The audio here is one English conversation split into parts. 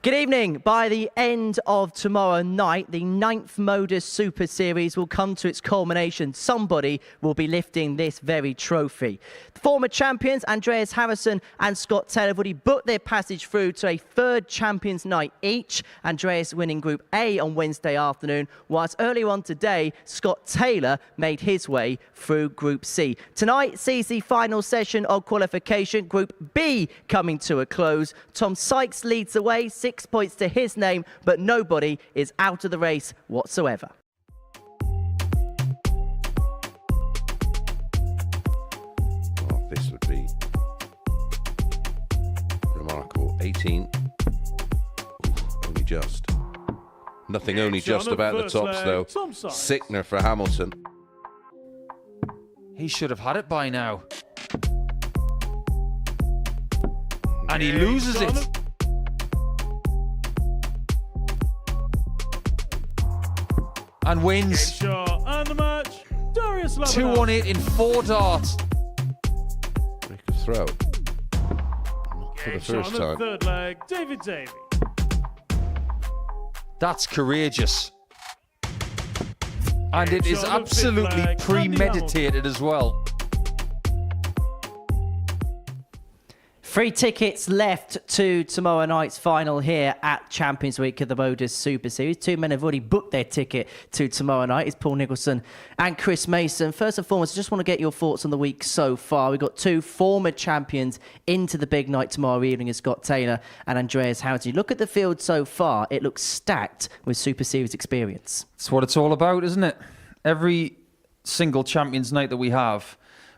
Good evening. By the end of tomorrow night, the 9th Modus Super Series will come to its culmination. Somebody will be lifting this very trophy. The former champions, Andreas Harrison and Scott Taylor, have already booked their passage through to a third Champions Night each. Andreas winning Group A on Wednesday afternoon, whilst earlier on today, Scott Taylor made his way through Group C. Tonight sees the final session of qualification, Group B coming to a close. Tom Sykes leads the way, 6 points to his name, but nobody is out of the race whatsoever. Oh, this would be remarkable. 18. Ooh, only just. Nothing only just about the tops, though. Sickner for Hamilton. He should have had it by now. And he loses it. And wins. And the match, Davies 2-on-8 in 4 darts. Break of throw. Not for the first time. Third leg, Davies. That's courageous. And it is absolutely premeditated as well. 3 tickets left to tomorrow night's final here at Champions Week of the Modus Super Series. 2 men have already booked their ticket to tomorrow night. It's Paul Nicholson and Chris Mason. First and foremost, I just want to get your thoughts on the week so far. We've got 2 former champions into the big night tomorrow evening, as Scott Taylor and Andreas Harrison. Look at the field so far. It looks stacked with Super Series experience. That's what it's all about, isn't it? Every single Champions Night that we have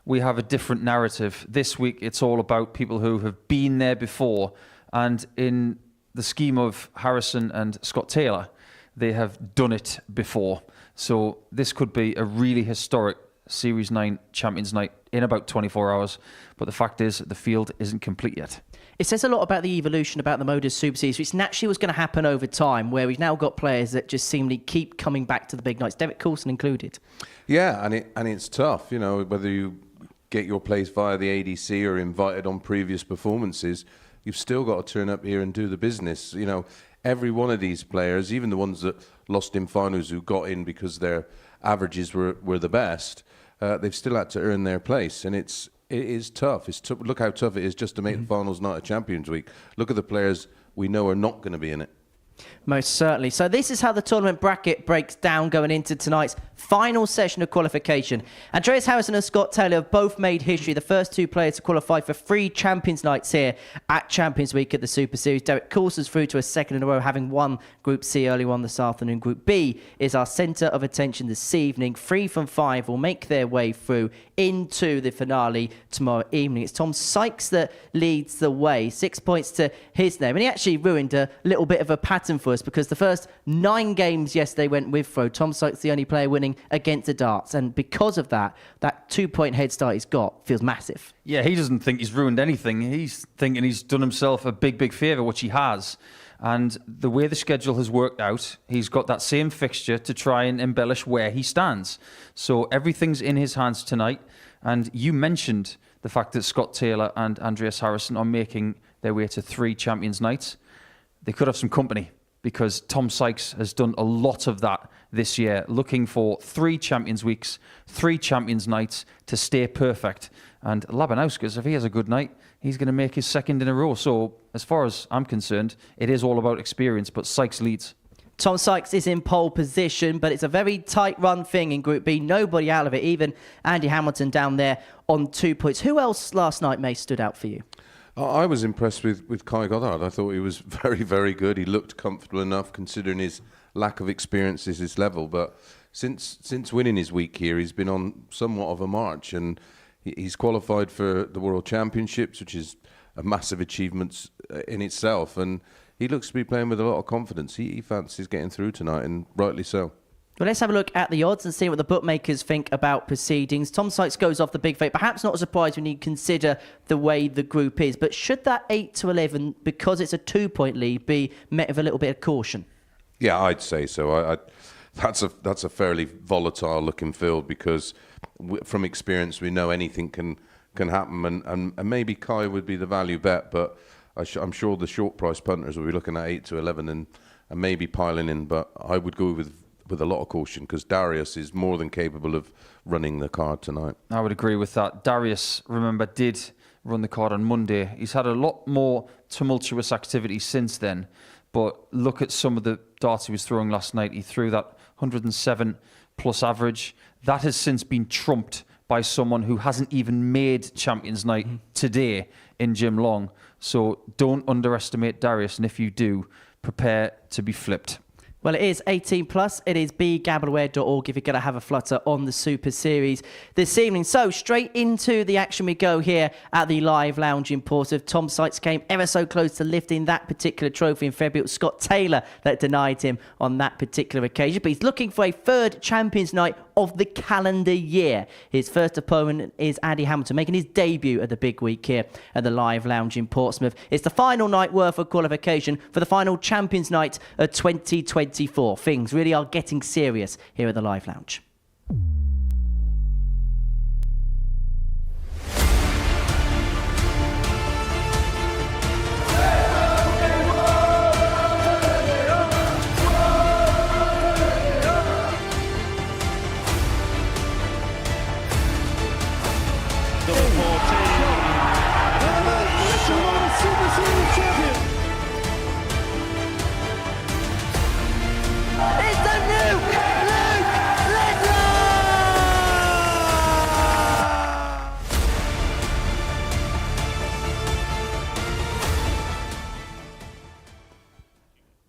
a different narrative. This week, it's all about people who have been there before. And in the scheme of Harrison and Scott Taylor, they have done it before. So this could be a really historic Series 9 Champions Night in about 24 hours. But the fact is, the field isn't complete yet. It says a lot about the evolution about the Modus Super Series, which naturally was going to happen over time, where we've now got players that just seemingly keep coming back to the big nights, Derek Coulson included. Yeah, and it's tough, you know, whether you get your place via the ADC or invited on previous performances, you've still got to turn up here and do the business. You know, every one of these players, even the ones that lost in finals who got in because their averages were the best, they've still had to earn their place. And it is tough. Look how tough it is just to make the finals night of Champions Week. Look at the players we know are not going to be in it. Most certainly. So this is how the tournament bracket breaks down going into tonight's final session of qualification. Andreas Harrison and Scott Taylor have both made history. The first 2 players to qualify for 3 Champions Nights here at Champions Week at the Super Series. Derek Coulson's through to a second in a row, having won Group C early on this afternoon. Group B is our centre of attention this evening. 3 from 5 will make their way through into the finale tomorrow evening. It's Tom Sykes that leads the way. 6 points to his name. And he actually ruined a little bit of a pattern for us, because the first 9 games yesterday went with throw. Tom Sykes the only player winning against the darts, and because of that 2-point head start he's got feels massive. Yeah, he doesn't think he's ruined anything. He's thinking he's done himself a big favour, which he has. And the way the schedule has worked out, he's got that same fixture to try and embellish where he stands. So everything's in his hands tonight. And you mentioned the fact that Scott Taylor and Andreas Harrison are making their way to 3 Champions Nights. They could have some company, because Tom Sykes has done a lot of that this year, looking for 3 Champions Weeks, 3 Champions Nights to stay perfect. And Labanauskas, if he has a good night, he's going to make his 2nd in a row. So as far as I'm concerned, it is all about experience, but Sykes leads. Tom Sykes is in pole position, but it's a very tight run thing in Group B. Nobody out of it, even Andy Hamilton down there on 2 points. Who else last night, May, stood out for you? I was impressed with Kai Gotthardt. I thought he was very, very good. He looked comfortable enough considering his lack of experience at his level. But since winning his week here, he's been on somewhat of a march. And he's qualified for the World Championships, which is a massive achievement in itself. And he looks to be playing with a lot of confidence. He fancies getting through tonight, and rightly so. Well, let's have a look at the odds and see what the bookmakers think about proceedings. Tom Sykes goes off the big favourite. Perhaps not a surprise when you consider the way the group is. But should that 8-11, because it's a 2-point lead, be met with a little bit of caution? Yeah, I'd say so. That's a fairly volatile looking field, because from experience we know anything can happen, and maybe Kai would be the value bet, but I'm sure the short price punters will be looking at 8 to 11 and maybe piling in, but I would go with a lot of caution because Darius is more than capable of running the card tonight. I would agree with that. Darius, remember, did run the card on Monday. He's had a lot more tumultuous activity since then, but look at some of the darts he was throwing last night. He threw that 107 plus average. That has since been trumped by someone who hasn't even made Champions Night today in Jim Long. So don't underestimate Darius, and if you do, prepare to be flipped. Well, it is 18 plus. It is begambleaware.org if you're going to have a flutter on the Super Series this evening. So straight into the action we go here at the Live Lounge in Portsmouth. Tom Sykes came ever so close to lifting that particular trophy in February. It was Scott Taylor that denied him on that particular occasion. But he's looking for a third Champions Night of the calendar year. His first opponent is Andy Hamilton, making his debut at the big week here at the Live Lounge in Portsmouth. It's the final night worth of qualification for the final Champions Night of 2024. Things really are getting serious here at the Live Lounge.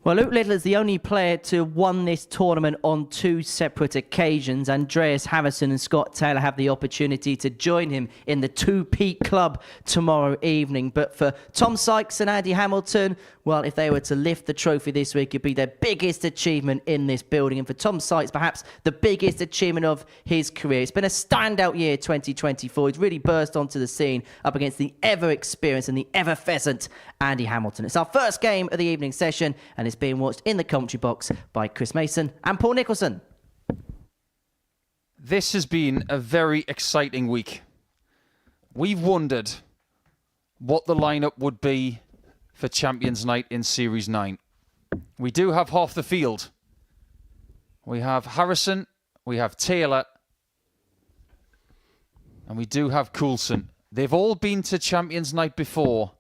Well, Luke Littler is the only player to have won this tournament on two separate occasions. Andreas Harrison and Scott Taylor have the opportunity to join him in the two-peat club tomorrow evening. But for Tom Sykes and Andy Hamilton, well, if they were to lift the trophy this week, it'd be their biggest achievement in this building. And for Tom Sykes, perhaps the biggest achievement of his career. It's been a standout year, 2024. He's really burst onto the scene up against the ever-experienced and the ever-pheasant Andy Hamilton. It's our first game of the evening session, and it's being watched in the commentary box by Chris Mason and Paul Nicholson. This has been a very exciting week. We've wondered what the lineup would be for Champions Night in Series 9. We do have half the field. We have Harrison, we have Taylor, and we do have Coulson. They've all been to Champions Night before,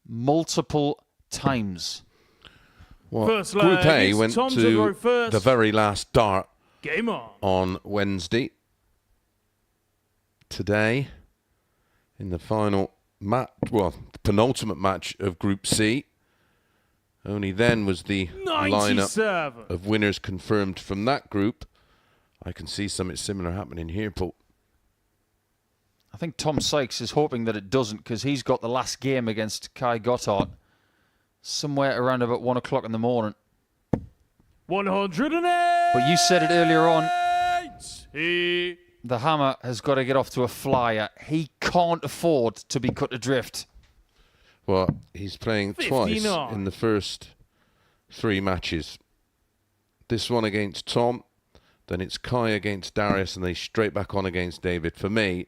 multiple times. Well, First Group leg A is went Tom to Zagro first. the very last dart Game on. Wednesday. Today, in the final match, well, the penultimate match of Group C, only then was the 97. lineup of winners confirmed from that group. I can see something similar happening here, Paul. I think Tom Sykes is hoping that it doesn't because he's got the last game against Kai Gotthardt somewhere around about 1 o'clock in the morning. 108. But you said it earlier on, He the hammer has got to get off to a flyer. He can't afford to be cut adrift. Well, he's playing twice 59. in the first 3 matches. This one against Tom, then it's Kai against Darius, and they straight back on against David. For me,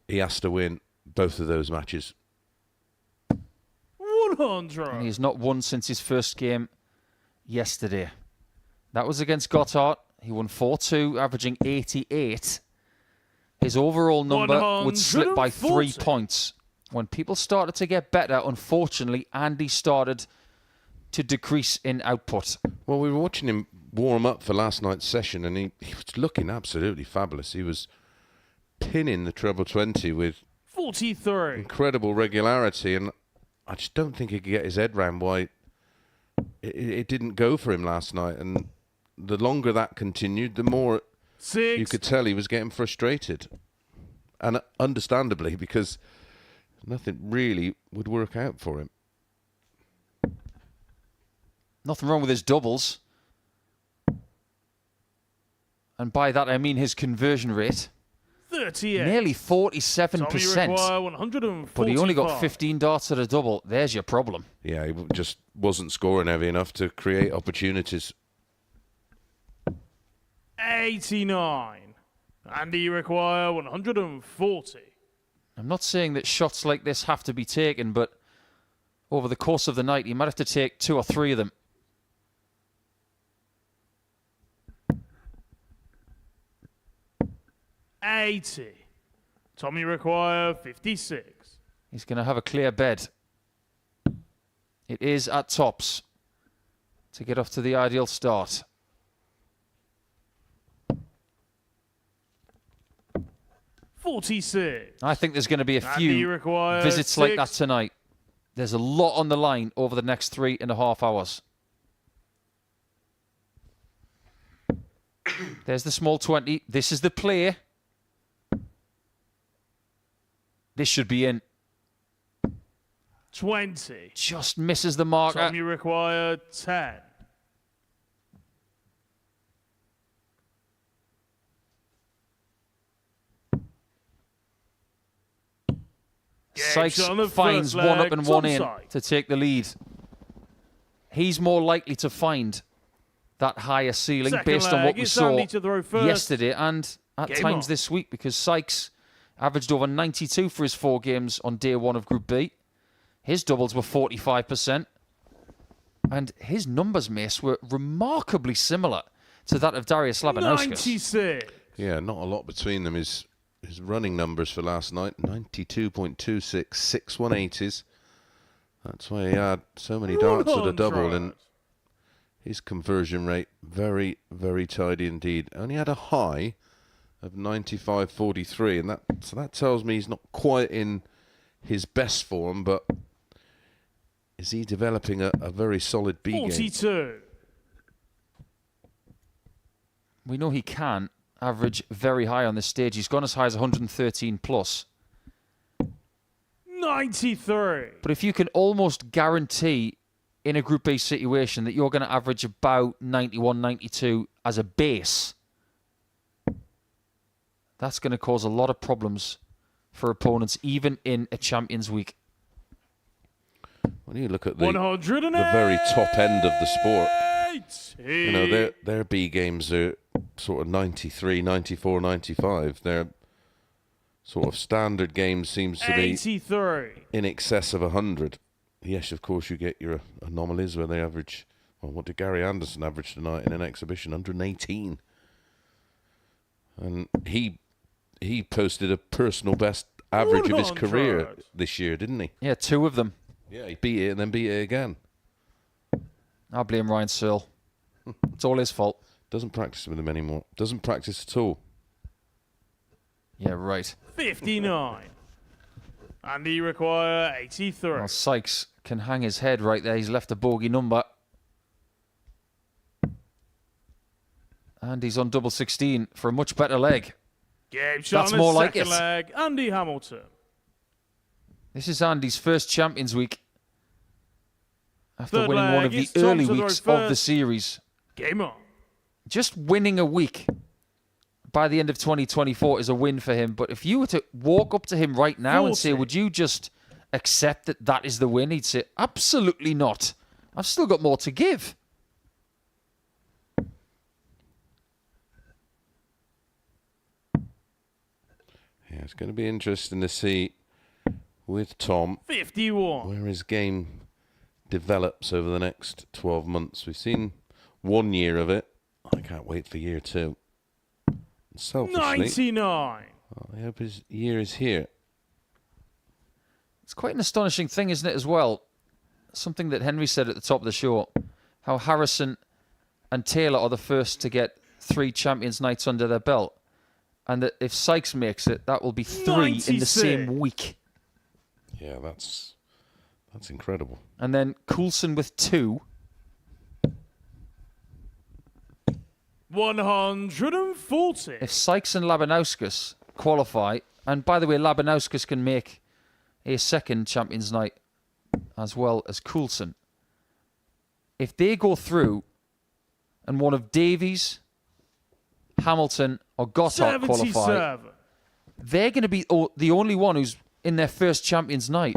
he has to win both of those matches. 100. And he's not won since his first game yesterday. That was against Gotthardt. He won 4-2, averaging 88. His overall number would slip by 3 140. points. When people started to get better, unfortunately, Andy started to decrease in output. Well, we were watching him warm up for last night's session, and he was looking absolutely fabulous. He was pinning the treble 20 with 43. incredible regularity, and I just don't think he could get his head round why it didn't go for him last night. And the longer that continued, the more 6. you could tell he was getting frustrated. And understandably, because nothing really would work out for him. Nothing wrong with his doubles. And by that I mean his conversion rate. 38. Nearly 47%. Tommy require 145. But he only got 15 darts at a double. There's your problem. Yeah, he just wasn't scoring heavy enough to create opportunities. 89. Andy require 140. I'm not saying that shots like this have to be taken, but over the course of the night. He might have to take 2 or 3 of them. $80. Tommy require 56. He's going to have a clear bed. It is at tops to get off to the ideal start. $46. I think there's going to be a Andy few requires visits like that 6. tonight. There's a lot on the line over the next 3.5 hours. There's the small 20. This is the play. This should be in. 20. Just misses the marker. Tommy require 10. Sykes on the finds first one up leg, and one Tom in Sykes. to take the lead. He's more likely to find that higher ceiling Second based on what leg, we it's saw Andy to throw first. yesterday and at Game times on. this week, because Sykes averaged over 92 for his 4 games on day 1 of Group B. His doubles were 45%. And his numbers, Mace, were remarkably similar to that of Darius Labanauskas. 96. Yeah, not a lot between them. His running numbers for last night, 92.26, 6 180s. That's why he had so many darts at a double, and his conversion rate very, very tidy indeed. Only had a high of 95.43, and that tells me he's not quite in his best form, but is he developing a very solid B game? 42. We know he can average very high on this stage. He's gone as high as 113 plus. 93. But if you can almost guarantee in a Group B situation that you're going to average about 91, 92 as a base, that's going to cause a lot of problems for opponents, even in a Champions Week. When you look at the 108. very top end of the sport, you know, their B games are sort of 93, 94, 95. Their sort of standard game seems to be 83. in excess of 100. Yes, of course, you get your anomalies where they average. Well, what did Gary Anderson average tonight in an exhibition? 118. And he posted a personal best average of his career 100. this year, didn't he? Yeah, 2 of them. Yeah, he beat it and then beat it again. I blame Ryan Searle. It's all his fault. Doesn't practice with him anymore. Doesn't practice at all. Yeah, right. 59. Andy require 83. Well, Sykes can hang his head right there. He's left a bogey number. And he's on double 16 for a much better leg. Game shot That's on more his like second it. leg. Andy Hamilton. This is Andy's first Champions Week after Third winning one leg, of the it's Tom early to throw weeks of the first. series. Game on. Just winning a week by the end of 2024 is a win for him. But if you were to walk up to him right now and say, 40. would you just accept that that is the win? He'd say, absolutely not. I've still got more to give. Yeah, it's going to be interesting to see with Tom 51. where his game develops over the next 12 months. We've seen 1 year of it. I can't wait for year 2. Selfishly, 99. I hope his year is here. It's quite an astonishing thing, isn't it, as well? Something that Henry said at the top of the show, how Harrison and Taylor are the first to get 3 Champions Nights under their belt. And that if Sykes makes it, that will be 3 in the 96. same week. Yeah, that's incredible. And then Coulson with 2. 140. If Sykes and Labanauskas qualify, and by the way, Labanauskas can make a second Champions Night as well as Coulson. If they go through and one of Davies, Hamilton or Gotthardt qualify, 77. they're going to be the only one who's in their first Champions Night.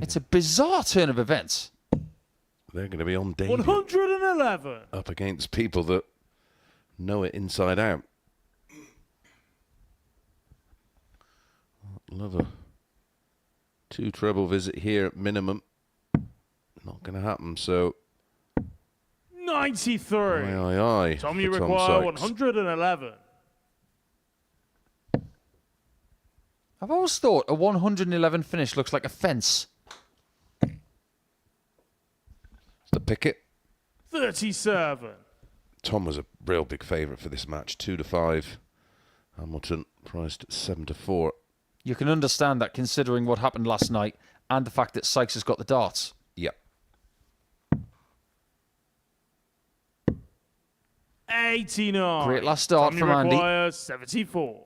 It's a bizarre turn of events. They're going to be on debut 111. up against people that know it inside out. Love 2 treble visit here minimum. Not going to happen, so 93. aye. Tom, for you Tom require Sykes. 111. I've always thought a 111 finish looks like a fence. The picket. 37. Tom was a real big favourite for this match, 2-5. Hamilton priced at 7-4. You can understand that considering what happened last night and the fact that Sykes has got the darts. Yep. 89. Great last start Tom, from you Andy. require 74.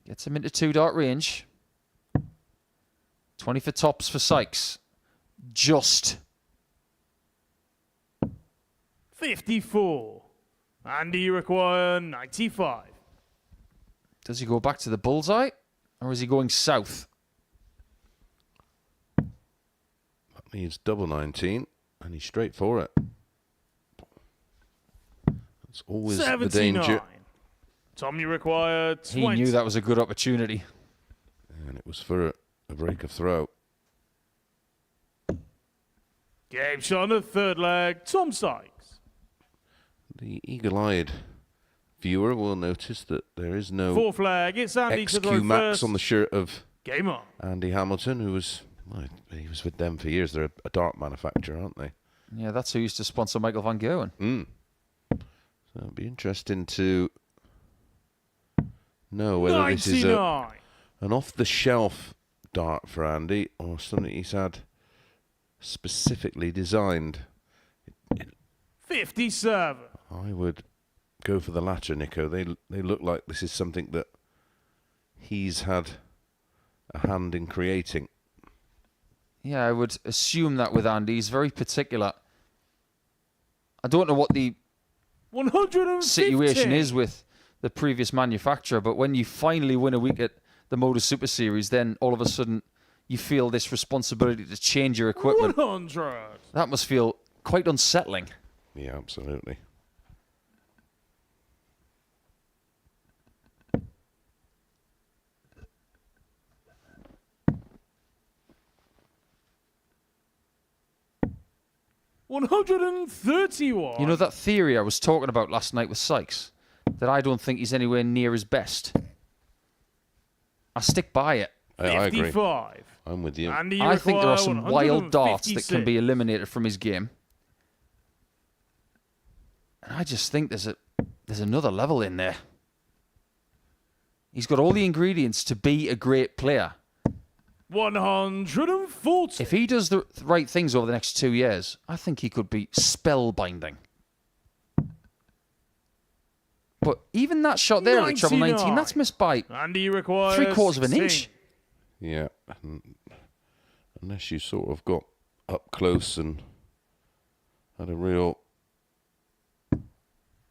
Gets him into 2-dart range. 20 for tops for Sykes. Just. 54. Andy, you require 95. Does he go back to the bullseye? Or is he going south? That needs double 19, and he's straight for it. That's always 79. the danger. Tom, you require 20. He knew that was a good opportunity. And it was for a break of throw. Game shot on the third leg. Tom Sykes. The eagle-eyed viewer will notice that there is no Fourth leg. It's Andy to throw XQ Max first. on the shirt of Game on. Andy Hamilton, who was, well, he was with them for years. They're a dart manufacturer, aren't they? Yeah, that's who used to sponsor Michael van Gerwen. So it'll be interesting to know whether 99. this is an off-the-shelf dart for Andy or something he's had specifically designed. 57. I would go for the latter, Nico. They look like this is something that he's had a hand in creating. Yeah, I would assume that with Andy. He's very particular. I don't know what the 150. situation is with the previous manufacturer, but when you finally win a week at the Modus Super Series, then all of a sudden you feel this responsibility to change your equipment. 100. That must feel quite unsettling. Yeah, absolutely. $131. You know that theory I was talking about last night with Sykes? That I don't think he's anywhere near his best. I stick by it. I agree. 55. I'm with you. Andy, you I think there are require some wild darts that can be 156. eliminated from his game. And I just think there's another level in there. He's got all the ingredients to be a great player. 140. If he does the right things over the next 2 years, I think he could be spellbinding. But even that shot there at the treble 19, 99. that's missed by Andy, you require 3/4 of an 16. inch. Yeah. Unless you sort of got up close and had a real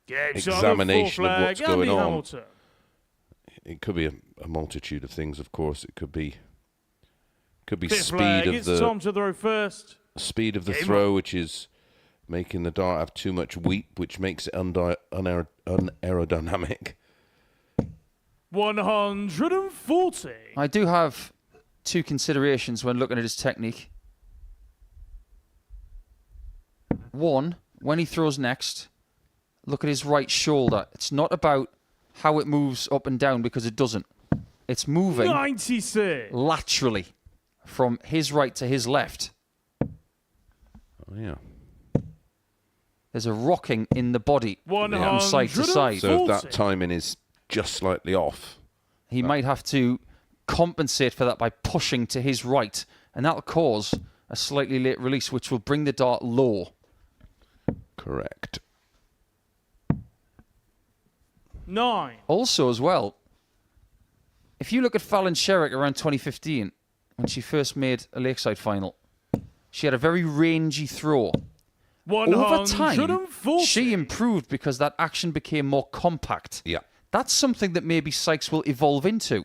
Game shot on the examination fourth of leg. what's going Andy on. Hamilton. It could be a multitude of things, of course. It could be Fifth speed leg. of It's the Tom to throw first. speed of the Game throw, on. which is making the dart have too much weep, which makes it unaerodynamic. 140. I do have two considerations when looking at his technique. One, when he throws next, look at his right shoulder. It's not about how it moves up and down, because it doesn't. It's moving 96. laterally from his right to his left. Oh, yeah. There's a rocking in the body from side to side. So if that timing is just slightly off, He might have to compensate for that by pushing to his right, and that'll cause a slightly late release, which will bring the dart low. correct. 9. Also, as well, if you look at Fallon Sherrick around 2015, when she first made a Lakeside final, she had a very rangy throw. Over time, 140. she improved because that action became more compact. Yeah. That's something that maybe Sykes will evolve into.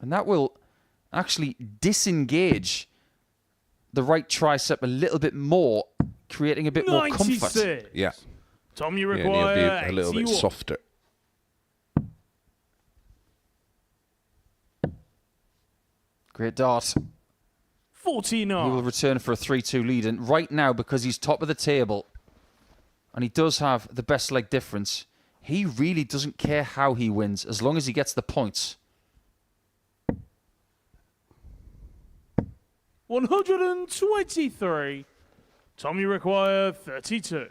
And that will actually disengage the right tricep a little bit more, creating a bit more comfort. 96. Yeah. Tom, you Yeah, and require he'll be a little bit 81. Great dart. 49. He will return for a 3-2 lead. And right now, because he's top of the table, and he does have the best leg difference, he really doesn't care how he wins, as long as he gets the points. 123. Tom, you require 32.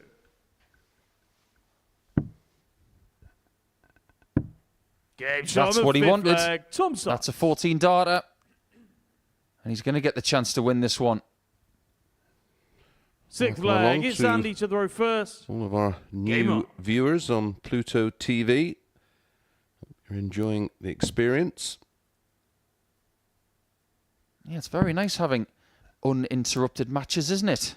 Game shot That's on the what he fifth wanted. leg. Tom Sykes. That's a 14 darter. And he's going to get the chance to win this one. Sixth Welcome leg. along It's to Andy to throw first. All of our Game new on. viewers on Pluto TV. Hope you're enjoying the experience. Yeah, it's very nice having uninterrupted matches, isn't it?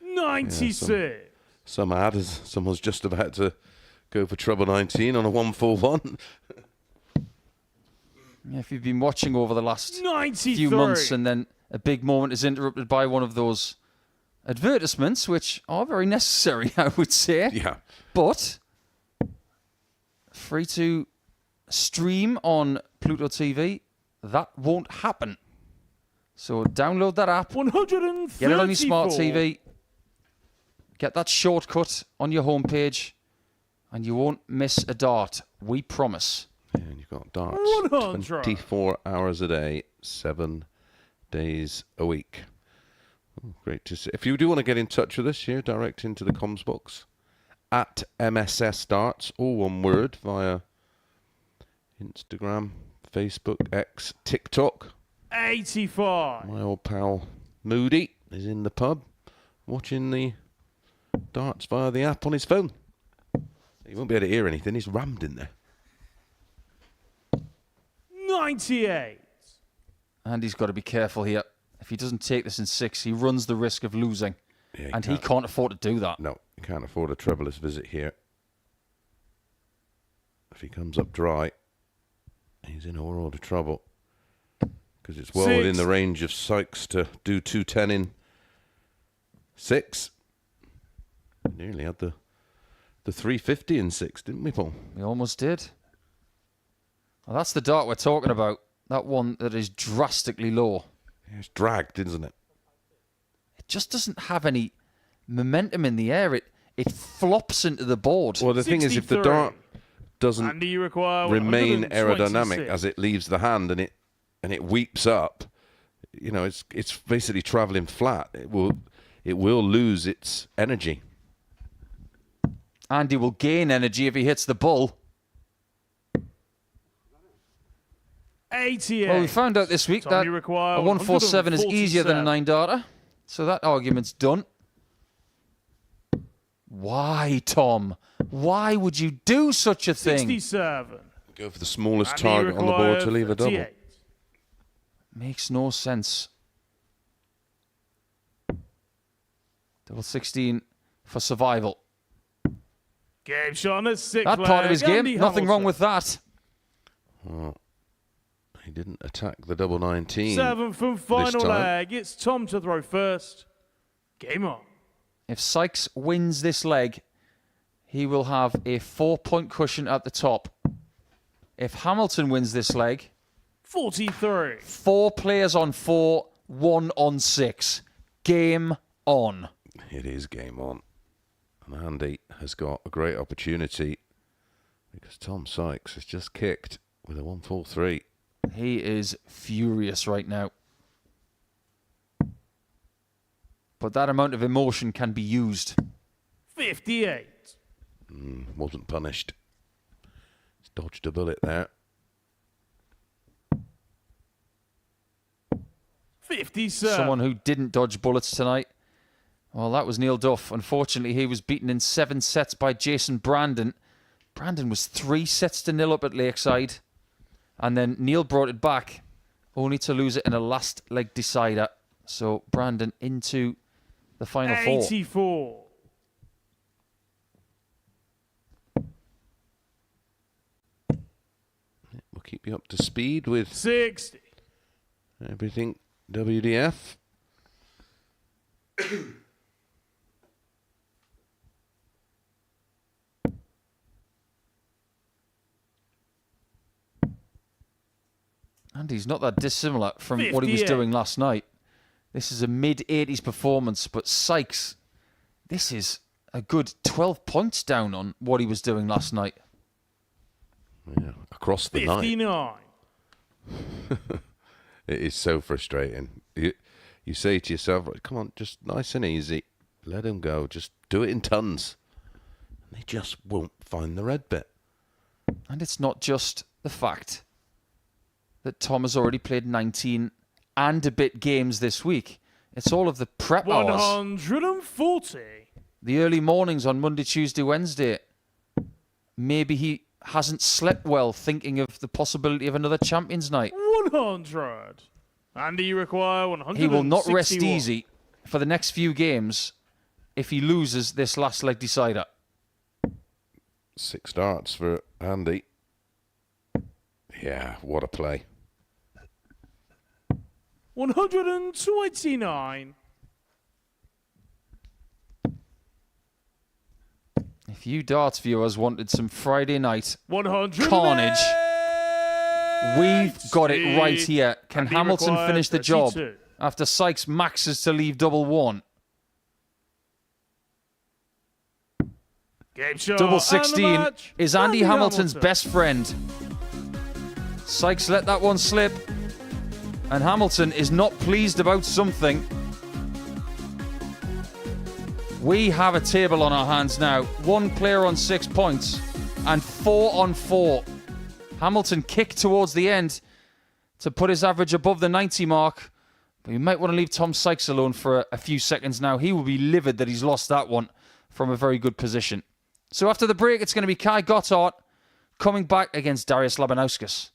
96. Some ad as someone's just about to go for treble 19 on a 141. Yeah, if you've been watching over the last 93. few months and then a big moment is interrupted by one of those advertisements, which are very necessary, I would say. Yeah. But free to stream on Pluto TV, that won't happen. So download that app, 134. get it on your smart TV, get that shortcut on your homepage, and you won't miss a dart. We promise. And you've got darts 100. 24 hours a day, 7 days a week. Oh, great to see. If you do want to get in touch with us here, direct into the comms box at MSS Darts, all one word, via Instagram, Facebook, X, TikTok. 85. My old pal Moody is in the pub watching the darts via the app on his phone. He won't be able to hear anything. He's rammed in there. 98. And he's got to be careful here. If he doesn't take this in 6, he runs the risk of losing. Yeah, And he can't afford to do that. No, you can't afford a troublous visit here. If he comes up dry, he's in a world of trouble. Because it's well within the range of Sykes to do 210 in 6. Nearly had the 350 in 6, didn't we, Paul? We almost did. Well, that's the dart we're talking about. That one that is drastically low. Yeah, it's dragged, isn't it? It just doesn't have any momentum in the air. It flops into the board. Well, the thing is, if the 63. dart doesn't Andy, you require remain 126. aerodynamic as it leaves the hand and it weeps up, you know, it's basically traveling flat. It will lose its energy. Andy will gain energy if he hits the bull. 88. Well, we found out this week Tom, that you require a 147 is easier than a 9 darter. So that argument's done. Why, Tom? Why would you do such a thing? 67. Go for the smallest Andy, target you on the board to require leave a double. 38. Makes no sense. Double 16 for survival. Game shot on the sixth That part of his leg. game, Andy nothing wrong Hamilton. with that. Well, he didn't attack the double 19. Seventh and final time. leg. It's Tom to throw first. Game on. If Sykes wins this leg, he will have a 4-point cushion at the top. If Hamilton wins this leg, 43. 4 players on 4, 1 on 6. Game on. It is game on. And Andy has got a great opportunity because Tom Sykes has just kicked with a 143. He is furious right now. But that amount of emotion can be used. 58. Wasn't punished. He's dodged a bullet there. 57. Someone who didn't dodge bullets tonight. Well, that was Neil Duff. Unfortunately, he was beaten in 7 sets by Jason Brandon. Brandon was 3-0 up at Lakeside. And then Neil brought it back, only to lose it in a last leg decider. So Brandon into the final 4. 84. We'll keep you up to speed with 60. everything WDF. And he's not that dissimilar from what he was 58. doing last night. This is a mid-80s performance, but Sykes, this is a good 12 points down on what he was doing last night. Yeah, across the night. 59. It is so frustrating. You say to yourself, come on, just nice and easy. Let him go. Just do it in tons. And they just won't find the red bit. And it's not just the fact that Tom has already played 19 and a bit games this week. It's all of the prep hours. 140. The early mornings on Monday, Tuesday, Wednesday. Maybe he hasn't slept well thinking of the possibility of another Champions Night. 100. And you require 161. He will not rest easy for the next few games if he loses this last leg decider. 6 starts for Andy. Yeah, what a play. 129. If you darts viewers wanted some Friday night 100 carnage, we've got it right here. Can And he Hamilton requires finish the job 32. after Sykes maxes to leave double one? Game shot. Double and the 16 match, is Andy Hamilton's Hamilton. best friend. Sykes let that one slip, and Hamilton is not pleased about something. We have a table on our hands now. 1 player on 6 points and 4 on 4. Hamilton kicked towards the end to put his average above the 90 mark. But you might want to leave Tom Sykes alone for a few seconds now. He will be livid that he's lost that one from a very good position. So after the break, it's going to be Kai Gotthardt coming back against Darius Labanauskas.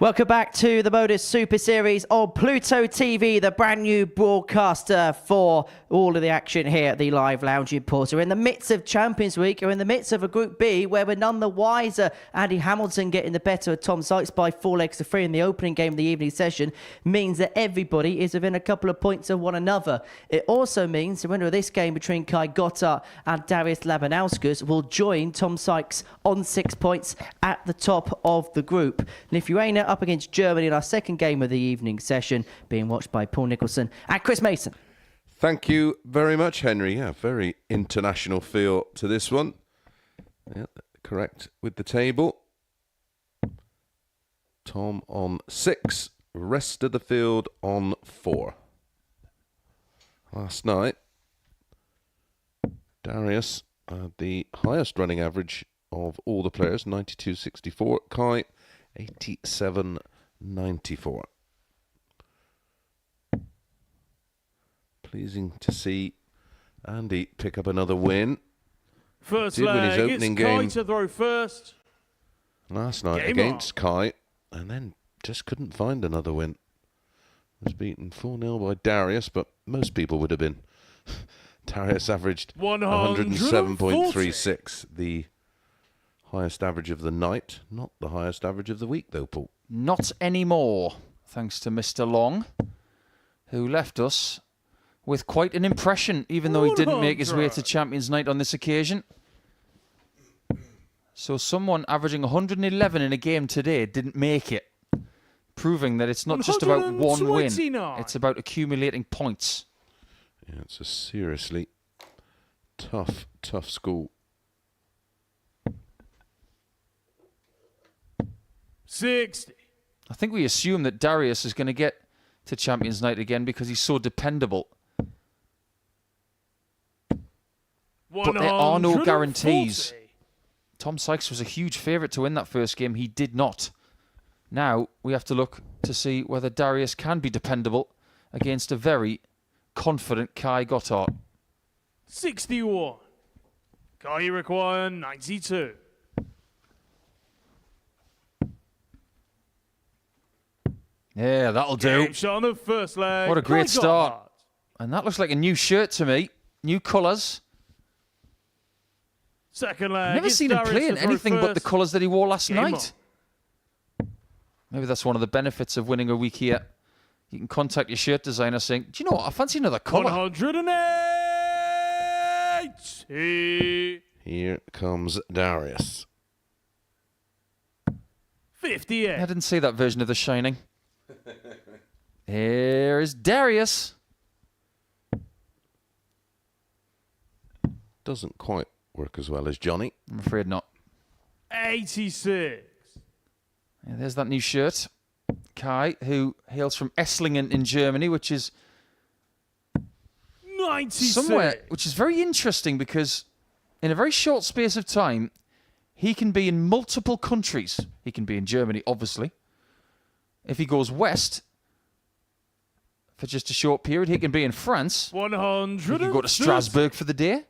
Welcome back to the Modus Super Series on Pluto TV, the brand new broadcaster for all of the action here at the Live Lounge in Porto. We're in the midst of Champions Week. We're in the midst of a Group B where we're none the wiser. Andy Hamilton getting the better of Tom Sykes by 4-3 in the opening game of the evening session means that everybody is within a couple of points of one another. It also means the winner of this game between Kai Gotthardt and Davies Labanauskas will join Tom Sykes on 6 points at the top of the group. And if you ain't up against Germany in our second game of the evening session, being watched by Paul Nicholson and Chris Mason. Thank you very much, Henry. Yeah, very international feel to this one. Yeah, correct with the table. Tom on 6, rest of the field on 4. Last night, Darius had the highest running average of all the players, 92.64. Kai, 87.94. Pleasing to see Andy pick up another win. First Did win his leg, opening it's Kai game to throw first. last night Game against Kai, and then just couldn't find another win. Was beaten 4-0 by Darius, but most people would have been. Darius averaged 107.36, the highest average of the night. Not the highest average of the week, though, Paul. Not anymore, thanks to Mr. Long, who left us with quite an impression, even though he didn't make his way to Champions Night on this occasion. So someone averaging 111 in a game today didn't make it, proving that it's not just about one win, it's about accumulating points. Yeah, it's a seriously tough school. 60. I think we assume that Darius is going to get to Champions Night again because he's so dependable. But there are no guarantees. Tom Sykes was a huge favourite to win that first game. He did not. Now we have to look to see whether Darius can be dependable against a very confident Kai Gotthardt. 61. Kai, you require 92. Yeah, that'll do. Game shot on the first leg. What a great Kai start. Gotthardt. And that looks like a new shirt to me. New colours. Second leg. I've never it's seen him Darius play in to throw anything but the first. colours that he wore last Game night. Maybe that's one of the benefits of winning a week here. You can contact your shirt designer saying, do you know what, I fancy another colour. 180. Here comes Darius. 58. I didn't see that version of The Shining. Here is Darius. Doesn't quite work as well as Johnny. I'm afraid not. 86. Yeah, there's that new shirt. Kai, who hails from Esslingen in Germany, which is 96. somewhere, which is very interesting because in a very short space of time, he can be in multiple countries. He can be in Germany, obviously. If he goes west for just a short period, he can be in France. 100. He can go to Strasbourg for the day.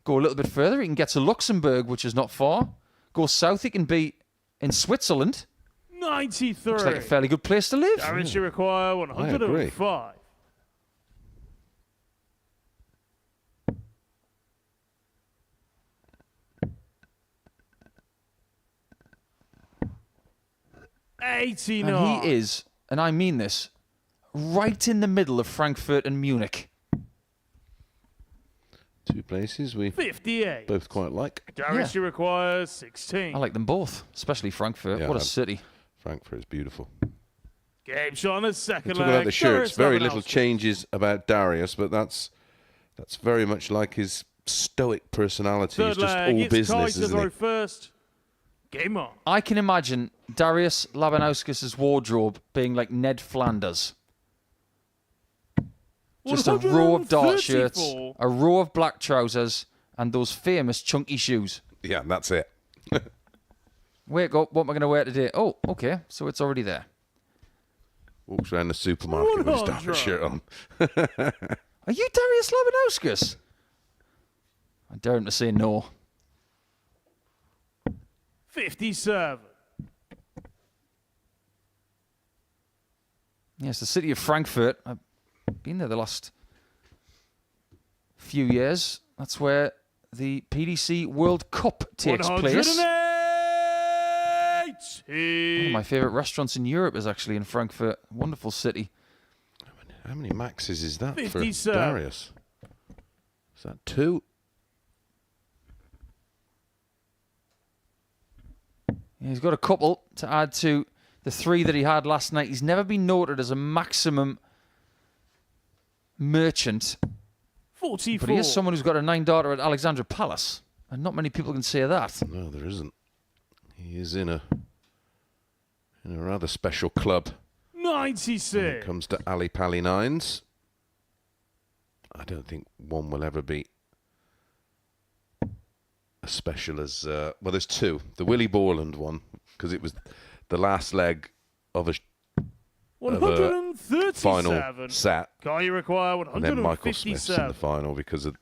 Go a little bit further, he can get to Luxembourg, which is not far. Go south, he can be in Switzerland. 93. Looks like a fairly good place to live. Darius, you require I agree. 105. And 89. he is, and I mean this, right in the middle of Frankfurt and Munich. Two places we 58. both quite like. Darius, Yeah. you require 16. I like them both, especially Frankfurt. Yeah, What a man. city. Frankfurt is beautiful. Game shot on the second Talking leg. about the shirts, Darius very little Labanauskas. changes about Darius, but that's very much like his stoic personality. He's Third just leg. all It's Kai business, to isn't throw he? first. Game on. I can imagine Darius Labanauskas' wardrobe being like Ned Flanders. Just a row of dark shirts, 134. a row of black trousers, and those famous chunky shoes. Yeah, that's it. Wake up, what am I going to wear today? Oh, okay, so it's already there. Walks around the supermarket with his dark 100. shirt on. Are you Darius Labanauskas? I dare him to say no. 57. Yes, the city of Frankfurt. I've been there the last few years. That's where the PDC World Cup takes place. 180. One of my favourite restaurants in Europe is actually in Frankfurt. Wonderful city. How many maxes is that 57. for Darius? Is that 2? Yeah, he's got a couple to add to the 3 that he had last night. He's never been noted as a maximum merchant. 44. But he is someone who's got a 9 darter at Alexandra Palace. And not many people can say that. No, there isn't. He is in a rather special club. 96. When it comes to Ali Pally 9s. I don't think one will ever be as special as... well, there's 2. The Willie Borland one, because it was the last leg of a 137. final set. Car you require And then Michael 157. Smith's in the final because of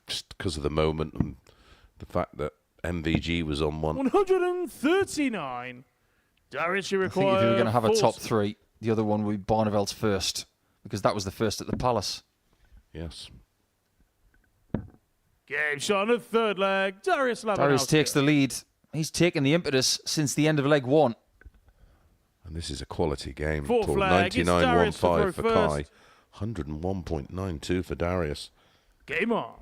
the moment and the fact that MVG was on one. 139. Darius, you I think require. if you were going to have a top 40. 3, the other one would be Barneveld's first. Because that was the first at the Palace. Yes. Game shot on the third leg. Darius Labanauskas. Darius takes the lead. He's taken the impetus since the end of leg 1. And this is a quality game. Fourth Till flag, it's Darius to 99.15 for throw Kai. first. 101.92 for Darius. Game on.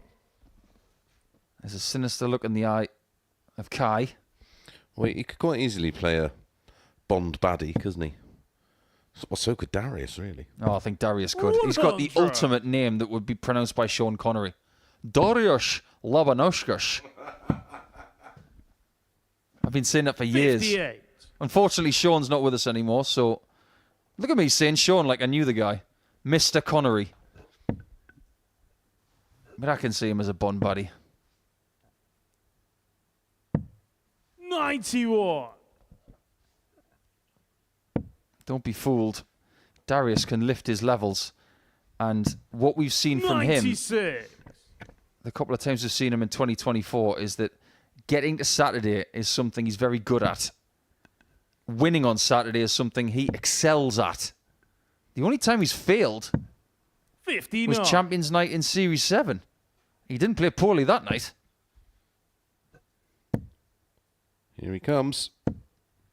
There's a sinister look in the eye of Kai. Well, he could quite easily play a Bond baddie, couldn't he? Well, so could Darius, really. Oh, I think Darius could. He's got the 100. ultimate name that would be pronounced by Sean Connery. Darius Labanauskas. I've been saying that for years. 58. Unfortunately, Sean's not with us anymore, so look at me saying Sean like I knew the guy. Mr. Connery. But I can see him as a Bond buddy. 91. Don't be fooled. Darius can lift his levels. And what we've seen from him, 96. the couple of times we've seen him in 2024, is that getting to Saturday is something he's very good at. Winning on Saturday is something he excels at. The only time he's failed 59. was Champions Night in Series 7. He didn't play poorly that night. Here he comes.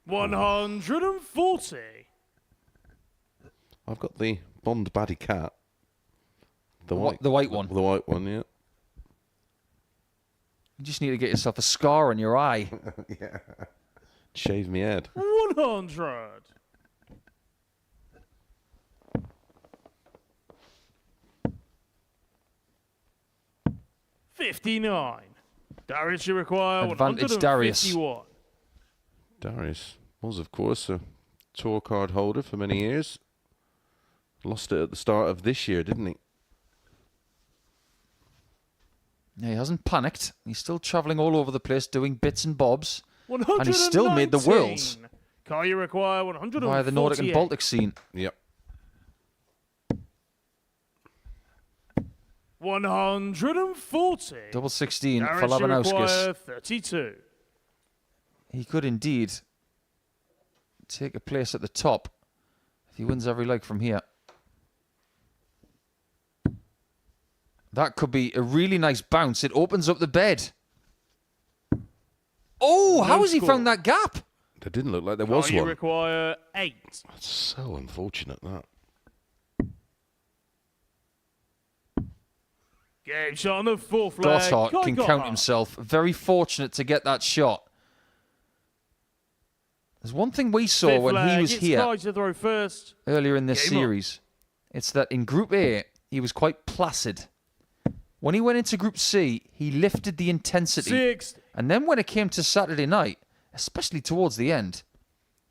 140. I've got the Bond baddie cat. The What, white, the white one? The white one, yeah. You just need to get yourself a scar on your eye. Yeah. Shave me head. 100. $59. Darius, you require Advantage Darius. 151. Darius was, of course, a tour card holder for many years. Lost it at the start of this year, didn't he? Yeah, he hasn't panicked. He's still travelling all over the place doing bits and bobs. 119. And he still made the Worlds. Car you require 148. Via the Nordic and Baltic scene. Yep. 140. Double 16 Darius, for you require Labanauskas. 32. He could indeed take a place at the top if he wins every leg from here. That could be a really nice bounce. It opens up the bed. Oh, how has he score. found that gap? There didn't look like there was Car you one. require 8. That's so unfortunate, that. Game shot on the fourth leg. Gotthardt Kai can count Gotthardt. himself. Very fortunate to get that shot. There's one thing we saw Fifth when he leg, was it's here Kai to throw first. earlier in this Game on. series. It's that in Group A, he was quite placid. When he went into Group C, he lifted the intensity. 60. And then when it came to Saturday night, especially towards the end,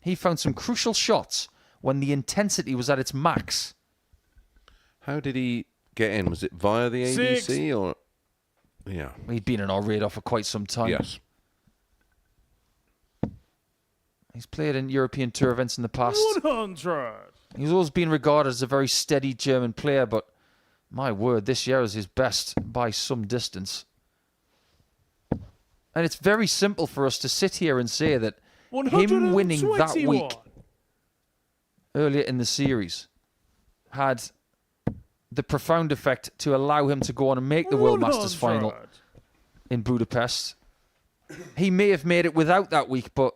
he found some crucial shots when the intensity was at its max. How did he get in? Was it via the ADC 6. or... Yeah. He'd been on our radar for quite some time. Yes. He's played in European Tour events in the past. 100. He's always been regarded as a very steady German player, but my word, this year is his best by some distance. And it's very simple for us to sit here and say that him winning that week 121. earlier in the series had the profound effect to allow him to go on and make the World Masters final in Budapest. He may have made it without that week, but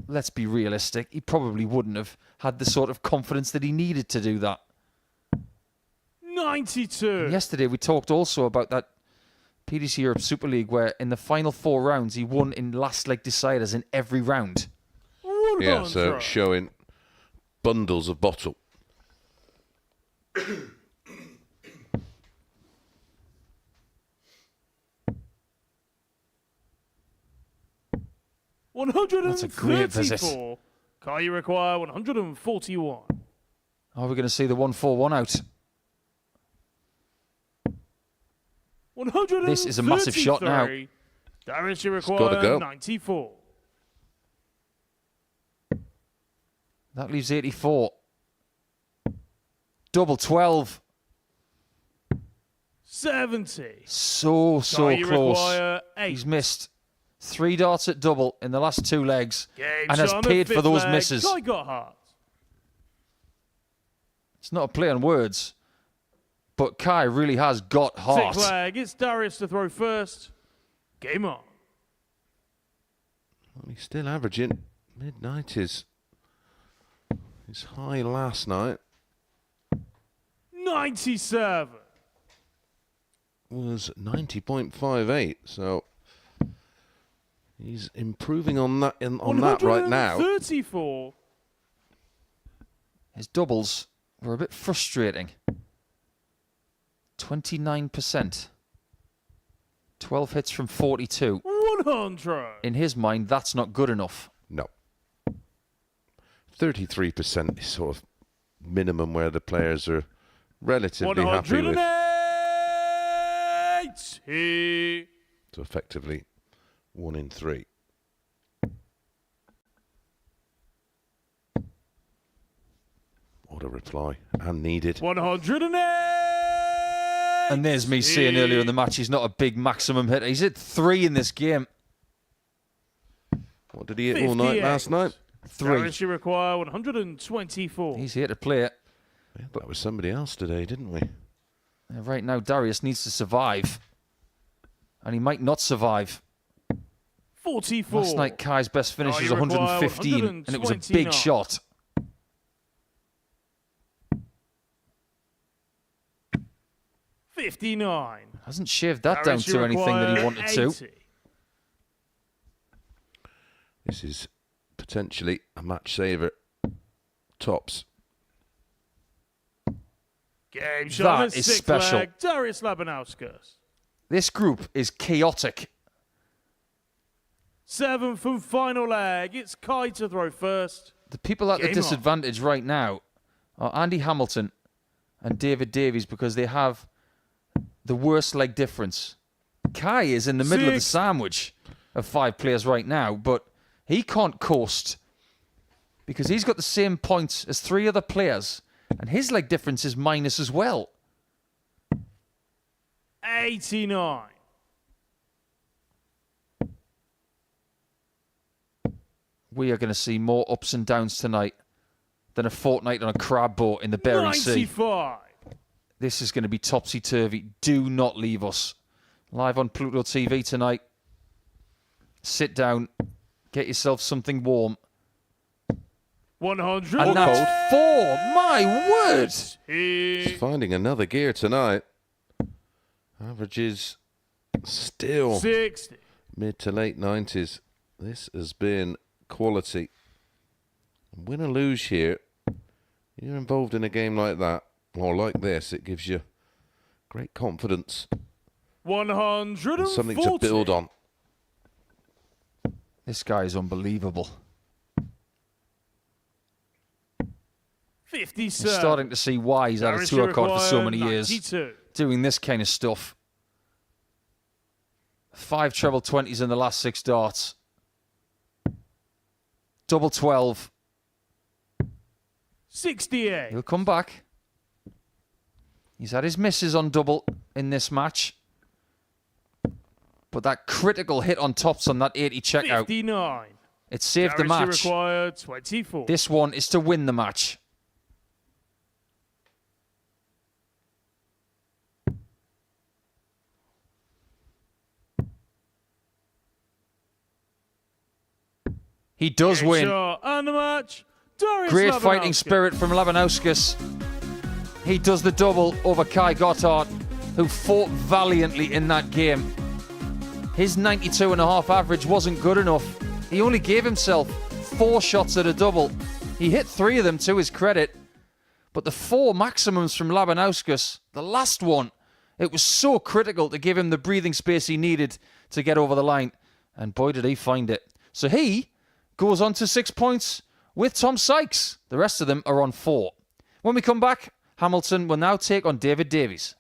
let's be realistic. He probably wouldn't have had the sort of confidence that he needed to do that. 92. And yesterday we talked also about that PDC Europe Super League where in the final 4 rounds he won in last leg deciders in every round. 100. Yeah, so showing bundles of bottle. 134. That's a great visit. Car you require 141. Are we going to see the 141 out? This is a massive shot now. Davies, you gotta require go. 94. That leaves 84. Double 12. 70. So Car you close. require 8. He's missed 3 darts at double in the last 2 legs Game and has shot on paid the for those fifth leg. misses. Guy Gotthardt. It's not a play on words, but Kai really has got heart. 6th leg. It's Davies to throw first. Game on. Well, he's still averaging mid-90s. His high last night 97. was 90.58, so he's improving on that on that right now. 34. His doubles were a bit frustrating. 29%. 12 hits from 42. 100. In his mind, that's not good enough. No. 33% is sort of minimum where the players are relatively happy with. 180. So effectively 1 in 3. What a reply. And needed. 108. And there's me saying earlier in the match, he's not a big maximum hitter. He's hit 3 in this game. What did he hit all night last night? 3. Davies, you require 124. He's here to play it. Yeah, that was somebody else today, didn't we? Right now, Darius needs to survive. And he might not survive. 44. Last night, Kai's best finish was you require 115, and it was a 129. big shot. $59. Hasn't shaved that Davies, down you to anything that he require wanted to. 80. This is potentially a match saver. Tops. Game shot on That the is 6th special. leg. Darius Labanauskas. This group is chaotic. 7th and final leg. It's Kai to throw first. The people at the Game on. disadvantage right now are Andy Hamilton and David Davies because they have the worst leg difference. Kai is in the middle of the 6th. sandwich of 5 players right now, but he can't coast because he's got the same points as 3 other players, and his leg difference is minus as well. 89. We are going to see more ups and downs tonight than a fortnight on a crab boat in the Bering Sea. 95. This is going to be topsy-turvy. Do not leave us. Live on Pluto TV tonight. Sit down. Get yourself something warm. 100. And that's 4. My word. He's finding another gear tonight. Averages still 60. mid to late 90s. This has been quality. Win or lose here, you're involved in a game like that, or like this, it gives you great confidence 140. and something to build on. This guy is unbelievable. 57. You're starting to see why he's had a Davies, tour you card for so require many years. 92. Doing this kind of stuff. 5 treble 20s in the last 6 darts. Double 12. 68. He'll come back. He's had his misses on double in this match. But that critical hit on tops on that 80 checkout, 59. it saved the Davies, you match. require 24. This one is to win the match. He does win. Sure. And the match, Darius Great Labanauskas. fighting spirit from Labanauskas. He does the double over Kai Gotthardt, who fought valiantly in that game. His 92.5 average wasn't good enough. He only gave himself 4 shots at a double. He hit 3 of them to his credit. But the 4 maximums from Labanauskas, the last one, it was so critical to give him the breathing space he needed to get over the line. And boy, did he find it. So he goes on to 6 points with Tom Sykes. The rest of them are on 4. When we come back, Hamilton will now take on David Davies.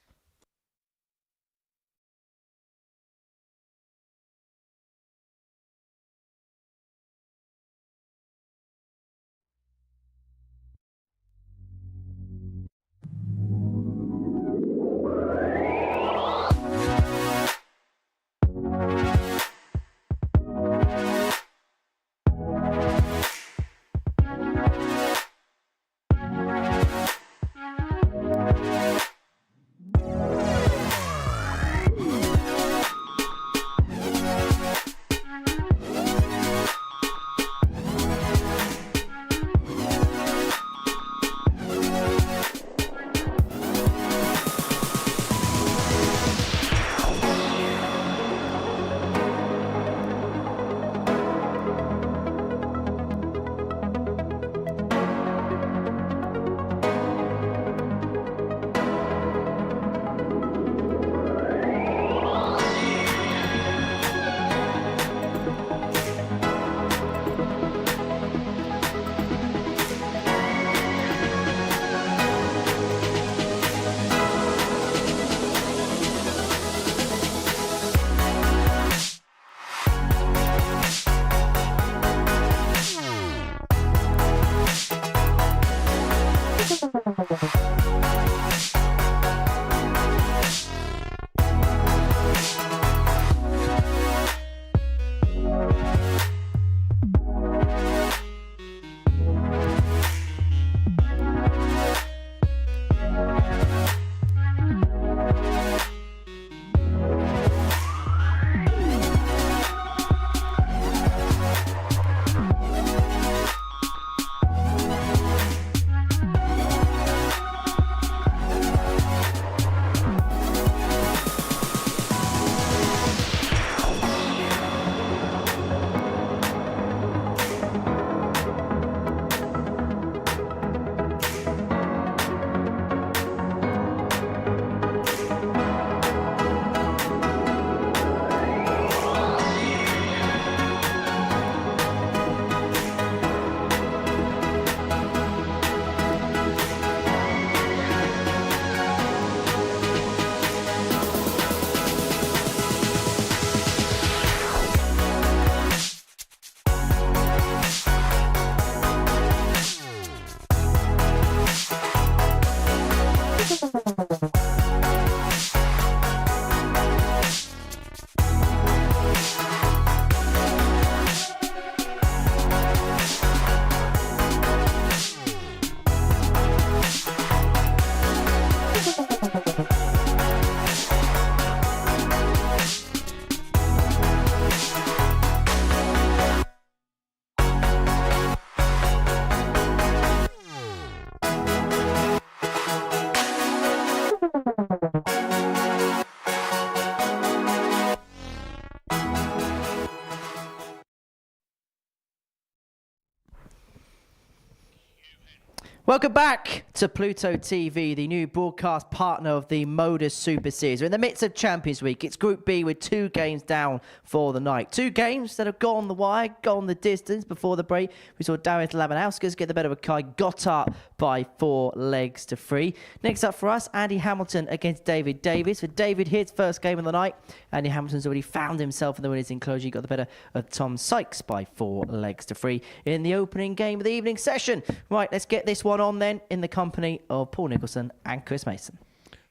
Welcome back to Pluto TV, the new broadcast partner of the Modus Super Series. We're in the midst of Champions Week. It's Group B with 2 games down for the night. 2 games that have gone the wire, gone the distance before the break. We saw Darius Labanauskas get the better of Kai Gotthardt by 4 legs to 3. Next up for us, Andy Hamilton against David Davies. For David, his first game of the night. Andy Hamilton's already found himself in the winner's enclosure. He got the better of Tom Sykes by 4 legs to 3 in the opening game of the evening session. Right, let's get this one on then in the company of Paul Nicholson and Chris Mason.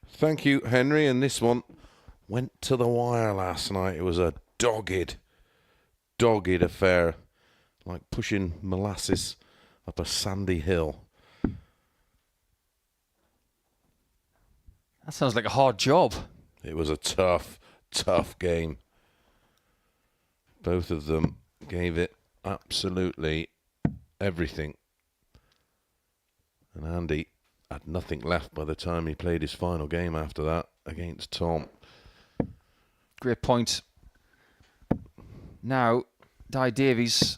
Thank you, Henry. And this one went to the wire last night. It was a dogged affair, like pushing molasses up a sandy hill. That sounds like a hard job. It was a tough game. Both of them gave it absolutely everything. And Andy had nothing left by the time he played his final game after that against Tom. Great point. Now, Davies,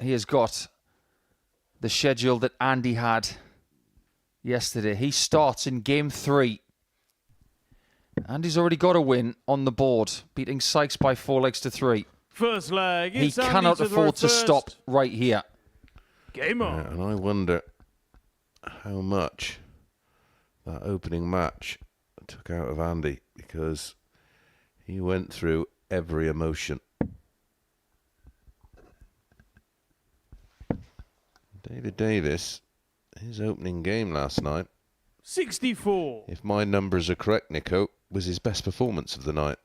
he has got the schedule that Andy had yesterday. He starts in game 3. Andy's already got a win on the board, beating Sykes by 4-3. First leg. He It's Andy cannot to throw afford to first. stop right here. Game on. And I wonder how much that opening match took out of Andy, because he went through every emotion. David Davies, his opening game last night, 64. if my numbers are correct, Nico, was his best performance of the night.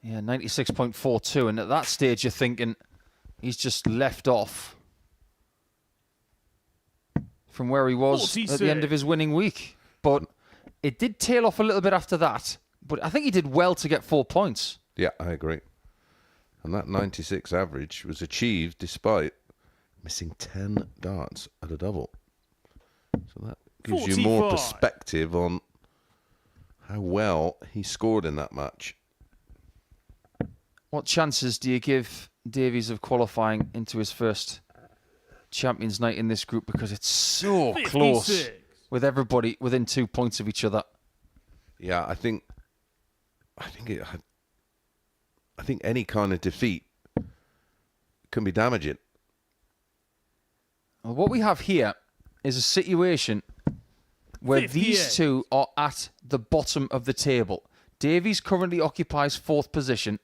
Yeah, 96.42. And at that stage, you're thinking he's just left off from where he was 46. at the end of his winning week. But it did tail off a little bit after that. But I think he did well to get 4 points. Yeah, I agree. And that 96 average was achieved despite missing 10 darts at a double. So that gives you more 45. perspective on how well he scored in that match. What chances do you give Davies of qualifying into his first Champions Night in this group? Because it's so 56. close with everybody within 2 points of each other. Yeah, I think any kind of defeat can be damaging. Well, what we have here is a situation where 58. these two are at the bottom of the table. Davies currently occupies 4th position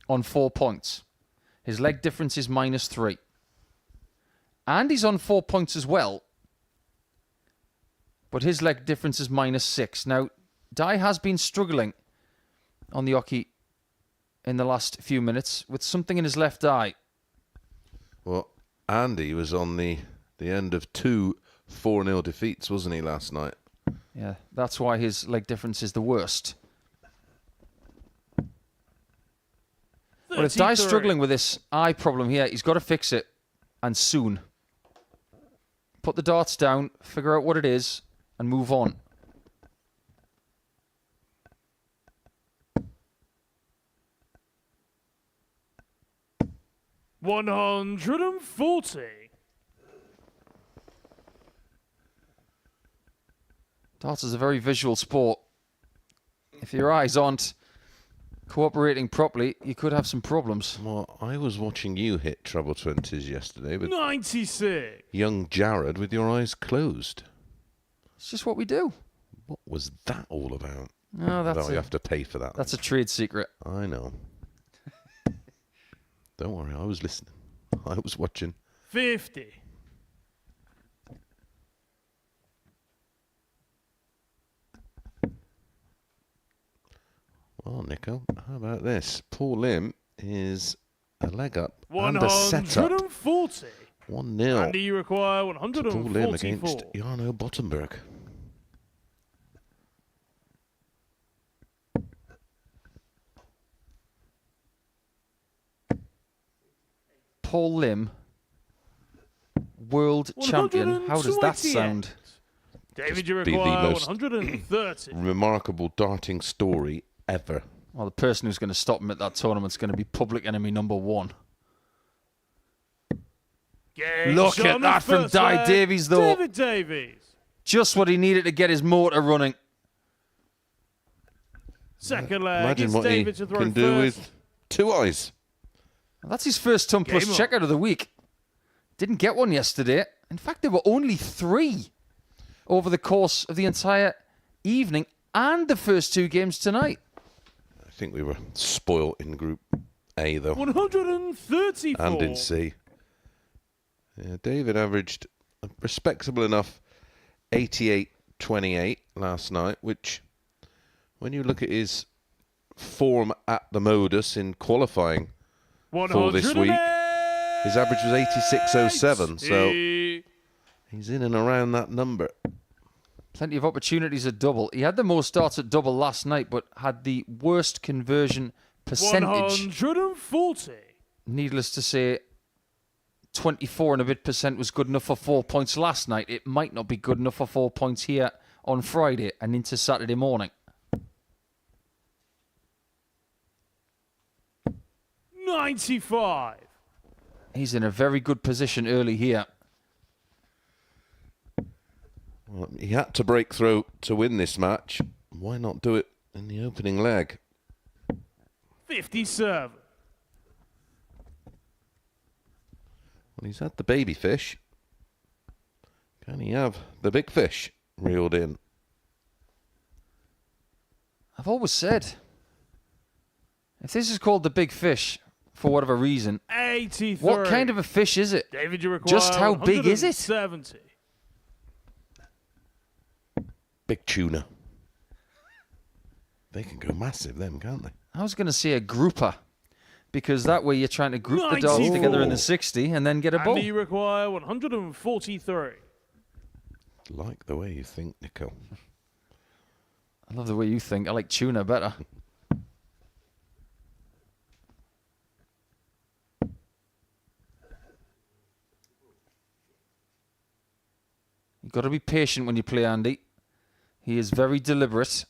on 4 points. His leg difference is -3. Andy's on 4 points as well, but his leg difference is -6. Now, Di has been struggling on the oche in the last few minutes with something in his left eye. Well, Andy was on the end of 2 4-0 defeats, wasn't he, last night? Yeah, that's why his leg difference is the worst. But if Di's 33. struggling with this eye problem here, he's got to fix it, and soon. Put the darts down, figure out what it is, and move on. $140. Darts is a very visual sport. If your eyes aren't cooperating properly, you could have some problems. Well, I was watching you hit treble 20s yesterday with 96. young Jared with your eyes closed. It's just what we do. What was that all about? No, Well, you have to pay for that. that's a trade secret. I know. Don't worry, I was listening. I was watching. 50. Well, Nico, how about this? Paul Lim is a leg up and a setup. 140. 1-0 Andy, you require to Paul Lim against 144. Jarno Bottenberg. Paul Lim, world champion. How does that 128. sound? David, you Be the require most 130. Remarkable darting story ever. Well, the person who's going to stop him at that tournament's going to be public enemy number 1. Game Look shot at on the that from first Di leg. Davies, though. David Davies. Just what he needed to get his motor running. Second leg. Imagine It's what he David to throw can do first. with 2 eyes. Well, that's his first ton plus Game on. checkout of the week. Didn't get one yesterday. In fact, there were only 3 over the course of the entire evening and the first 2 games tonight. I think we were spoilt in Group A, though, 134. and in C. Yeah, David averaged a respectable enough 88-28 last night, which, when you look at his form at the Modus in qualifying for this week, his average was 86.07, so he's in and around that number. Plenty of opportunities at double. He had the most starts at double last night, but had the worst conversion percentage. 140. Needless to say, 24 and a bit % was good enough for 4 points last night, it might not be good enough for 4 points here on Friday and into Saturday morning. 95. He's in a very good position early here. Well, he had to break through to win this match. Why not do it in the opening leg? 57. Well, he's had the baby fish. Can he have the big fish reeled in? I've always said, if this is called the big fish, for whatever reason, 83. what kind of a fish is it? David, you require Just how big is it? 70. Big tuna. They can go massive, them, can't they? I was going to say a grouper, because that way you're trying to group the dogs 94. together in the 60 and then get a bull. Andy, you require 143. Like the way you think, Nicole. I love the way you think. I like tuna better. You've got to be patient when you play Andy. He is very deliberate.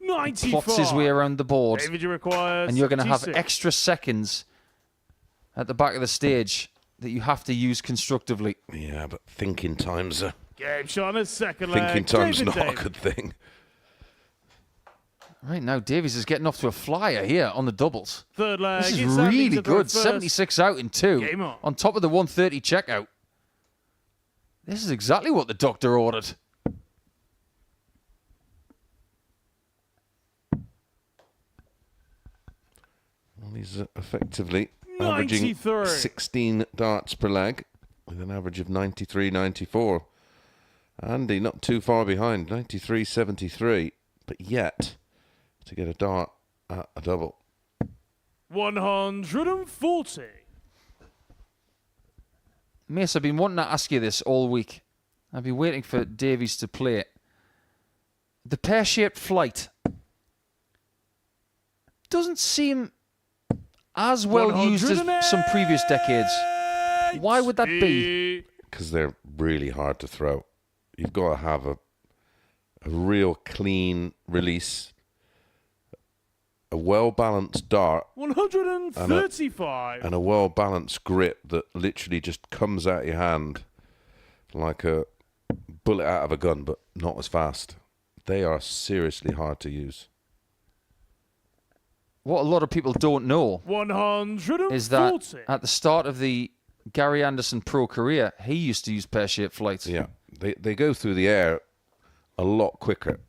95. Plots his way around the board. David, you require And you're going to have 76. extra seconds at the back of the stage that you have to use constructively. Yeah, but thinking time's Game shot on second leg. thinking time's David not Davis. a good thing. Right now, Davies is getting off to a flyer here on the doubles. Third leg. This is it's Andy really to throw good. first. 76 out in 2. Game on. Top of the 130 checkout. This is exactly what the doctor ordered. Well, he's effectively averaging 93. 16 darts per leg with an average of 93, 94. Andy not too far behind, 93, 73. But yet, to get a dart at a double. 140. Mace, I've been wanting to ask you this all week. I've been waiting for Davies to play it. The pear-shaped flight doesn't seem as well used as some previous decades. Why would that be? Because they're really hard to throw. You've got to have a real clean release, a well-balanced dart, 135. and a well-balanced grip that literally just comes out your hand like a bullet out of a gun, but not as fast. They are seriously hard to use. What a lot of people don't know 140. is that at the start of the Gary Anderson pro career, he used to use pear-shaped flights. Yeah, they go through the air a lot quicker,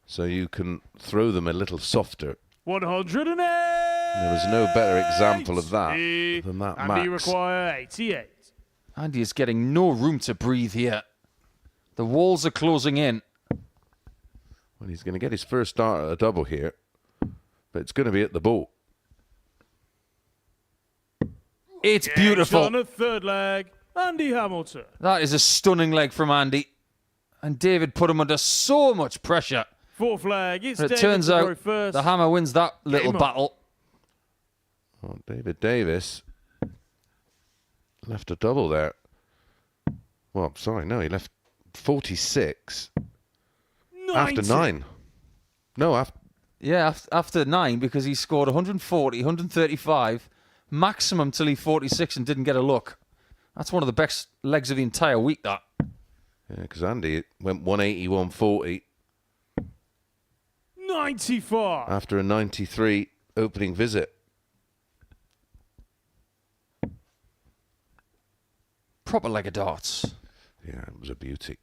so you can throw them a little softer. 108. There was no better example of that than that Andy, you Max. require 88. Andy is getting no room to breathe here. The walls are closing in. Well, he's going to get his first start at a double here, but it's going to be at the ball. It's On beautiful. the third leg, Andy Hamilton. That is a stunning leg from Andy. And David put him under so much pressure. Fourth leg, it's But it David turns to throw out first. the hammer wins that little Game on. battle. Oh, David Davis left a double there. Well, sorry, no, he left 46 after 90. 9. No, after. Yeah, after 9, because he scored 140, 135, maximum till he 46 and didn't get a look. That's one of the best legs of the entire week, that. Yeah, because Andy went 180, 140 95. after a 93 opening visit. Proper leg of darts. Yeah, it was a beauty.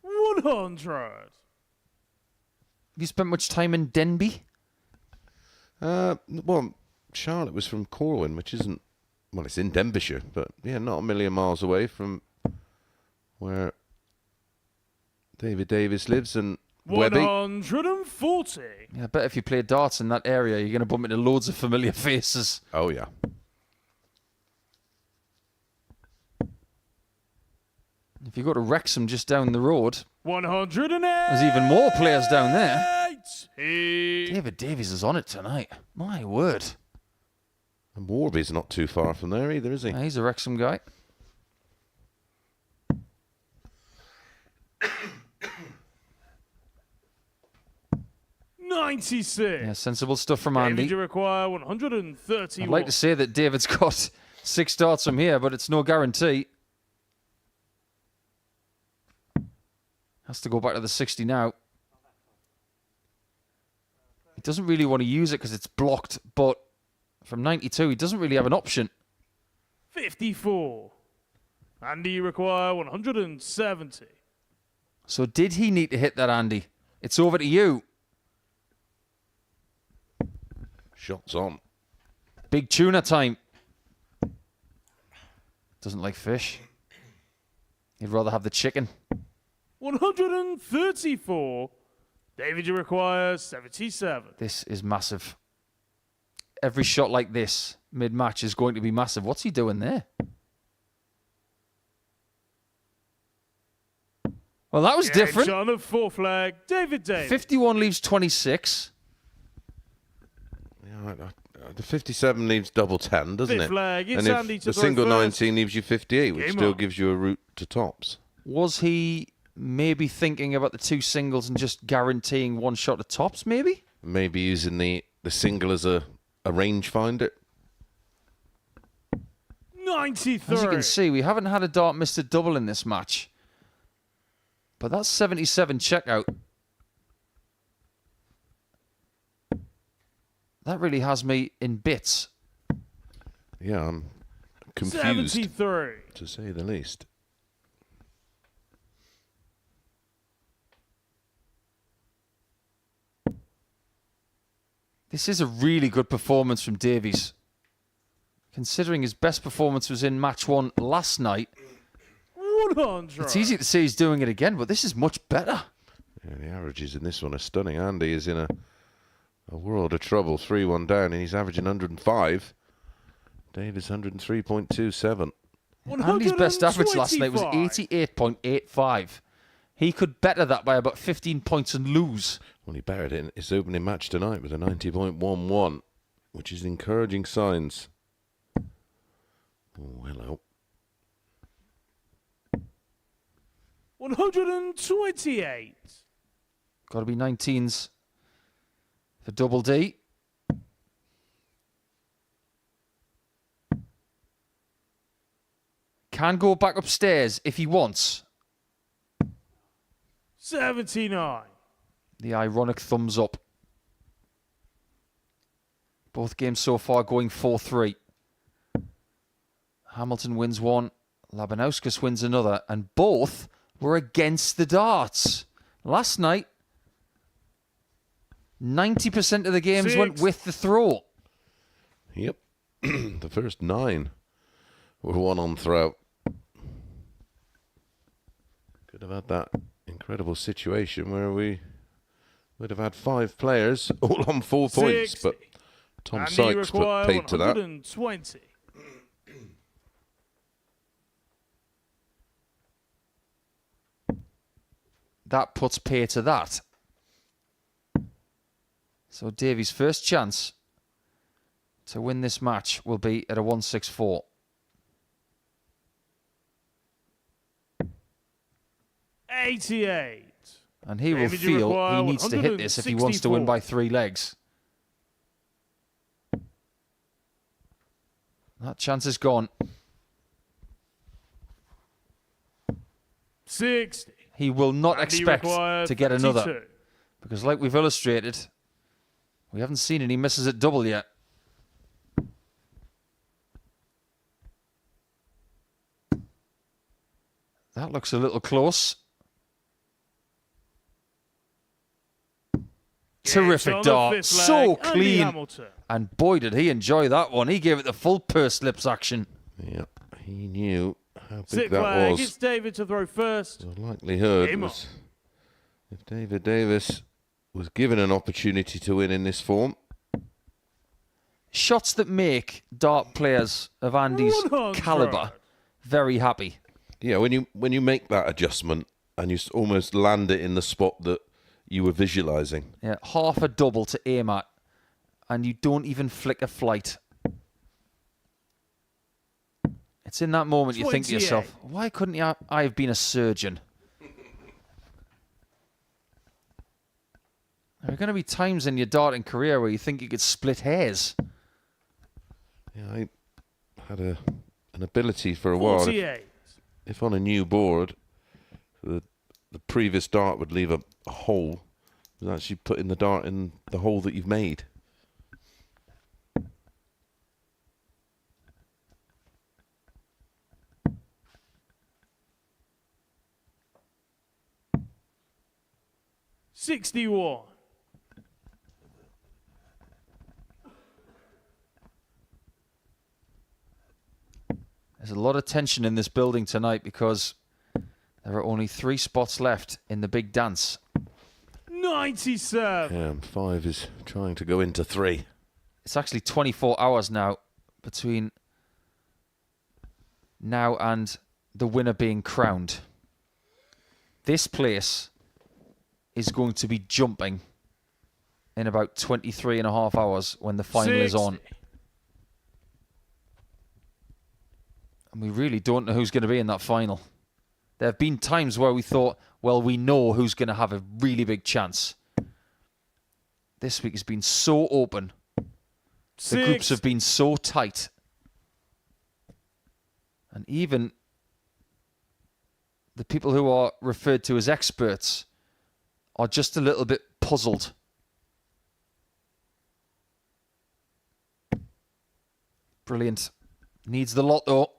100. Have you spent much time in Denbigh? Well, Charlotte was from Corwin, which isn't, well, it's in Denbighshire, but yeah, not a million miles away from where David Davis lives and Webby. 140. Yeah, I bet if you play darts in that area, you're going to bump into loads of familiar faces. Oh, yeah. If you go to Wrexham just down the road, 108. there's even more players down there. He- David Davies is on it tonight. My word. And Warby's not too far from there either, is he? He's a Wrexham guy. $96. Yeah, sensible stuff from Andy. David, you require 131. I'd like to say that David's got 6 starts from here, but it's no guarantee. Has to go back to the 60 now. He doesn't really want to use it because it's blocked, but from 92, he doesn't really have an option. 54. Andy, you require 170. So did he need to hit that, Andy? It's over to you. Shots on. Big tuna time. Doesn't like fish. He'd rather have the chicken. 134. David, you require 77. This is massive. Every shot like this mid-match is going to be massive. What's he doing there? Well, that was different. Shot of 4 flag. David Davis. 51 leaves 26. Yeah, the 57 leaves double 10, doesn't Fifth it? flag. It's And if Andy to the throw single first. 19 leaves you 58, which Game still on. gives you a route to tops. Was he maybe thinking about the 2 singles and just guaranteeing 1 shot at tops, maybe? Maybe using the single as a rangefinder. 93. As you can see, we haven't had a dart miss a double in this match. But that's 77 checkout. That really has me in bits. Yeah, I'm confused, 73. to say the least. This is a really good performance from Davies. Considering his best performance was in match 1 last night, 100. it's easy to say he's doing it again, but this is much better. Yeah, the averages in this one are stunning. Andy is in a world of trouble. 3-1 down, and he's averaging 105. Davis 103.27. Andy's best average last night was 88.85. He could better that by about 15 points and lose. Well, he bettered it in his opening match tonight with a 90.11, which is encouraging signs. Oh, hello. 128. Got to be 19s for double D. Can go back upstairs if he wants. 79. The ironic thumbs up. Both games so far going 4-3. Hamilton wins 1, Labanauskas wins another, and both were against the darts. Last night, 90% of the games went with the throw. Yep. The first 9 were 1 on throw. Could have had that incredible situation where we would have had 5 players all on 4 points, but Tom Andy, Sykes require paid to that. 120. That puts pay to that. So Davies' first chance to win this match will be at a 164. $88. And he will David, you feel require he needs to hit this if he wants to win by 3 legs. That chance is gone. 60. He will not Andy, expect require to get another. 32. Because like we've illustrated, we haven't seen any misses at double yet. That looks a little close. Terrific on the dart. fifth So leg, Andy clean. Hamilton. And boy, did he enjoy that one. He gave it the full purse lips action. Yep, he knew how big Sixth that flag. was. It's David to throw first. The likelihood Game was if David Davis was given an opportunity to win in this form. Shots that make dart players of Andy's 100. caliber very happy. Yeah, when you make that adjustment and you almost land it in the spot that you were visualizing. Yeah, half a double to aim at, and you don't even flick a flight. It's in that moment you think to 28. yourself, why couldn't I have been a surgeon? There are going to be times in your darting career where you think you could split hairs. Yeah, I had an ability for a while. 48. If on a new board, the previous dart would leave a hole, it was actually putting the dart in the hole that you've made. $61. There's a lot of tension in this building tonight because there are only 3 spots left in the big dance. 97. Yeah, 5 is trying to go into 3. It's actually 24 hours now between now and the winner being crowned. This place is going to be jumping in about 23 and a half hours when the final is on. 60. And we really don't know who's going to be in that final. There have been times where we thought, well, we know who's going to have a really big chance. This week has been so open. The groups have been so tight. And even the people who are referred to as experts are just a little bit puzzled. Brilliant. Needs the lot, though.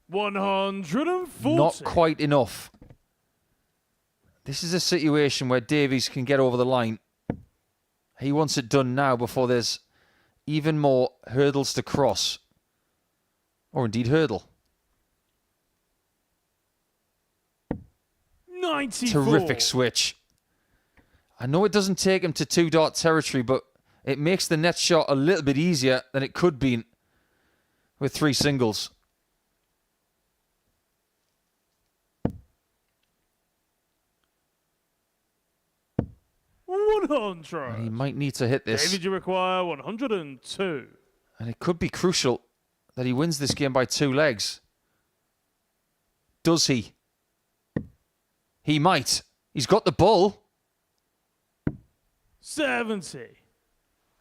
140. Not quite enough. This is a situation where Davies can get over the line. He wants it done now before there's even more hurdles to cross. Or indeed hurdle. 94. Terrific switch. I know it doesn't take him to 2-dart territory, but it makes the net shot a little bit easier than it could be with 3 singles. And he might need to hit this. David, you require 102. And it could be crucial that he wins this game by 2 legs. Does he? He might. He's got the bull. 70.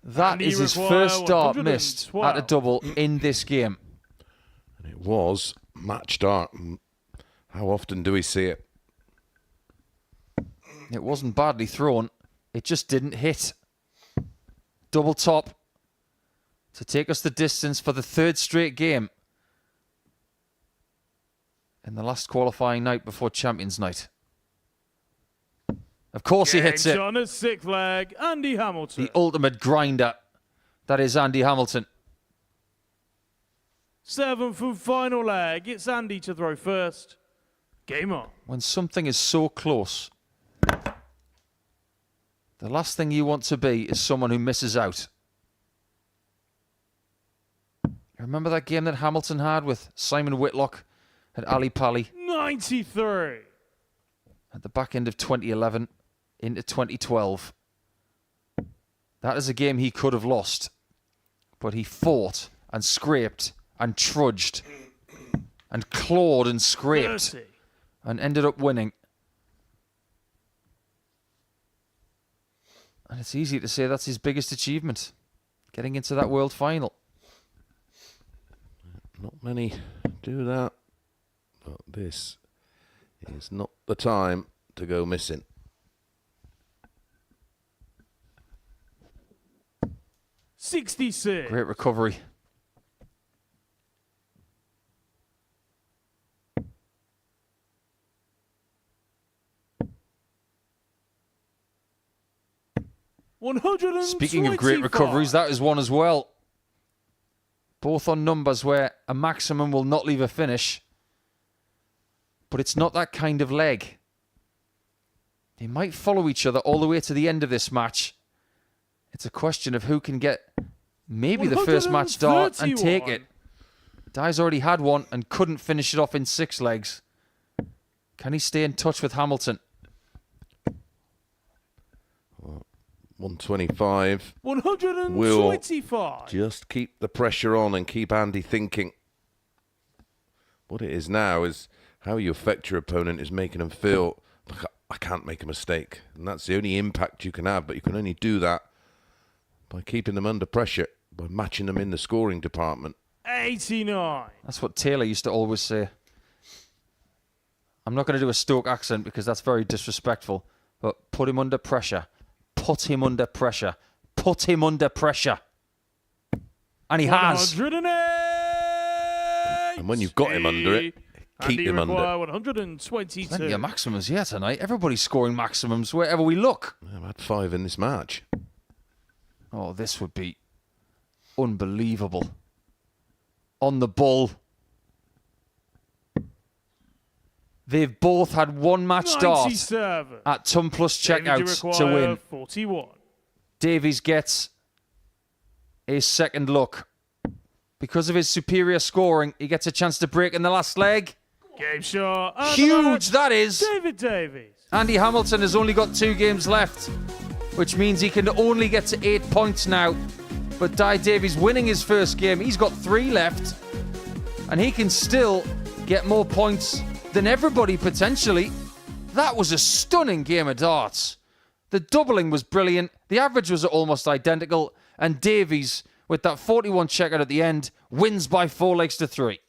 That And he is his require first dart missed 112. at a double in this game. And it was match dart. How often do we see it? It wasn't badly thrown. It just didn't hit. Double top to take us the distance for the 3rd straight game in the last qualifying night before Champions Night. Of course he hits it. On a 6th leg, Andy Hamilton. The ultimate grinder. That is Andy Hamilton. 7th and final leg. It's Andy to throw first. Game on. When something is so close, the last thing you want to be is someone who misses out. Remember that game that Hamilton had with Simon Whitlock at Ali Pali 93. at the back end of 2011 into 2012? That is a game he could have lost, but he fought and scraped and trudged and clawed and scraped 30. and ended up winning. And it's easy to say that's his biggest achievement, getting into that world final. Not many do that. But this is not the time to go missing. 66. Great recovery. Speaking of great recoveries, that is one as well. Both on numbers where a maximum will not leave a finish. But it's not that kind of leg. They might follow each other all the way to the end of this match. It's a question of who can get maybe the first match start and take it. Dye's already had one and couldn't finish it off in 6 legs. Can he stay in touch with Hamilton? 125. 125. Just keep the pressure on and keep Andy thinking. What it is now is how you affect your opponent is making them feel like I can't make a mistake. And that's the only impact you can have, but you can only do that by keeping them under pressure, by matching them in the scoring department. 89. That's what Taylor used to always say. I'm not going to do a Stoke accent because that's very disrespectful, but put him under pressure. Put him under pressure. Put him under pressure. And he has. 108. And when you've got him under it, keep Andy him under. require 122. Plenty of maximums here tonight. Everybody's scoring maximums wherever we look. I've had 5 in this match. Oh, this would be unbelievable. On the ball. They've both had one match start 97. at ton plus checkouts to require win. 41. Davies gets his second look. Because of his superior scoring, he gets a chance to break in the last leg. Game shot. And the Huge, match, that is. David Davies. Andy Hamilton has only got 2 games left, which means he can only get to 8 points now. But Davies winning his first game, he's got 3 left, and he can still get more points than everybody potentially. That was a stunning game of darts. The doubling was brilliant, the average was almost identical, and Davies, with that 41 checkout at the end, wins by 4 legs to 3.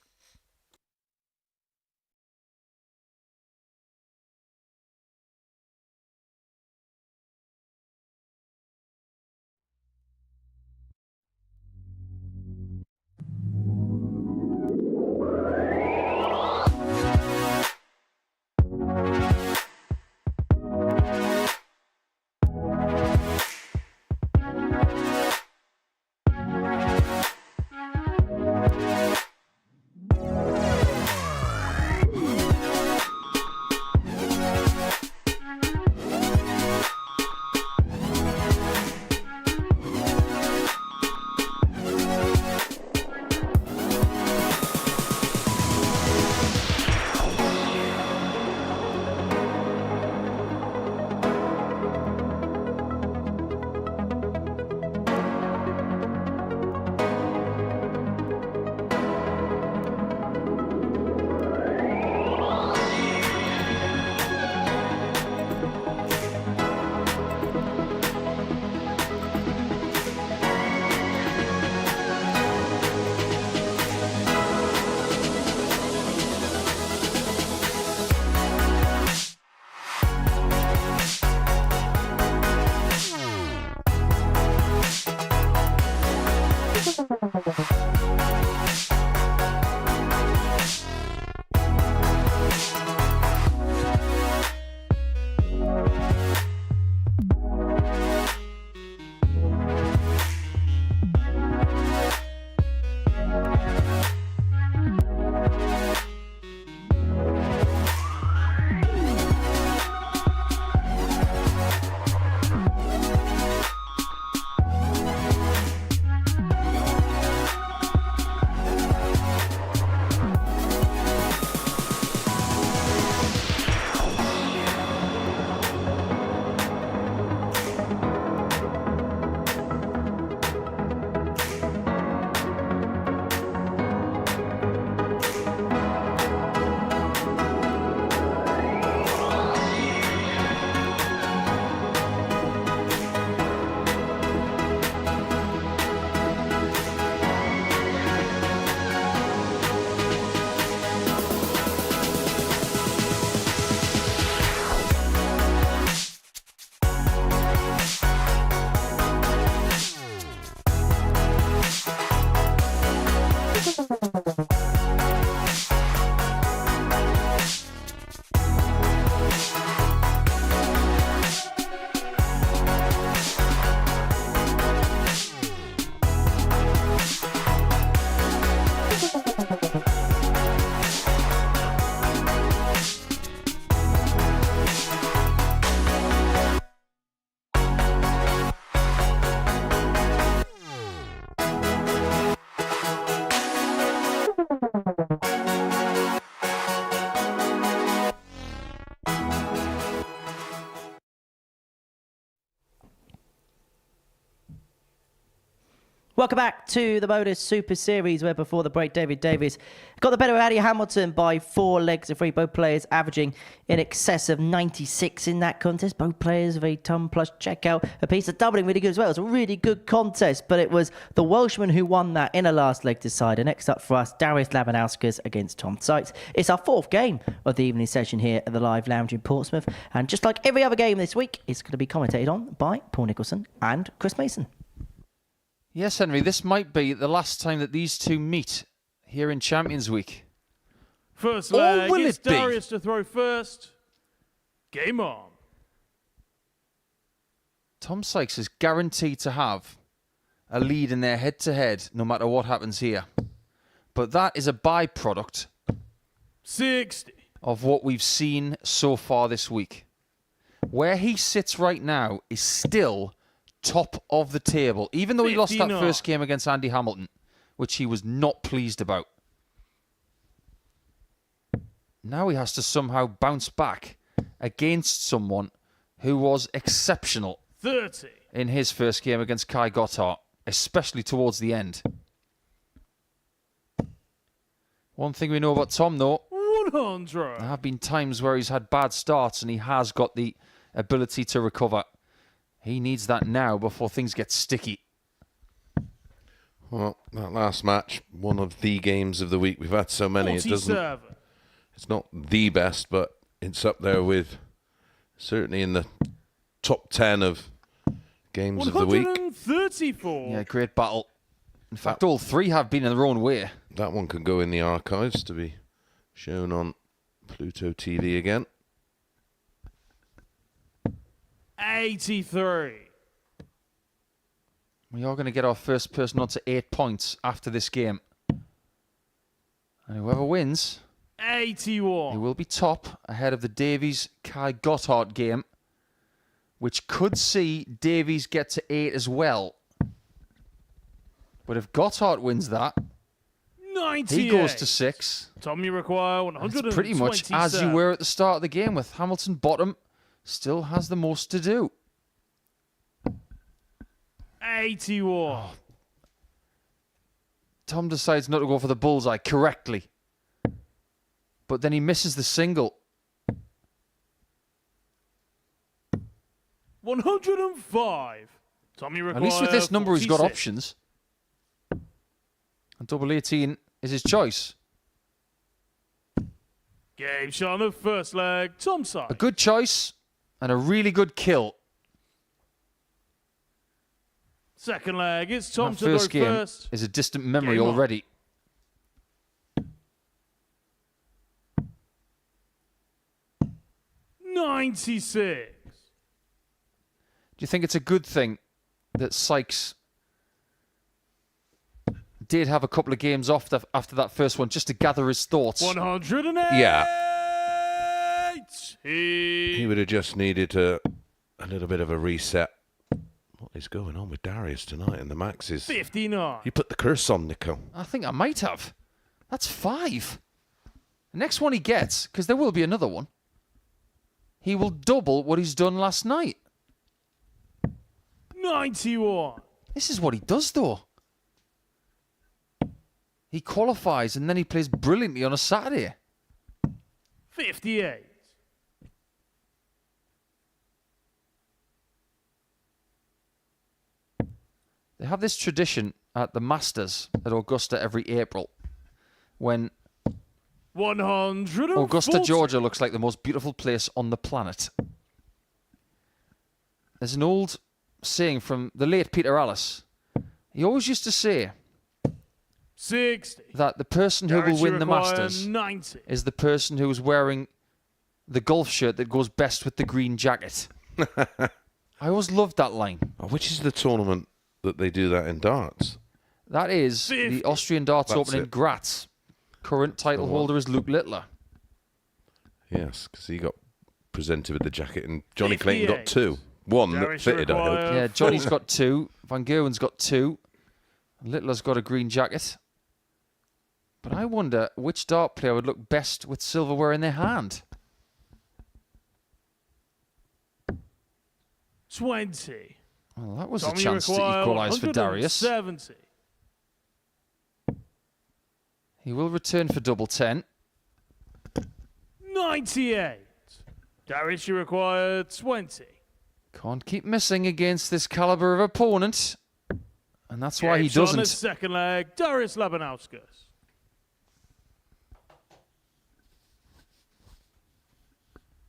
Welcome back to the Modus Super Series, where before the break, Davies got the better of Addy Hamilton by 4 legs of 3. Both players averaging in excess of 96 in that contest. Both players with a ton plus checkout. A piece of doubling really good as well. It was a really good contest, but it was the Welshman who won that in a last leg decider. Next up for us, Davies Labanauskas against Tom Sykes. It's our 4th game of the evening session here at the Live Lounge in Portsmouth. And just like every other game this week, it's going to be commentated on by Paul Nicholson and Chris Mason. Yes, Henry, this might be the last time that these two meet here in Champions Week. First Or leg, will it's it be? Darius to throw first. Game on. Tom Sykes is guaranteed to have a lead in their head-to-head no matter what happens here. But that is a byproduct 60. of what we've seen so far this week. Where he sits right now is still top of the table, even though he lost that 59. first game against Andy Hamilton, which he was not pleased about. Now he has to somehow bounce back against someone who was exceptional 30. in his first game against Kai Gotthardt, especially towards the end. One thing we know about Tom, though, 100. there have been times where he's had bad starts and he has got the ability to recover. He needs that now before things get sticky. Well, that last match, one of the games of the week. We've had so many. It doesn't. 47. It's not the best, but it's up there with certainly in the top 10 of games of the week. 134. Yeah, great battle. In fact, all 3 have been in their own way. That one can go in the archives to be shown on Pluto TV again. 83. We are going to get our first person on to 8 points after this game. And whoever wins, 81. he will be top ahead of the Davies Kai Gotthardt game, which could see Davies get to 8 as well. But if Gotthardt wins that, 98. he goes to 6. Tom, you require 127. It's pretty much as you were at the start of the game, with Hamilton bottom, still has the most to do. 81. Tom decides not to go for the bullseye correctly. But then he misses the single. 105. Tom, you require At least with this number, he's got 46. options. And double 18 is his choice. Game shot on the first leg. Tom Sykes. A good choice and a really good kill. Second leg. It's Tom That to go first game first. is a distant memory Game on. already. $96. Do you think it's a good thing that Sykes did have a couple of games off after that first one just to gather his thoughts? 108. Yeah. He would have just needed a little bit of a reset. What is going on with Darius tonight and the Maxes? 59. You put the curse on, Nico. I think I might have. That's 5. The next one he gets, because there will be another one, he will double what he's done last night. 91. This is what he does, though. He qualifies and then he plays brilliantly on a Saturday. 58. They have this tradition at the Masters at Augusta every April when 140. Augusta, Georgia looks like the most beautiful place on the planet. There's an old saying from the late Peter Allis. He always used to say 60. that the person who will win the Masters 90. is the person who is wearing the golf shirt that goes best with the green jacket. I always loved that line. Oh, which is the tournament that they do that in darts? That is 50. the Austrian Darts That's Open in it. Graz. Current title The one. holder is Luke Littler. Yes, because he got presented with the jacket and Johnny Clayton got 58. 2. One that Darius fitted, I hope. require Yeah, Johnny's got 2. Van Gerwen's got 2. Littler's got a green jacket. But I wonder which dart player would look best with silverware in their hand. 20. Well, that was Tommy a chance to require equalise for Darius. 170. He will return for double 10. 98. Davies, you require 20. Can't keep missing against this caliber of opponent. And that's why he Games on the doesn't. second leg, Davies Labanauskas.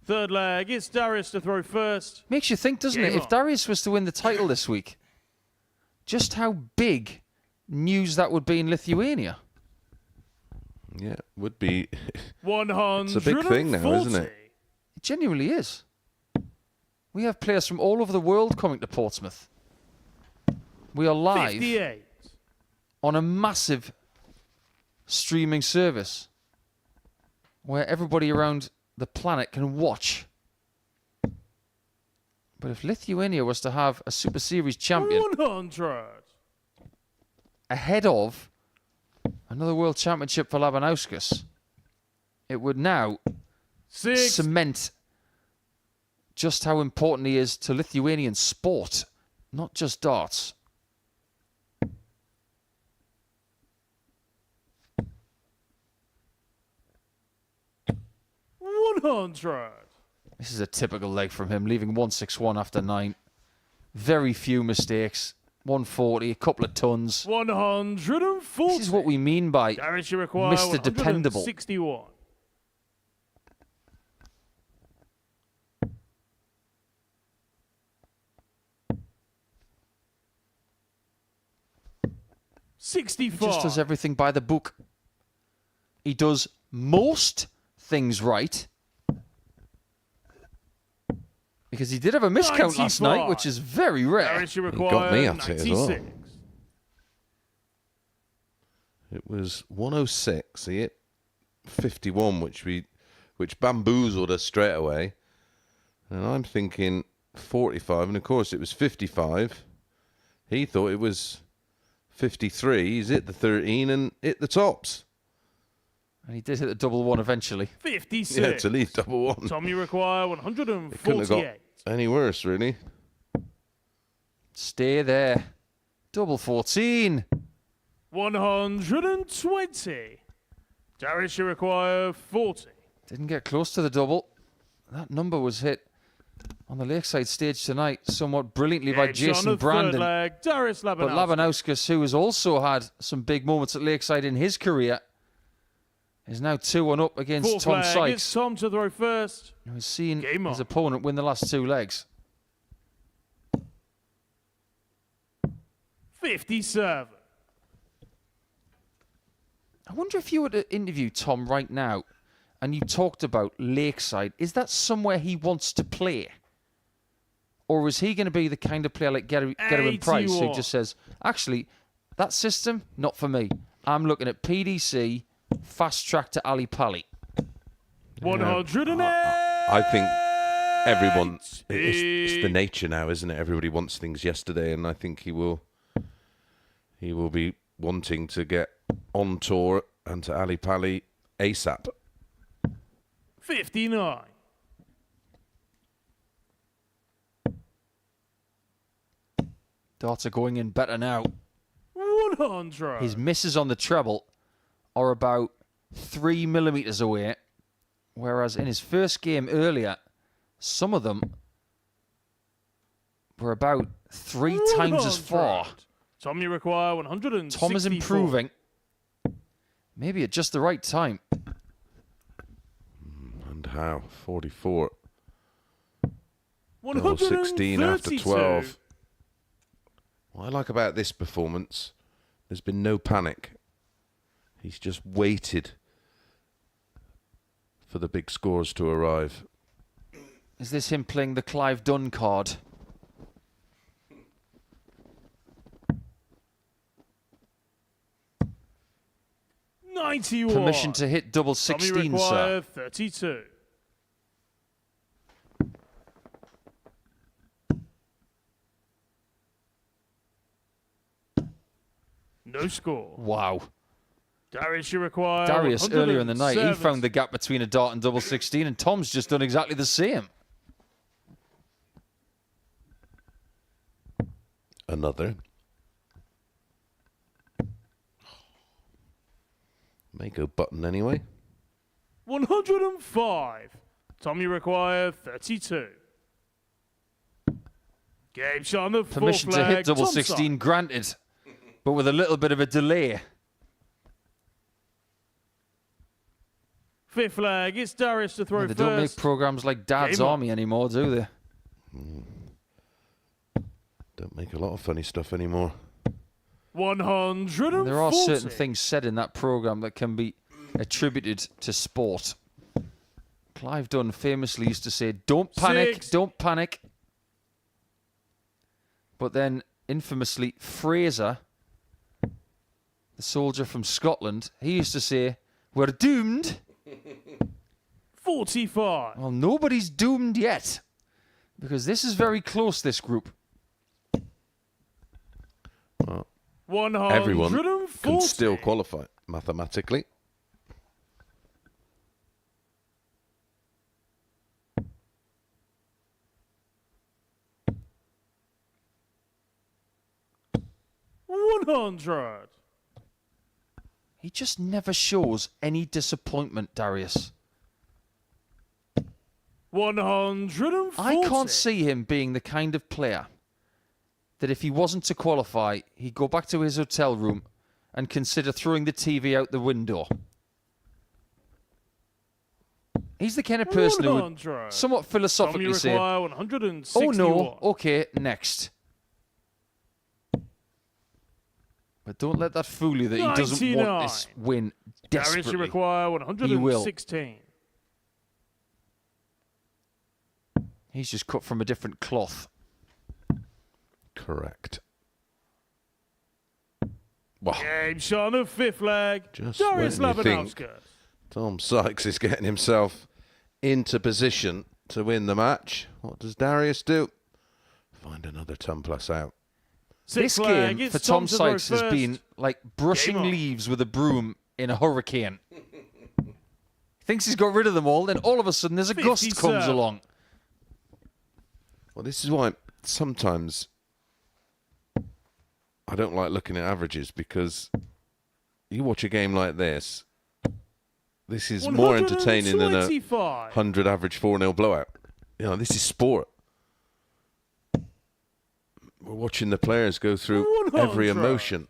Third leg, it's Davies to throw first. Makes you think, doesn't Game it? If on. Davies was to win the title this week, just how big news that would be in Lithuania. Yeah, would be. 140. It's a big thing now, isn't it? It genuinely is. We have players from all over the world coming to Portsmouth. We are live 58. on a massive streaming service where everybody around the planet can watch. But if Lithuania was to have a Super Series champion 100. ahead of another World Championship for Labanauskas, it would now 6. cement just how important he is to Lithuanian sport, not just darts. This is a typical leg from him, leaving 161 after 9. Very few mistakes. 140, a couple of tons. 140. This is what we mean by Davies, you require Mr. Dependable. 161. he 64. just does everything by the book. He does most things right. Because he did have a miscount last night, 95. which is very rare. Davies, you He require got me at it as well. 96. It was 106. He hit 51, which bamboozled us straight away. And I'm thinking 45, and of course it was 55. He thought it was 53. He's hit the 13 and hit the tops. And he did hit the double one eventually. 56. Yeah, to leave double one. Tom, you require It couldn't have got 148. any worse, really. Stay there. Double 14. 120. Davies, you require 40. Didn't get close to the double. That number was hit on the Lakeside stage tonight somewhat brilliantly by Games on Jason the Brandon. third leg, Davies But Labanauskas. Labanauskas, who has also had some big moments at Lakeside in his career, is now 2-1 up against Fourth Tom leg, Sykes, it's Tom to throw first. who has seen Game his on. opponent win the last 2 legs. 57. I wonder if you were to interview Tom right now and you talked about Lakeside, is that somewhere he wants to play? Or is he going to be the kind of player like Gerwin Price who 81. just says, actually, that system, not for me. I'm looking at PDC, fast track to Ali Pali. 108. I think everyone, it's the nature now, isn't it? Everybody wants things yesterday, and I think he will be wanting to get on tour and to Ali Pali ASAP. 59. Darts are going in better now. 100. His misses on the treble are about 3 millimeters away, whereas in his first game earlier, some of them were about 3 times as far. 100. Tom, you require 100. Tom is improving. Maybe at just the right time. And how? 44. Double 16 after 12. What I like about this performance, there's been no panic. He's just waited for the big scores to arrive. Is this him playing the Clive Dunn card? Permission to hit double 16, sir. 32. No score. Wow. Darius, you require. Darius, earlier in the night, he 107. found the gap between a dart and double 16, and Tom's just done exactly the same. Another. May go button anyway. 105. Tom, you require 32. Game shot on the fourth Permission to flag. hit double Tom 16 Sykes. granted, but with a little bit of a delay. Fifth flag. It's Davies to throw They first. don't make programs like Dad's Game on. Army anymore, do they? Don't make a lot of funny stuff anymore. 140. There are certain things said in that program that can be attributed to sport. Clive Dunn famously used to say, "Don't panic, 6. don't panic." But then, infamously, Fraser, the soldier from Scotland, he used to say, "We're doomed." 45. Well, nobody's doomed yet, because this is very close, this group. Well, 140. everyone can still qualify mathematically. He just never shows any disappointment, Darius. 140. I can't see him being the kind of player that if he wasn't to qualify, he'd go back to his hotel room and consider throwing the TV out the window. He's the kind of person who would somewhat philosophically say, "Oh no, okay, next." But don't let that fool you that he doesn't want this win desperately. You require 116. He's just cut from a different cloth. Correct. Wow. Game shot on the fifth flag. Just Davies when you think Labanauskas. Tom Sykes is getting himself into position to win the match, what does Darius do? Find another ton plus out. This flag, game it's for Tom Tom to throw Sykes has first. been like brushing Game on. leaves with a broom in a hurricane. Thinks he's got rid of them all, then all of a sudden there's a gust 57. comes along. Well, this is why sometimes I don't like looking at averages, because you watch a game like this, this is more entertaining than a 125. 100 average 4-0 blowout. You know, this is sport. We're watching the players go through every 100. emotion.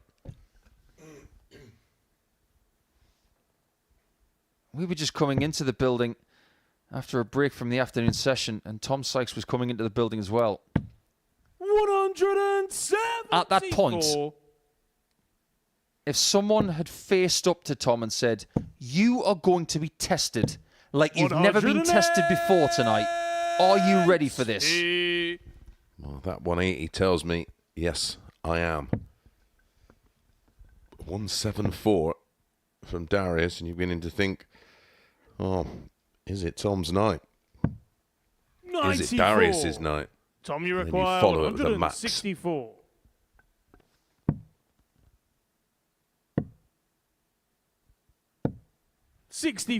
We were just coming into the building after a break from the afternoon session, and Tom Sykes was coming into the building as well. 174. At that point, if someone had faced up to Tom and said, "You are going to be tested like you've never been tested before tonight. Are you ready for this?" Well, that 180 tells me, yes, I am. 174 from Darius, and you're beginning to think, oh, is it Tom's night? 94. Is it Darius's night? Tom, you And then you require follow it with a max. 164.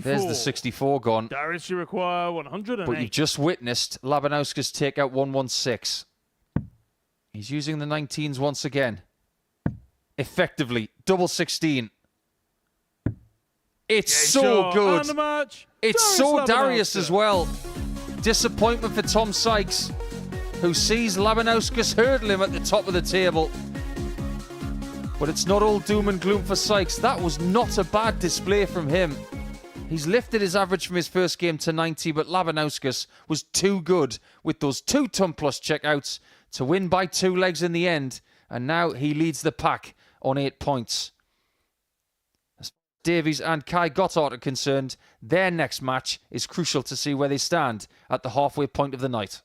There's the 64 gone. Darius, you require 108. But you've just witnessed Labanauskas take out 116. He's using the 19s once again. Effectively, double 16. It's so good. And the match, It's Darius so Darius Labanauskas. as well. Disappointment for Tom Sykes, who sees Labanauskas hurdle him at the top of the table. But it's not all doom and gloom for Sykes. That was not a bad display from him. He's lifted his average from his first game to 90, but Labanauskas was too good with those 2 ton plus checkouts to win by 2 legs in the end. And now he leads the pack on 8 points. As far as Davies and Kai Gotthardt are concerned, their next match is crucial to see where they stand at the halfway point of the night.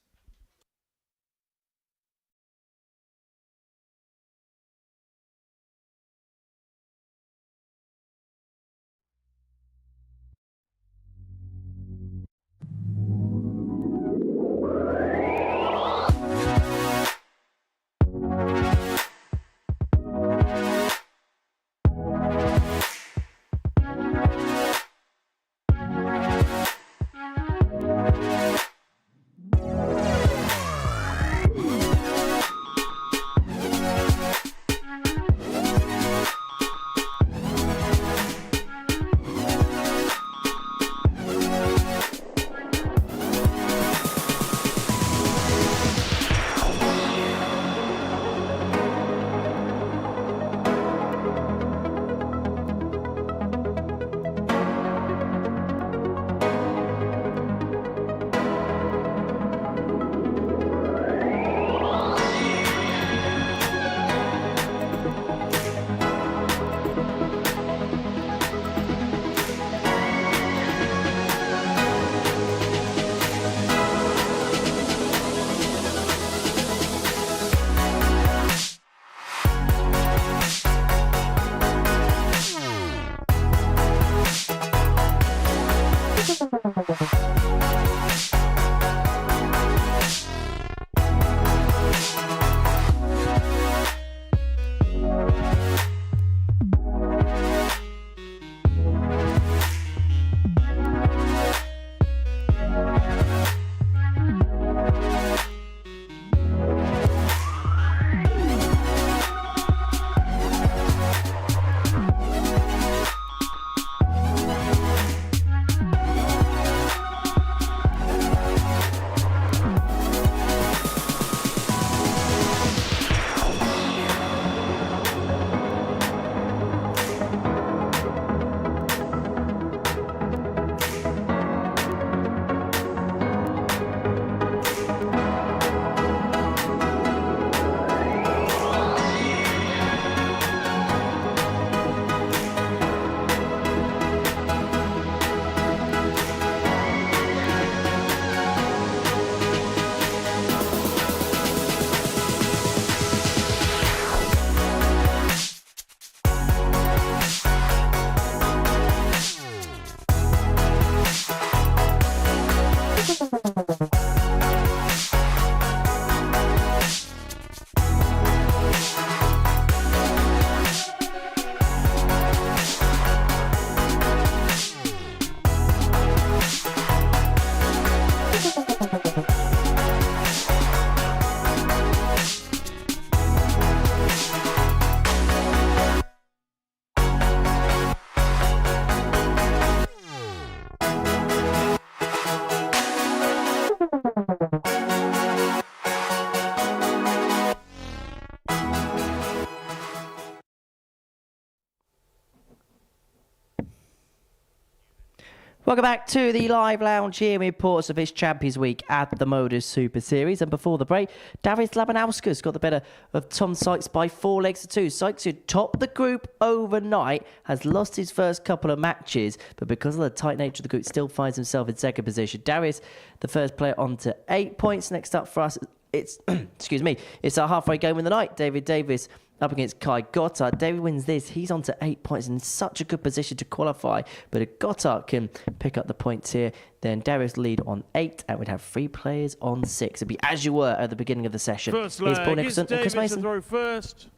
Welcome back to the live lounge here with reports of his Champions Week at the Modus Super Series. And before the break, Davies Labanauskas got the better of Tom Sykes by 4 legs to 2. Sykes, who topped the group overnight, has lost his first couple of matches, but because of the tight nature of the group, still finds himself in second position. Davies, the first player, on to 8 points. Next up for us, it's excuse me, it's our halfway game in the night. Davies up against Gotthardt. David wins this. He's on to 8 points in such a good position to qualify. But if Gotthardt can pick up the points here, then Davies lead on 8, and we'd have 3 players on 6. It'd be as you were at the beginning of the session. First Here's Paul leg, Nicholson and Chris Davies to Mason. throw first.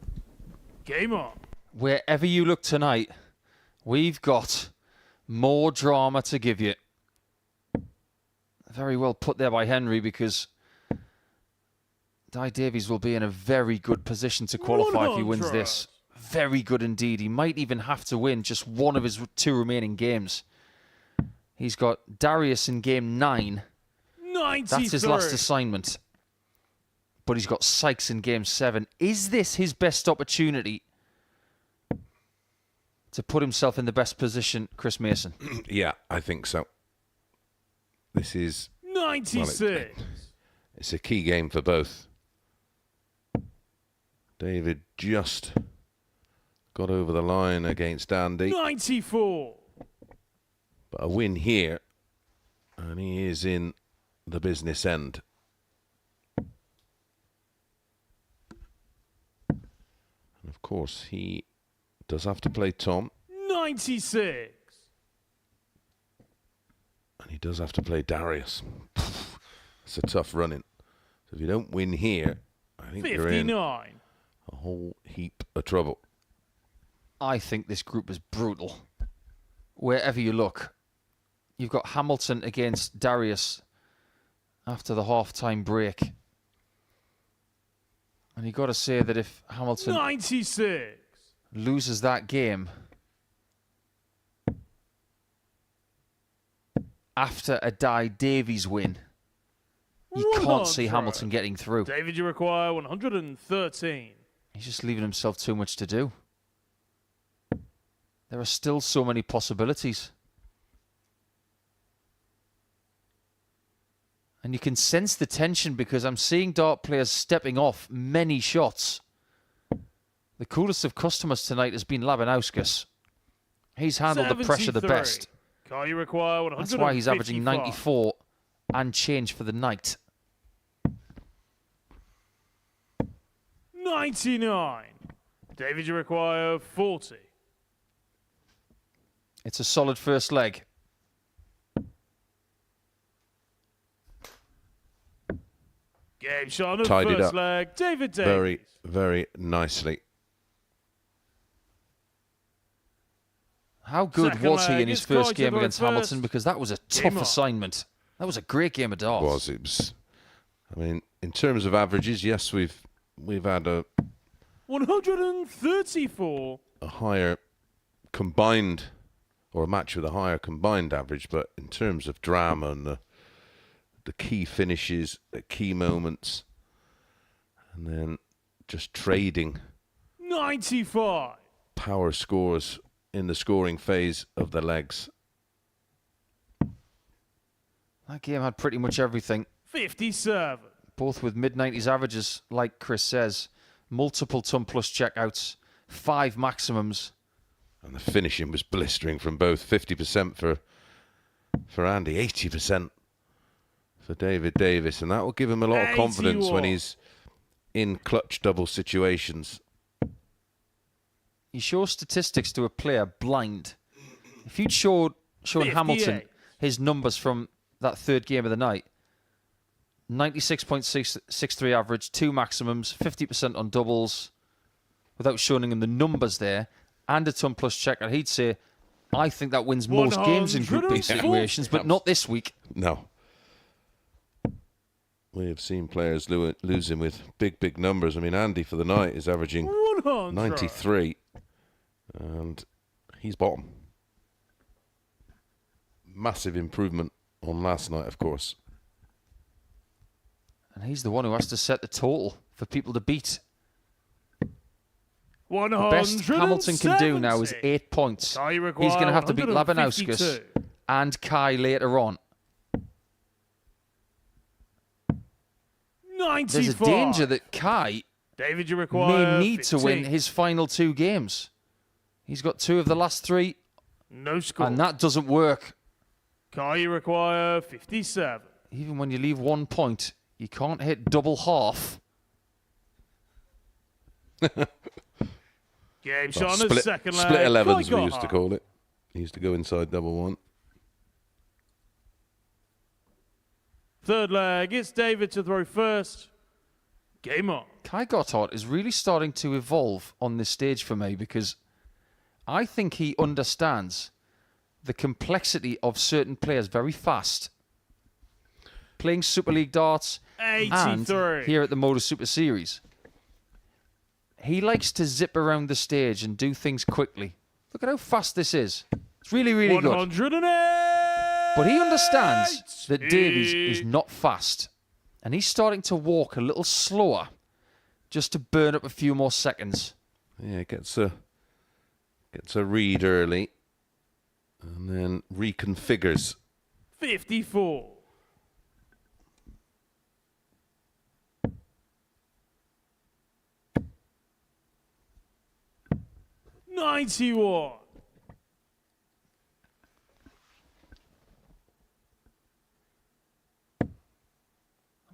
Game on. Wherever you look tonight, we've got more drama to give you. Very well put there by Henry, because Davies will be in a very good position to qualify if he wins this. Very good indeed. He might even have to win just one of his 2 remaining games. He's got Darius in game 9. 93. That's his last assignment. But he's got Sykes in game 7. Is this his best opportunity to put himself in the best position, Chris Mason? Yeah, I think so. This is 96. it's a key game for both. David just got over the line against Andy. 94. But a win here, and he is in the business end. And of course, he does have to play Tom. 96. And he does have to play Darius. It's a tough run-in. So if you don't win here, I think you're in 59. a whole heap of trouble. I think this group is brutal. Wherever you look, you've got Hamilton against Darius after the half-time break. And you've got to say that if Hamilton 96. loses that game after a Davies win, you can't see Hamilton getting through. David, you require 113. He's just leaving himself too much to do. There are still so many possibilities. And you can sense the tension, because I'm seeing dart players stepping off many shots. The coolest of customers tonight has been Labanauskas. He's handled the pressure the 73. best. Car, you require 155. That's why he's averaging 94 and change for the night. 99. David, you require 40. It's a solid first leg. Game shot on the Tied it first up leg. David Davies. Very, very nicely. How good Second was he leg, in his it's first Carter game going against first. Hamilton? Because that was a Game tough on. assignment. That was a great game of darts. It was. I mean, in terms of averages, yes, we've had a 134. higher combined, or a match with a higher combined average, but in terms of drama and the key finishes at key moments, and then just trading 95. power scores in the scoring phase of the legs. That game had pretty much everything, 57. both with mid-90s averages, like Chris says, multiple ton plus checkouts, 5 maximums. And the finishing was blistering from both. 50% for Andy, 80% for David Davies. And that will give him a lot of confidence 81. when he's in clutch double situations. You show statistics to a player blind. If you'd shown 58. Hamilton his numbers from that third game of the night, 96.63 average, 2 maximums, 50% on doubles, without showing him the numbers there, and a ton plus checker, he'd say, I think that wins most games in Group B situations, but not this week. No. We have seen players losing with big numbers. I mean, Andy for the night is averaging 100. 93, and he's bottom. Massive improvement on last night, of course. And he's the one who has to set the total for people to beat. The The best Hamilton can do now is 8 points. He's going to have to beat Labanauskas and Kai later on. 95. There's a danger that Kai David, you require may need 15. to win his final 2 games. He's got 2 of the last 3, No score. and that doesn't work. Kai, you require 57. Even when you leave 1 point, you can't hit double half. Game shot on the second leg. Split 11s, Kai we used to Gotthardt. call it. He used to go inside double one. Third leg, it's David to throw first. Game on. Kai Gotthardt is really starting to evolve on this stage for me because I think he understands the complexity of certain players very fast. Playing Super League darts and 83. here at the Modus Super Series. He likes to zip around the stage and do things quickly. Look at how fast this is. It's really, really good. 108. But he understands that Davies is not fast. And he's starting to walk a little slower just to burn up a few more seconds. Yeah, gets a read early and then reconfigures. 54. $91.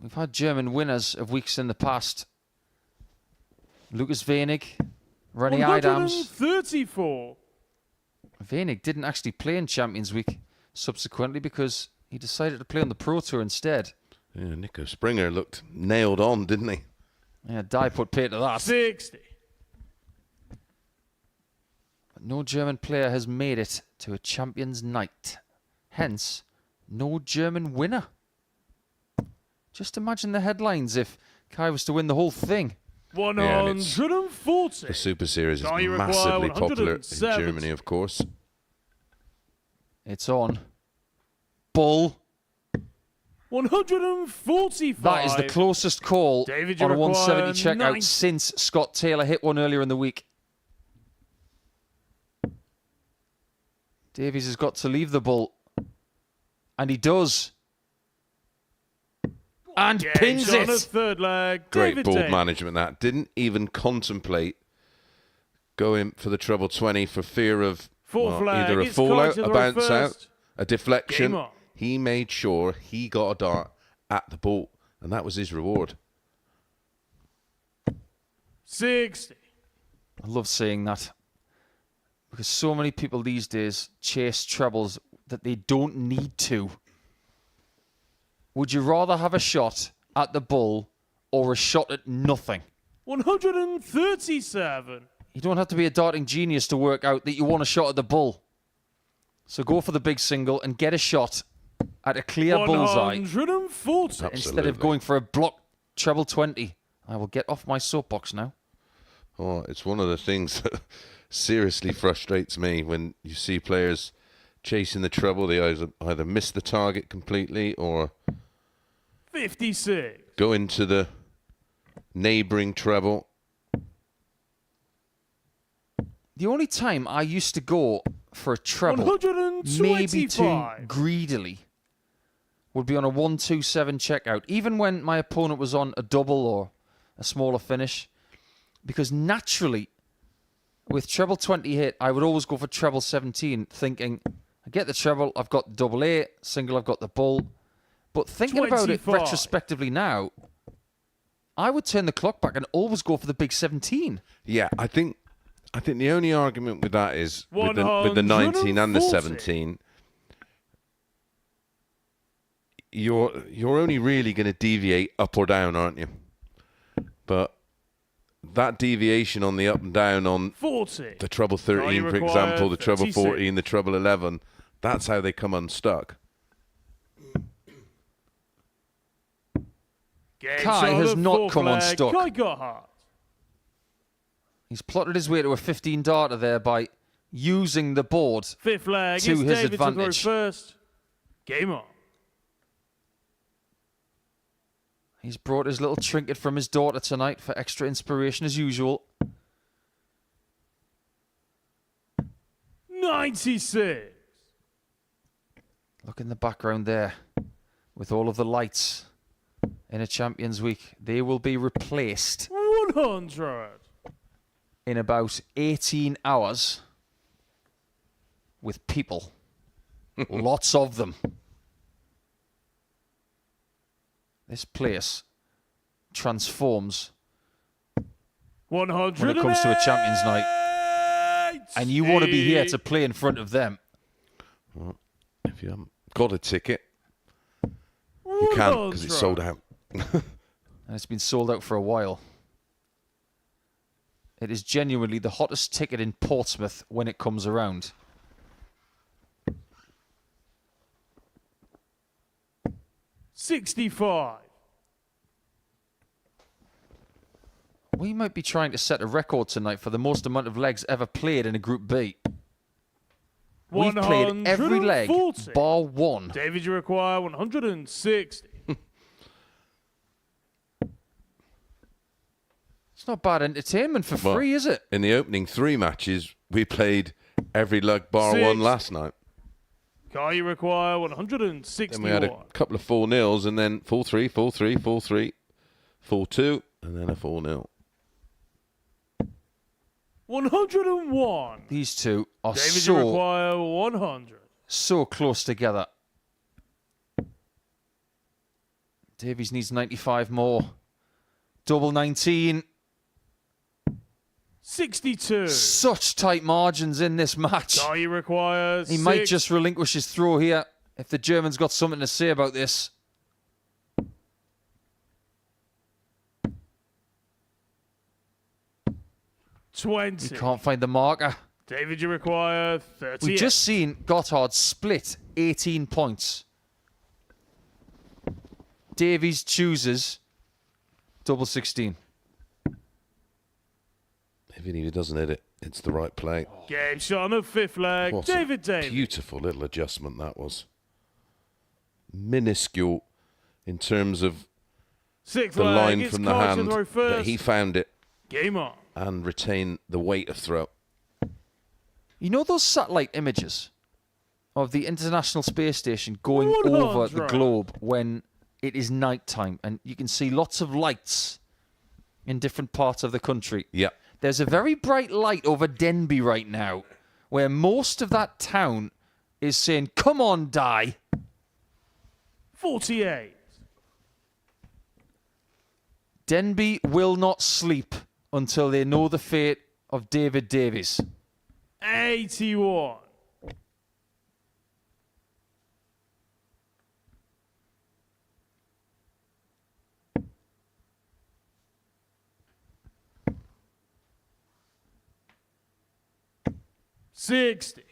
We've had German winners of weeks in the past. Lucas Wenig, Rennie Idams. 134. Wenig didn't actually play in Champions Week subsequently because he decided to play on the Pro Tour instead. Yeah, Nico Springer looked nailed on, didn't he? Yeah, Dye put pay to that. 60. But no German player has made it to a Champions Night. Hence, no German winner. Just imagine the headlines if Kai was to win the whole thing. 140. The Super Series is Now you require massively popular in 170. Germany, of course. It's on. Bull. 145. That is the closest call David, you on a require 170 checkout 90. since Scott Taylor hit one earlier in the week. Davies has got to leave the bull. And he does. And Game pins shot on the it. third leg. Great David board Davies. management, that. Didn't even contemplate going for the treble 20 for fear of Fourth leg, either a it's fallout, Kai to a the bounce first. out, a deflection. Game on. He made sure he got a dart at the ball, and that was his reward. 60. I love seeing that. Because so many people these days chase trebles that they don't need to. Would you rather have a shot at the bull or a shot at nothing? 137. You don't have to be a darting genius to work out that you want a shot at the bull. So go for the big single and get a shot at a clear bullseye 140. instead of going for a block treble 20. I will get off my soapbox now. Oh, it's one of the things that seriously frustrates me when you see players chasing the treble. They either miss the target completely or 56. go into the neighbouring treble. The only time I used to go for a treble, maybe too 125. greedily, would be on a 1-2-7 checkout, even when my opponent was on a double or a smaller finish. Because naturally, with treble 20 hit, I would always go for treble 17, thinking, I get the treble, I've got the double A, single, I've got the bull. But thinking about it 25. retrospectively now, I would turn the clock back and always go for the big 17. Yeah, I think the only argument with that is with the 19 and the 140. 17, you're only really going to deviate up or down, aren't you? But that deviation on the up and down on 40. the treble 13, for require example, the treble 36. 14, the treble 11, that's how they come unstuck. Game Kai shot has of not fourth come leg. unstuck. Kai Gotthardt. He's plotted his way to a 15 darter there by using the board. Fifth leg. To It's his David advantage. to throw first. Game on. He's brought his little trinket from his daughter tonight for extra inspiration as usual. 96. Look in the background there with all of the lights in a Champions Week. They will be replaced 100. in about 18 hours with people. Lots of them. This place transforms 100 when it comes to a Champions Night. And you want to be here to play in front of them. Well, if you haven't got a ticket, you can't because it's sold out. And it's been sold out for a while. It is genuinely the hottest ticket in Portsmouth when it comes around. $65. We might be trying to set a record tonight for the most amount of legs ever played in a Group B. We've played every leg bar one. David, you require 160. It's not bad entertainment for free, is it? In the opening 3 matches, we played every leg bar 6. 1 last night. Car, you require 161. Then we had a couple of 4-0s and then 4-3, 4-3, 4-3, 4-2, and then a 4-0. 101. These two are David, you so require 100. close together. Davies needs 95 more. Double 19. 62. Such tight margins in this match. Car, you require He 6. might just relinquish his throw here if the German's got something to say about this. He 20. can't find the marker. David, you require 38. We've just seen Gotthardt split 18 points. Davies chooses double 16. Even if he doesn't hit it, it's the right play. Game shot on the 5th leg. What David a Davies. beautiful little adjustment that was. Minuscule in terms of 6th the leg. line It's from the Carter hand, to throw but first. he found it Game on. and retained the weight of throw. You know those satellite images of the International Space Station going over the globe when it is nighttime and you can see lots of lights in different parts of the country? Yeah. There's a very bright light over Denby right now where most of that town is saying, come on, die. 48. Denby will not sleep until they know the fate of David Davies. 81. $60.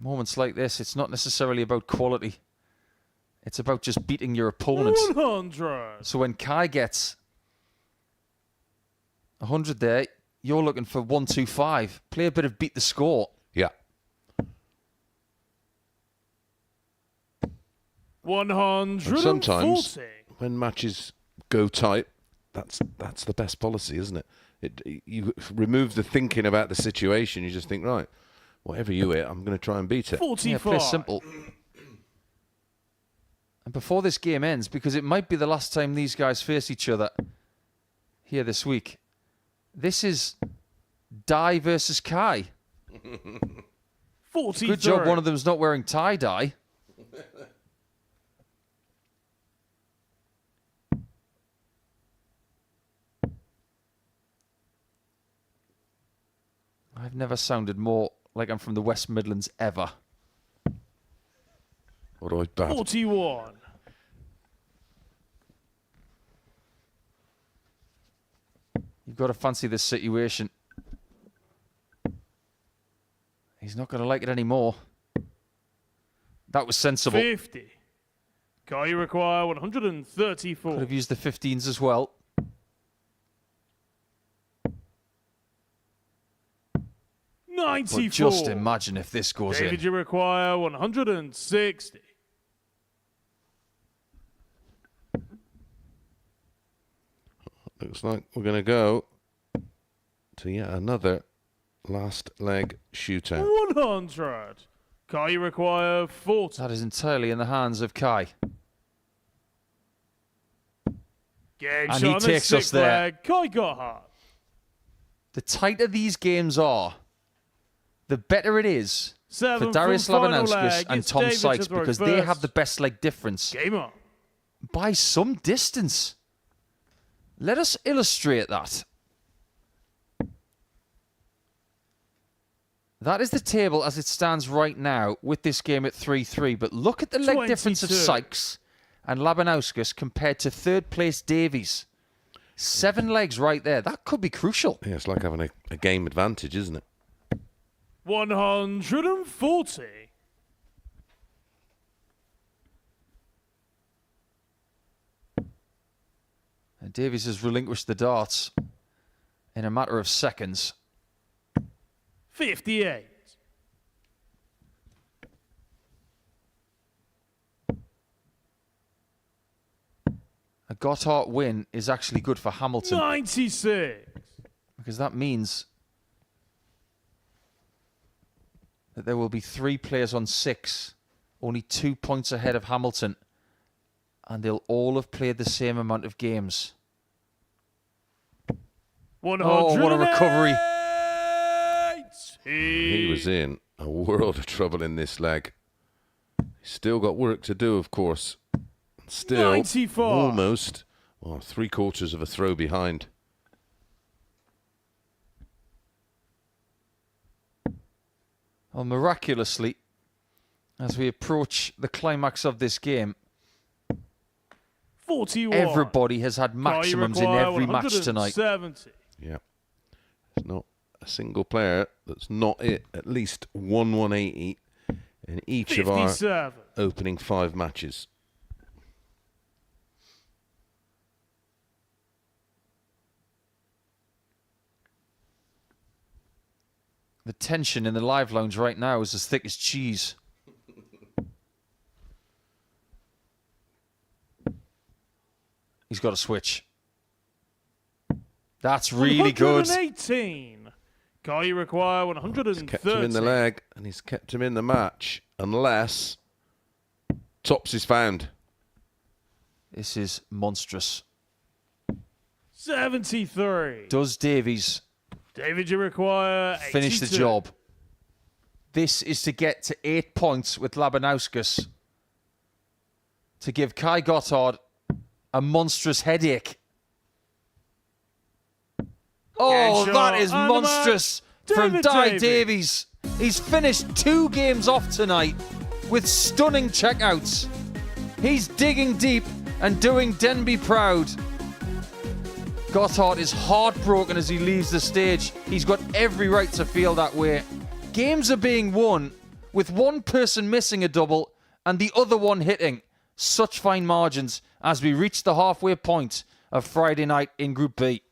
Moments like this, it's not necessarily about quality. It's about just beating your opponent. 100. So when Kai gets 100 there, you're looking for 125. Play a bit of beat the score. Yeah. 140. And sometimes when matches go tight, that's the best policy, isn't it? You remove the thinking about the situation. You just think, right, whatever you hit, I'm going to try and beat it. 45. Yeah, play simple. And before this game ends, because it might be the last time these guys face each other here this week, this is Dye versus Kai. 43. Good job one of them's not wearing tie-dye. I've never sounded more like I'm from the West Midlands ever. What do I bad? 41. You've got to fancy this situation. He's not going to like it anymore. That was sensible. 50. Kai, you require 134. Could have used the 15s as well. 94. But just imagine if this goes David, in. you require 160. Looks like we're going to go to yet another last leg shootout. 100. Kai, you require 40. That is entirely in the hands of Kai. Game And shot he on the takes us sixth there. leg. Kai Gotthardt. The tighter these games are, the better it is for Seven Darius from final Labanauskas leg. and It's Tom David to Sykes throw because they have first. the best leg difference Game on. by some distance. Let us illustrate that. That is the table as it stands right now with this game at 3-3. But look at the leg difference of 22. Sykes and Labanauskas compared to third place Davies. 7 legs right there. That could be crucial. Yeah, it's like having a game advantage, isn't it? 140. And Davies has relinquished the darts in a matter of seconds. 58. A Gotthardt win is actually good for Hamilton 96. because that means that there will be 3 players on 6, only 2 points ahead of Hamilton, and they'll all have played the same amount of games. 108. Oh, what a recovery. He was in a world of trouble in this leg. He's still got work to do, of course. Still 94. almost 3/4 of a throw behind. Well, miraculously, as we approach the climax of this game, 41. everybody has had Kai, you maximums in require every match tonight. 170. Yeah. There's not a single player that's not at least 180 in each of our 57. opening 5 matches. The tension in the live lounge right now is as thick as cheese. He's got a switch. That's really good. 118. Kai, you require He's 130. kept him in the leg and he's kept him in the match unless tops is found. This is monstrous. 73. Does Davies David, you require 82. finish the job? This is to get to 8 points with Labanauskas to give Kai Gotthardt a monstrous headache. Oh, Good that shot. is And the monstrous man, from David Di Davies. Davies. He's finished 2 games off tonight with stunning checkouts. He's digging deep and doing Denby proud. Gotthardt is heartbroken as he leaves the stage. He's got every right to feel that way. Games are being won with one person missing a double and the other one hitting. Such fine margins as we reach the halfway point of Friday night in Group B.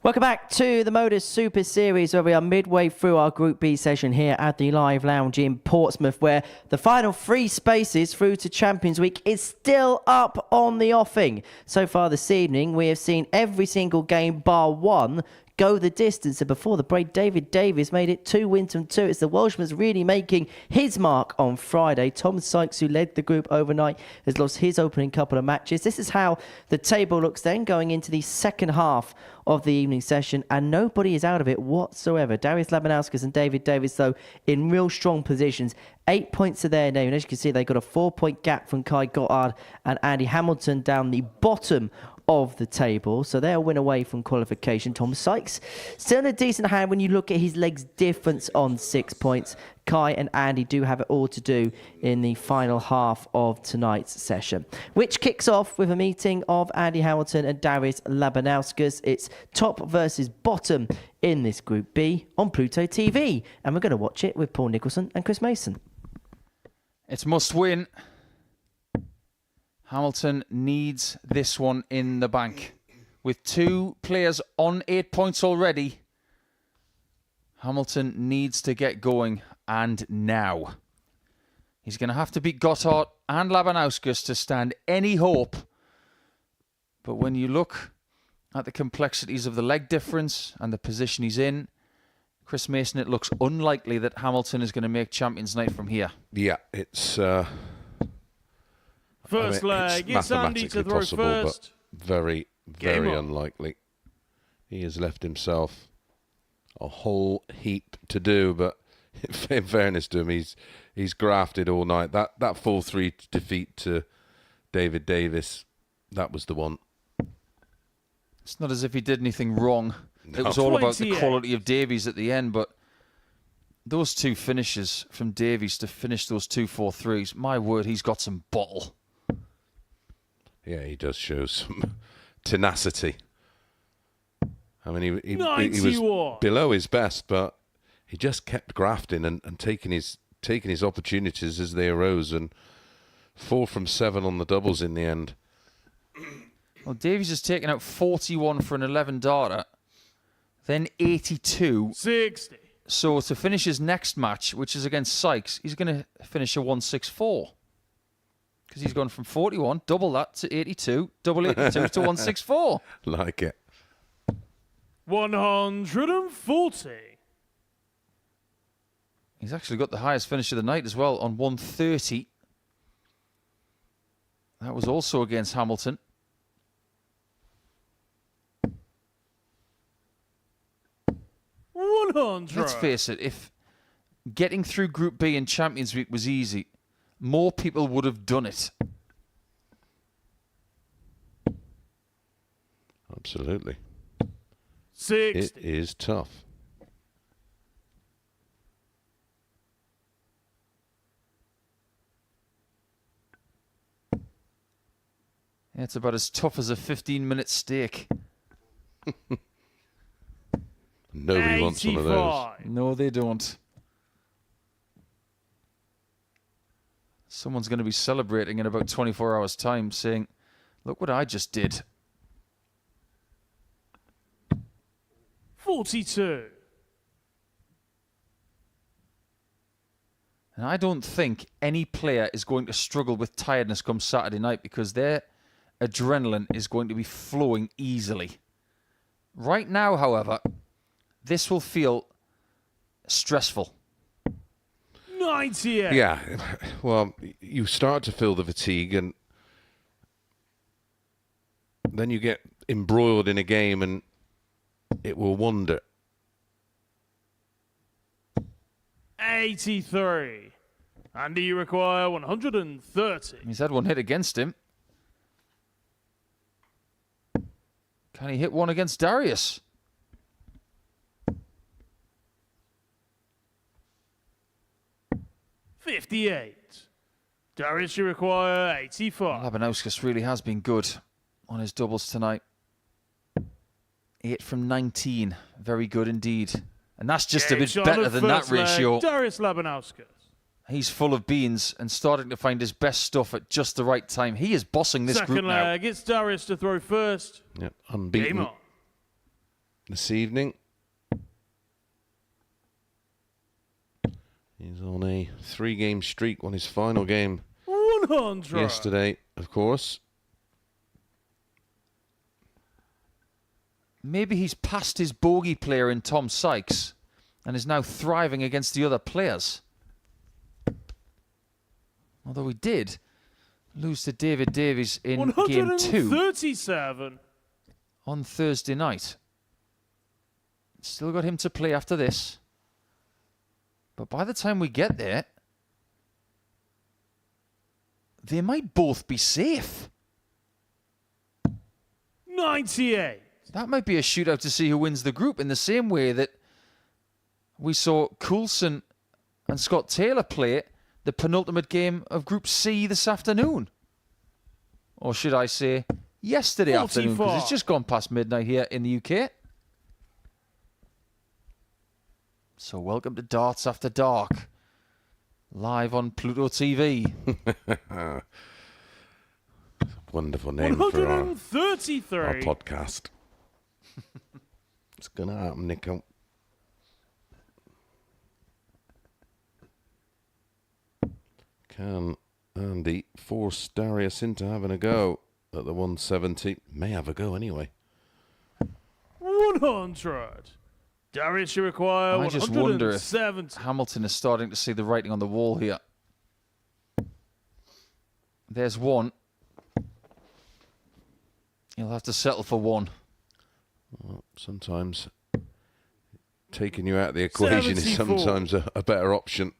Welcome back to the Modus Super Series, where we are midway through our Group B session here at the Live Lounge in Portsmouth, where the final 3 spaces through to Champions Week is still up on the offing. So far this evening, we have seen every single game bar one go the distance, and before the break, David Davies made it 2 wins from 2. It's the Welshman's really making his mark on Friday. Tom Sykes, who led the group overnight, has lost his opening couple of matches. This is how the table looks then going into the second half of the evening session, and nobody is out of it whatsoever. Darius Labanauskas and David Davies, though, in real strong positions. 8 points to their name, and as you can see, they've got a 4-point gap from Kai Gotthardt and Andy Hamilton down the bottom of the table, so they'll win away from qualification. Tom Sykes still in a decent hand when you look at his legs difference on 6 points. Kai and Andy do have it all to do in the final half of tonight's session, which kicks off with a meeting of Andy Hamilton and Darius Labanauskas. It's top versus bottom in this Group B on Pluto TV, and we're going to watch it with Paul Nicholson and Chris Mason. It's must win. Hamilton needs this one in the bank. With 2 players on 8 points already, Hamilton needs to get going, and now. He's going to have to beat Gotthardt and Labanauskas to stand any hope. But when you look at the complexities of the leg difference and the position he's in, Chris Mason, it looks unlikely that Hamilton is going to make Champions Night from here. Yeah, it's... First leg, it's Andy to throw possible, first. But very, very unlikely. He has left himself a whole heap to do, but in fairness to him, he's grafted all night. That 4-3 defeat to David Davies, that was the one. It's not as if he did anything wrong. No. It was all about the quality of Davies at the end, but those 2 finishes from Davies to finish those 2 4-3s, my word, he's got some bottle. Yeah, he does show some tenacity. I mean, he was below his best, but he just kept grafting and taking his opportunities as they arose, and 4 from 7 on the doubles in the end. Well, Davies has taken out 41 for an 11 darter, then 82. 60. So to finish his next match, which is against Sykes, he's going to finish a 164. Because he's gone from 41, double that, to 82, double 82 to 164. Like it. 140. He's actually got the highest finish of the night as well on 130. That was also against Hamilton. Let's face it, if getting through Group B in Champions Week was easy, more people would have done it. Absolutely. 60. It is tough. Yeah, it's about as tough as a 15-minute steak. Nobody wants one of those. No, they don't. Someone's going to be celebrating in about 24 hours' time, saying, look what I just did. 42. And I don't think any player is going to struggle with tiredness come Saturday night, because their adrenaline is going to be flowing easily. Right now, however, this will feel stressful. 98. Yeah, well, you start to feel the fatigue, and then you get embroiled in a game and it will wander. 83. Andy, you require 130. He's had one hit against him. Can he hit one against Darius? $58. Darius, you require 85. Labanauskas really has been good on his doubles tonight. 8 from 19. Very good indeed. And that's just a bit better than that ratio. Darius Labanauskas. He's full of beans and starting to find his best stuff at just the right time. He is bossing this group now. Second leg, it's Darius to throw first. Yep, unbeaten. Game on. this evening. He's on a 3-game streak, won his final game 100. yesterday, of course. Maybe he's passed his bogey player in Tom Sykes and is now thriving against the other players. Although he did lose to David Davies in game 2 137. on Thursday night. Still got him to play after this. But by the time we get there, they might both be safe. 98. That might be a shootout to see who wins the group, in the same way that we saw Coulson and Scott Taylor play the penultimate game of Group C this afternoon. Or should I say, yesterday afternoon, because it's just gone past midnight here in the UK. So welcome to Darts After Dark, live on Pluto TV. Wonderful name for our 133. podcast. It's going to happen, Nico. Can Andy force Darius into having a go at the 170? May have a go anyway. 100. Davies, you require I just wonder if 170. Hamilton is starting to see the writing on the wall here. There's one. He'll have to settle for one. Well, sometimes taking you out of the equation is 74. sometimes a better option.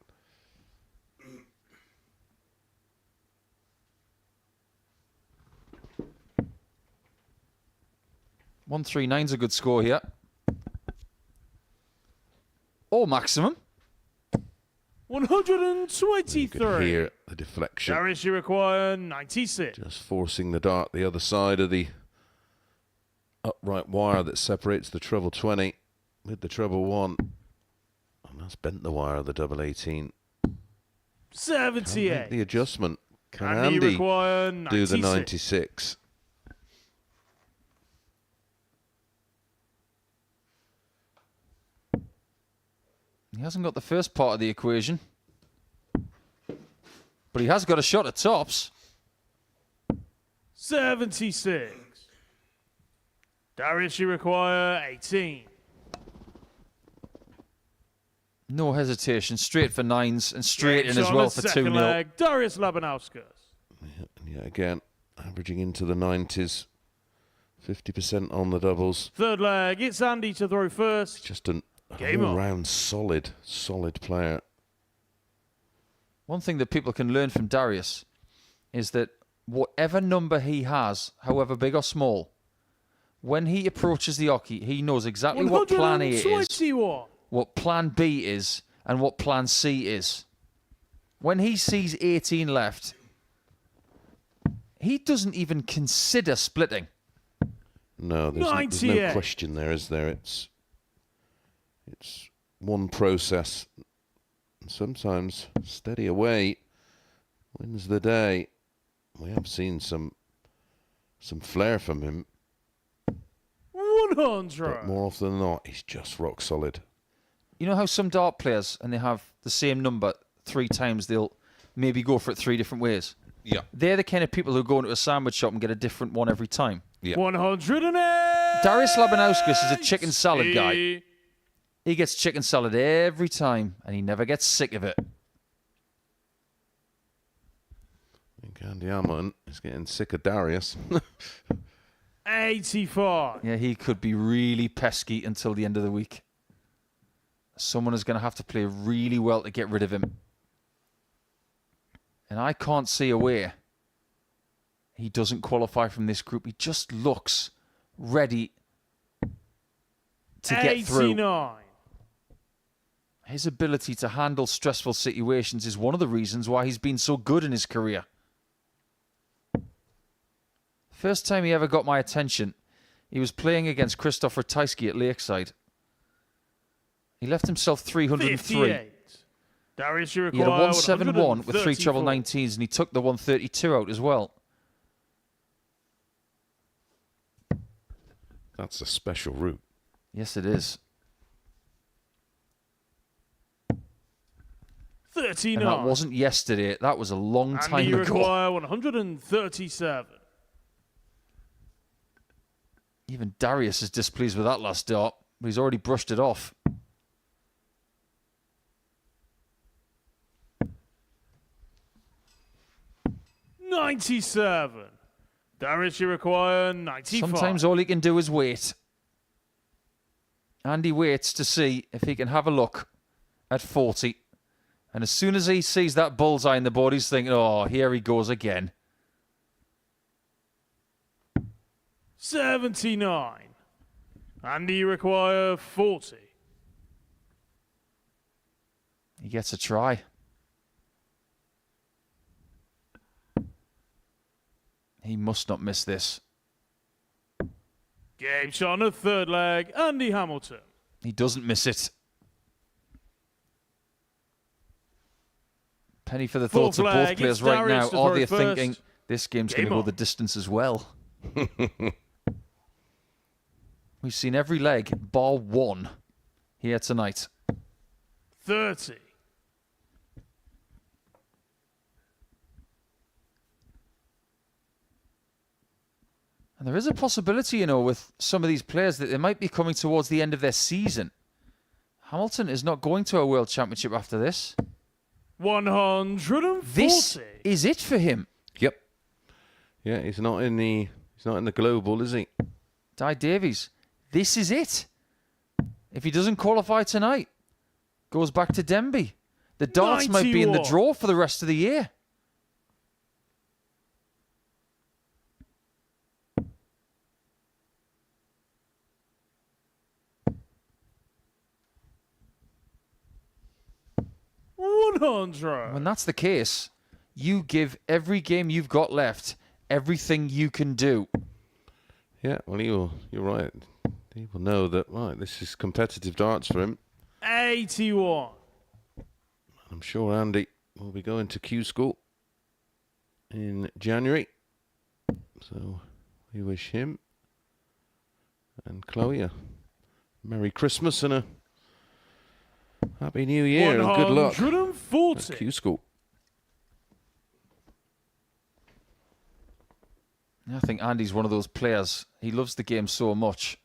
$139's a good score here. Or maximum. You could 123. hear the deflection. Davies, you require 96. Just forcing the dart the other side of the upright wire that separates the treble 20 with the treble 1. And that's bent the wire of the double 18. Can't make 78. the adjustment. Can Andy, Andy require do the 96. 96? He hasn't got the first part of the equation. But he has got a shot at tops. 76. Davies, you require 18. No hesitation. Straight for 9s and straight in Games as on well the for second 2-0. leg. Davies Labanauskas. And yet again, averaging into the 90s. 50% on the doubles. Third leg. It's Andy to throw first. Just an Game on. all-round solid player. One thing that people can learn from Darius is that whatever number he has, however big or small, when he approaches the hockey, he knows exactly what plan A is, 121. what plan B is, and what plan C is. When he sees 18 left, he doesn't even consider splitting. No, there's no 98. question there, is there? It's one process. And sometimes steady away wins the day. We have seen some flair from him, 100. but more often than not, he's just rock solid. You know how some dart players, and they have the same number 3 times, they'll maybe go for it 3 different ways? Yeah. They're the kind of people who go into a sandwich shop and get a different one every time. Yeah. 108. Darius Labanauskas is a chicken salad guy. He gets chicken salad every time, and he never gets sick of it. I think Andy Hamilton is getting sick of Darius. 85. Yeah, he could be really pesky until the end of the week. Someone is going to have to play really well to get rid of him. And I can't see a way he doesn't qualify from this group. He just looks ready to get through. 89. His ability to handle stressful situations is one of the reasons why he's been so good in his career. First time he ever got my attention, he was playing against Christoph Ratajski at Lakeside. He left himself 303. 58. Davies, you He had a require 171 with 3 treble 134. 19s, and he took the 132 out as well. That's a special route. Yes, it is. 39. And that wasn't yesterday. That was a long And time you ago. require 137. Even Darius is displeased with that last dart, but he's already brushed it off. $97. Darius, you require 95. Sometimes all he can do is wait. And he waits to see if he can have a look at 40. And as soon as he sees that bullseye in the board, he's thinking, oh, here he goes again. 79. And you require 40. He gets a try. He must not miss this. Game shot on the third leg, Andy Hamilton. He doesn't miss it. Penny for the Fourth thoughts of both leg, players it's right now. Darius to Are throw they first. thinking this game's going to Game go on. the distance as well? We've seen every leg bar one here tonight. 30. And there is a possibility, you know, with some of these players that they might be coming towards the end of their season. Hamilton is not going to a World Championship after this. 140. This is it for him. Yep. Yeah, he's not in the global, is he? Davies, this is it. If he doesn't qualify tonight, goes back to Denby. The darts might be in the 91. draw for the rest of the year. $100. When that's the case, you give every game you've got left everything you can do. Yeah, well, you're right. He will know that, right, this is competitive darts for him. 81. I'm sure Andy will be going to Q School in January. So we wish him and Chloe a Merry Christmas and a Happy New Year and good luck at 140. Q School. I think Andy's one of those players. He loves the game so much.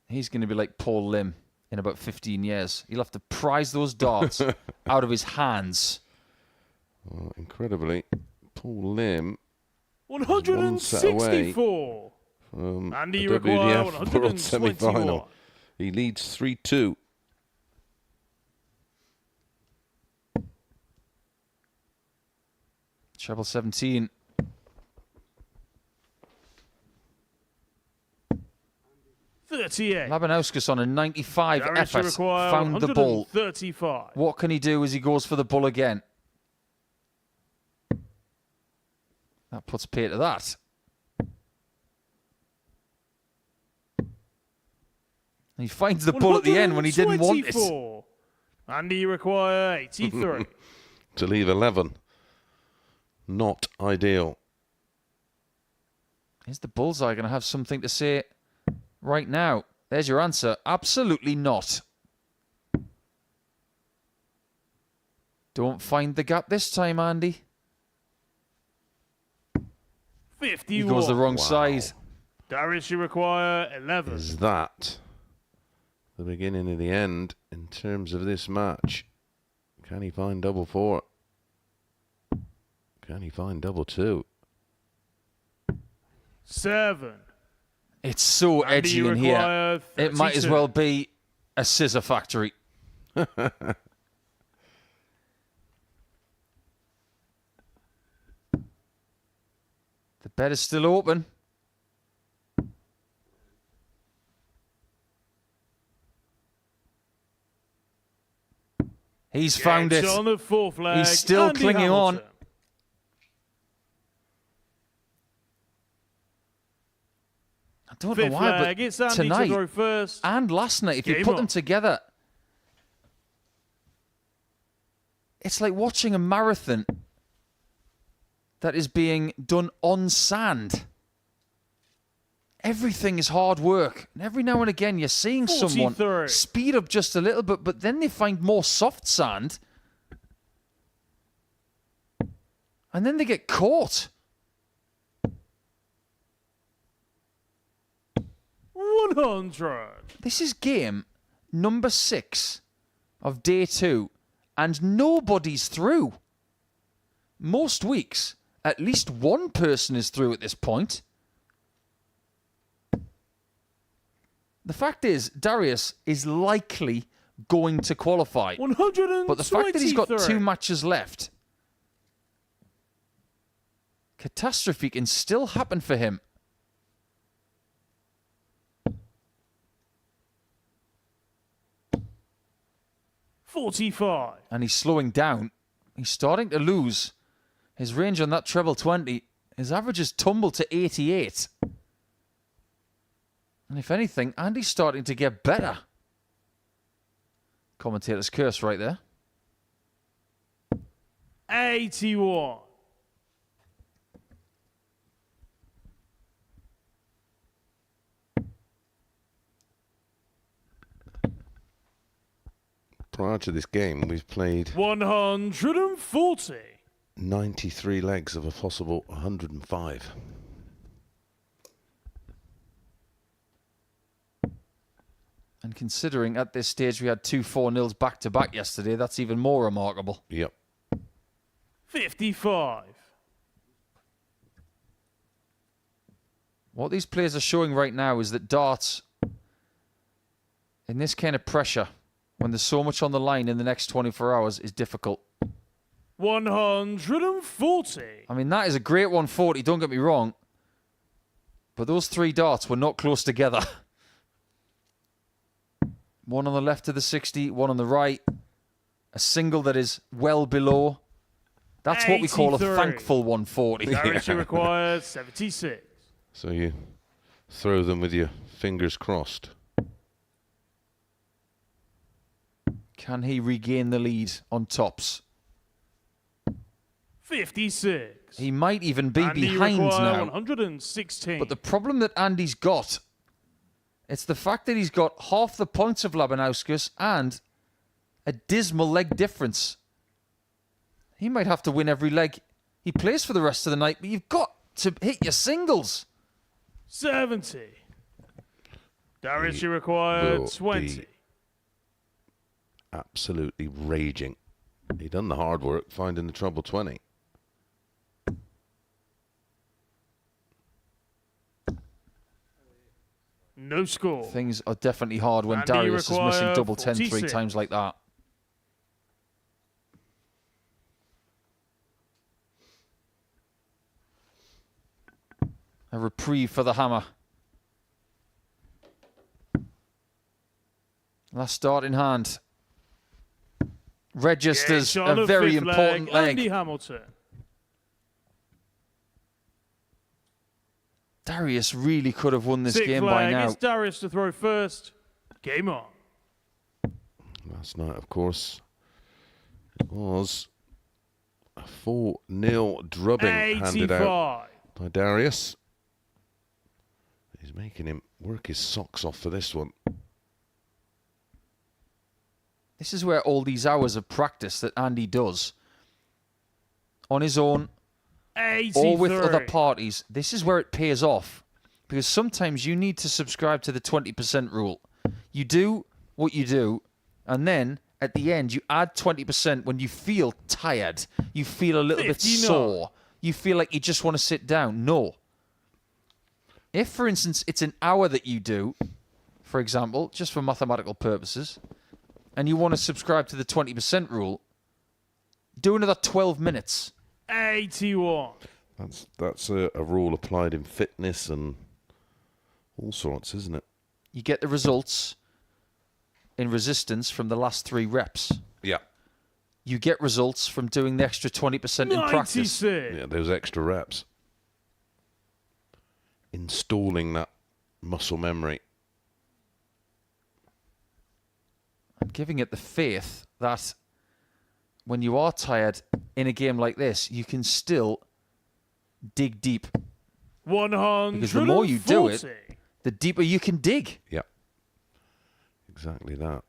He's going to be like Paul Lim in about 15 years. He'll have to prize those darts out of his hands. Well, incredibly, Paul Lim 164. from Andy, the you require WDF World Semi-Final. 121. He leads 3-2. Treble 17. $38. Labanauskas on a 95 Darius, you effort require found the bull. 135. What can he do as he goes for the bull again? That puts pay to that. He finds the bull at the end when he didn't want it. 124. Andy, you require 83. To leave 11. Not ideal. Is the bullseye going to have something to say right now? There's your answer. Absolutely not. Don't find the gap this time, Andy. 51. He goes the wrong side. Darius, you require 11. Is that the beginning of the end in terms of this match? Can he find double four? Can he find double two? 7. It's so Andy, edgy you in here. require It might as 32. well be a scissor factory. The bet is still open. He's found it. On the fourth leg, He's still Andy clinging on. Hamilton. I don't know Fifth why, leg, but it's Andy to tonight throw first. and last night, if you Game put on. them together, it's like watching a marathon that is being done on sand. everything is hard work. And every now and again, you're seeing 43. someone speed up just a little bit, but then they find more soft sand. And then they get caught. 100. This is game number 6 of day 2, and nobody's through. Most weeks, at least one person is through at this point. The fact is, Darius is likely going to qualify. 123. But the fact that he's got 2 matches left, catastrophe can still happen for him. $45. And he's slowing down. He's starting to lose his range on that treble 20. His average has tumbled to 88. And if anything, Andy's starting to get better. Commentator's curse right there. 81. Prior to this game, we've played 140. 93 legs of a possible 105. And considering at this stage we had 2 4-0s back-to-back yesterday, that's even more remarkable. Yep. 55. What these players are showing right now is that darts, in this kind of pressure, when there's so much on the line in the next 24 hours, is difficult. 140. I mean, that is a great 140, don't get me wrong. But those 3 darts were not close together. One on the left of the 60, one on the right. A single that is well below. That's what we call a 83. thankful 140. Direction required 76. So you throw them with your fingers crossed. Can he regain the lead on tops? 56. He might even be Andy behind required now. 116. But the problem that Andy's got, it's the fact that he's got half the points of Labanauskas and a dismal leg difference. He might have to win every leg he plays for the rest of the night, but you've got to hit your singles. 70. Darius, you required 20. Absolutely raging. He done the hard work finding the treble 20. No score. Things are definitely hard when Andy Darius is missing required double 10 3 46. times like that. A reprieve for the hammer. Last start in hand. Registers Yes, on a the very fifth important leg. Andy Hamilton. Darius really could have won this Sixth game leg, by now. it's Darius to throw first. Game on. Last night, of course, it was a 4-0 drubbing handed out 85. by Darius. He's making him work his socks off for this one. This is where all these hours of practice that Andy does on his own 83. or with other parties, this is where it pays off. Because sometimes you need to subscribe to the 20% rule. You do what you do, and then at the end you add 20% when you feel tired, you feel a little bit 59. sore, you feel like you just want to sit down. No. If, for instance, it's an hour that you do, for example, just for mathematical purposes, and you want to subscribe to the 20% rule, do another 12 minutes. 81. That's a rule applied in fitness and all sorts, isn't it? You get the results in resistance from the last 3 reps. Yeah. You get results from doing the extra 20% in practice. 96. Yeah, those extra reps. Installing that muscle memory. I'm giving it the faith that when you are tired in a game like this, you can still dig deep. 140. Because the more you do it, the deeper you can dig. Yeah. Exactly that.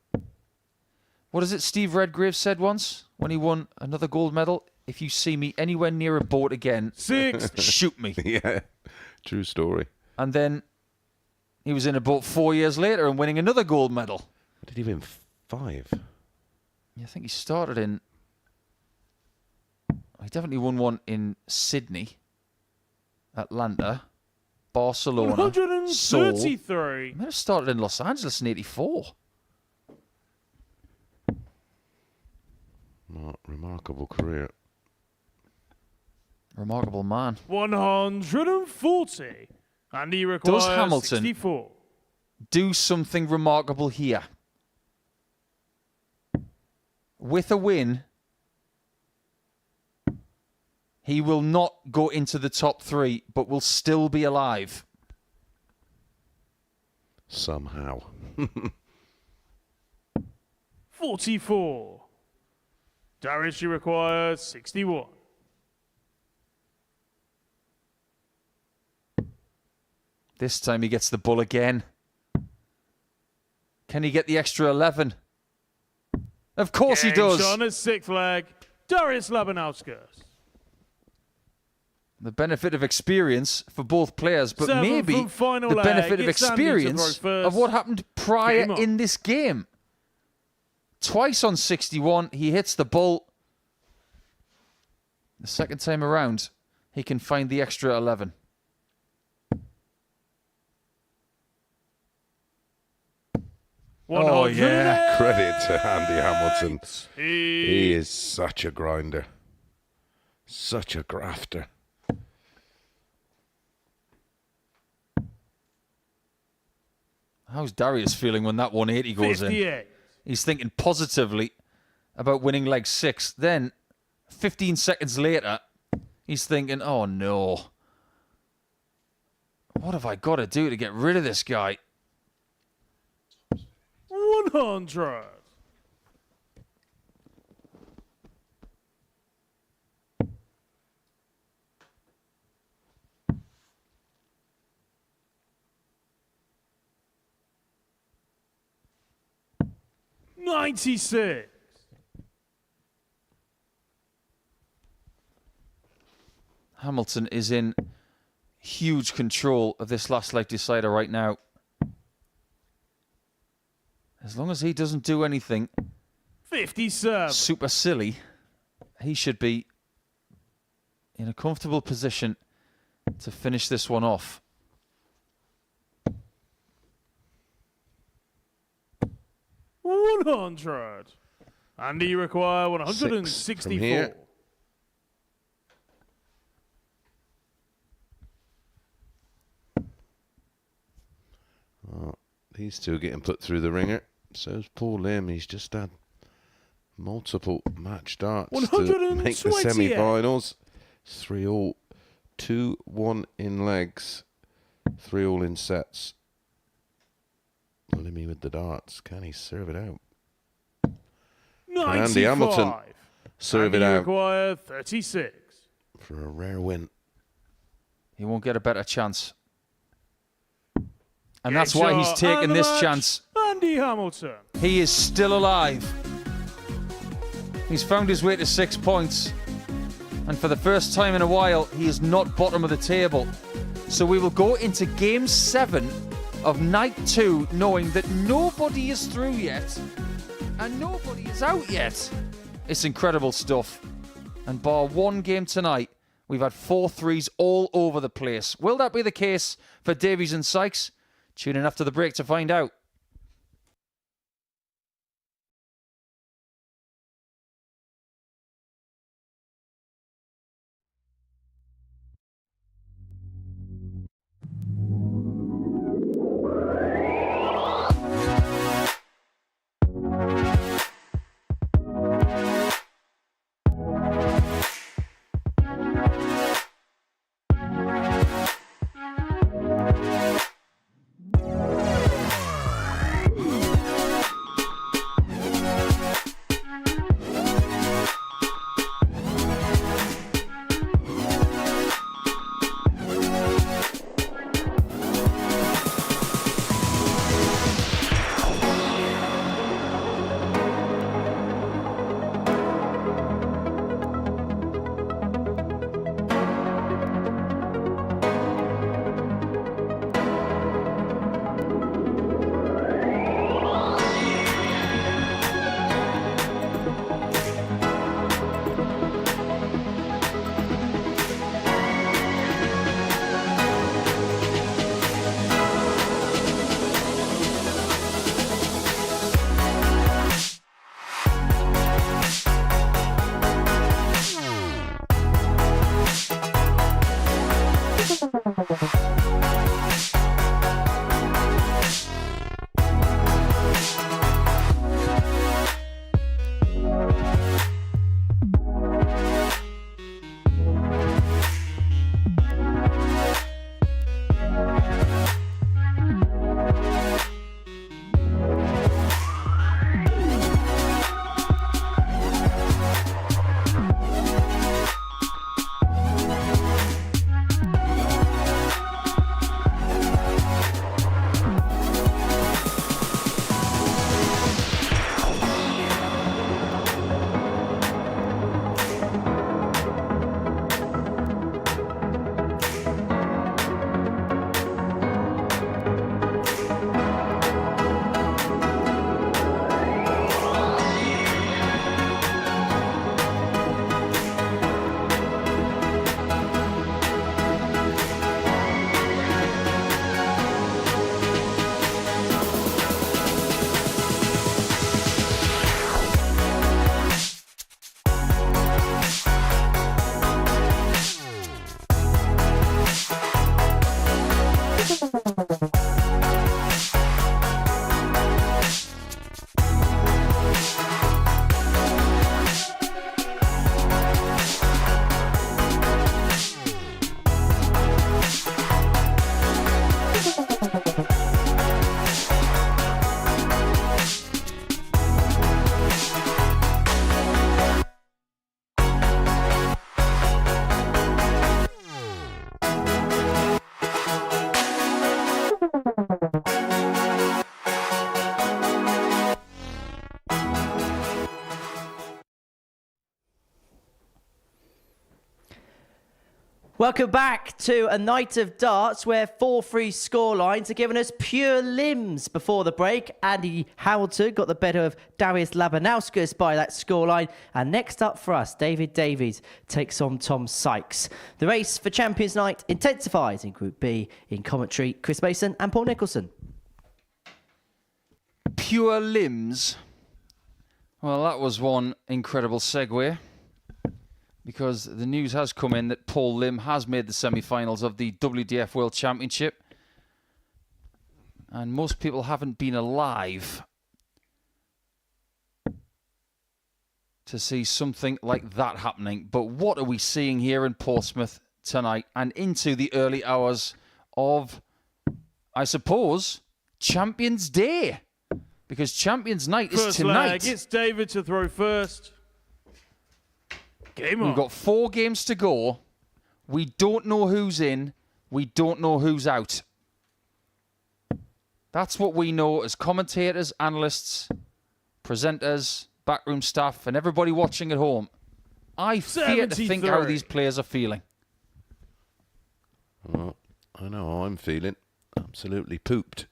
What is it Steve Redgrave said once when he won another gold medal? If you see me anywhere near a boat again, 60. shoot me. Yeah. True story. And then he was in a boat 4 years later and winning another gold medal. What did he win? 5? Yeah, I think he started in... He definitely won one in Sydney, Atlanta, Barcelona, Seoul. 133. He might have started in Los Angeles in 84. Remarkable career. Remarkable man. 140. And he requires Hamilton 64. Do something remarkable here? With a win, he will not go into the top 3, but will still be alive. Somehow. 44. Davies requires 61. This time he gets the bull again. Can he get the extra 11? Of course he does. On his 6th leg, Davies Labanauskas. The benefit of experience for both players, but 7 maybe from final the leg. benefit of It's Andy to experience throw first. of what happened prior Game on. in this game. Twice on 61, he hits the bull. The second time around, he can find the extra 11. Oh, yeah. Credit to Andy Hamilton. He He is such a grinder. Such a grafter. How's Darius feeling when that 180 goes in? 58. He's thinking positively about winning leg 6. Then, 15 seconds later, he's thinking, oh no. What have I got to do to get rid of this guy? 100. $96. Hamilton is in huge control of this last leg decider right now. As long as he doesn't do anything 57. super silly, he should be in a comfortable position to finish this one off. $100. And he require 164. here. Oh, these two are getting put through the ringer. So's Paul Lim. He's just had multiple match darts to make the 128. semi-finals. 3-all. 2-1 in legs. 3-all in sets. Limmy with the darts. Can he serve it out? 95. Andy Hamilton. Serve and it he out require 36. for a rare win. He won't get a better chance. And that's why he's Shot taking and the this match, chance. Andy Hamilton. He is still alive. He's found his way to 6 points. And for the first time in a while, he is not bottom of the table. So we will go into Game 7 of Night 2 knowing that nobody is through yet. And nobody is out yet. It's incredible stuff. And bar one game tonight, we've had 4 threes all over the place. Will that be the case for Davies and Sykes? Tune in after the break to find out. Welcome back to a night of darts where 4-3 scorelines are giving us pure limbs before the break. Andy Hamilton got the better of Davies Labanauskas by that scoreline. And next up for us, Davies takes on Tom Sykes. The race for Champions Night intensifies in Group B. In commentary, Chris Mason and Paul Nicholson. Pure limbs. Well, that was one incredible segue, because the news has come in that Paul Lim has made the semi-finals of the WDF World Championship. And most people haven't been alive to see something like that happening. But what are we seeing here in Portsmouth tonight and into the early hours of, I suppose, Champions Day? Because Champions Night is tonight. First leg, it's David to throw first. Game on. We've got 4 games to go. We don't know who's in. We don't know who's out. That's what we know as commentators, analysts, presenters, backroom staff, and everybody watching at home. I fear to think how these players are feeling. Well, I know how I'm feeling. Absolutely pooped.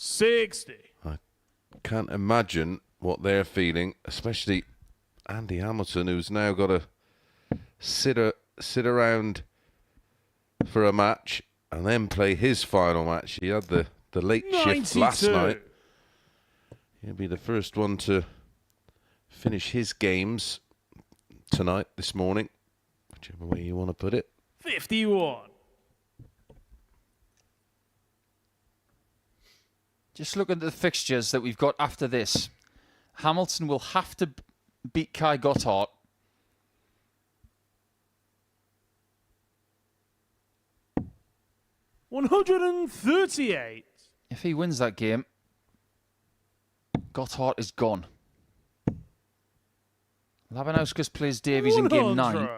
60. I can't imagine what they're feeling, especially Andy Hamilton, who's now got to sit around for a match and then play his final match. He had the late shift last night. He'll be the first one to finish his games tonight, this morning, whichever way you want to put it. 51. Just looking at the fixtures that we've got after this. Hamilton will have to beat Kai Gotthardt. $138. If he wins that game, Gotthardt is gone. Labanauskas plays Davies in game 9.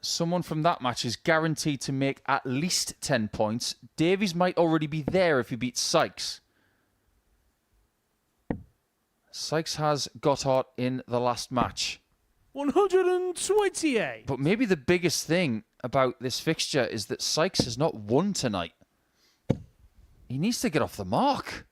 Someone from that match is guaranteed to make at least 10 points. Davies might already be there if he beats Sykes. Sykes has Gotthardt in the last match. 128. But maybe the biggest thing about this fixture is that Sykes has not won tonight. He needs to get off the mark.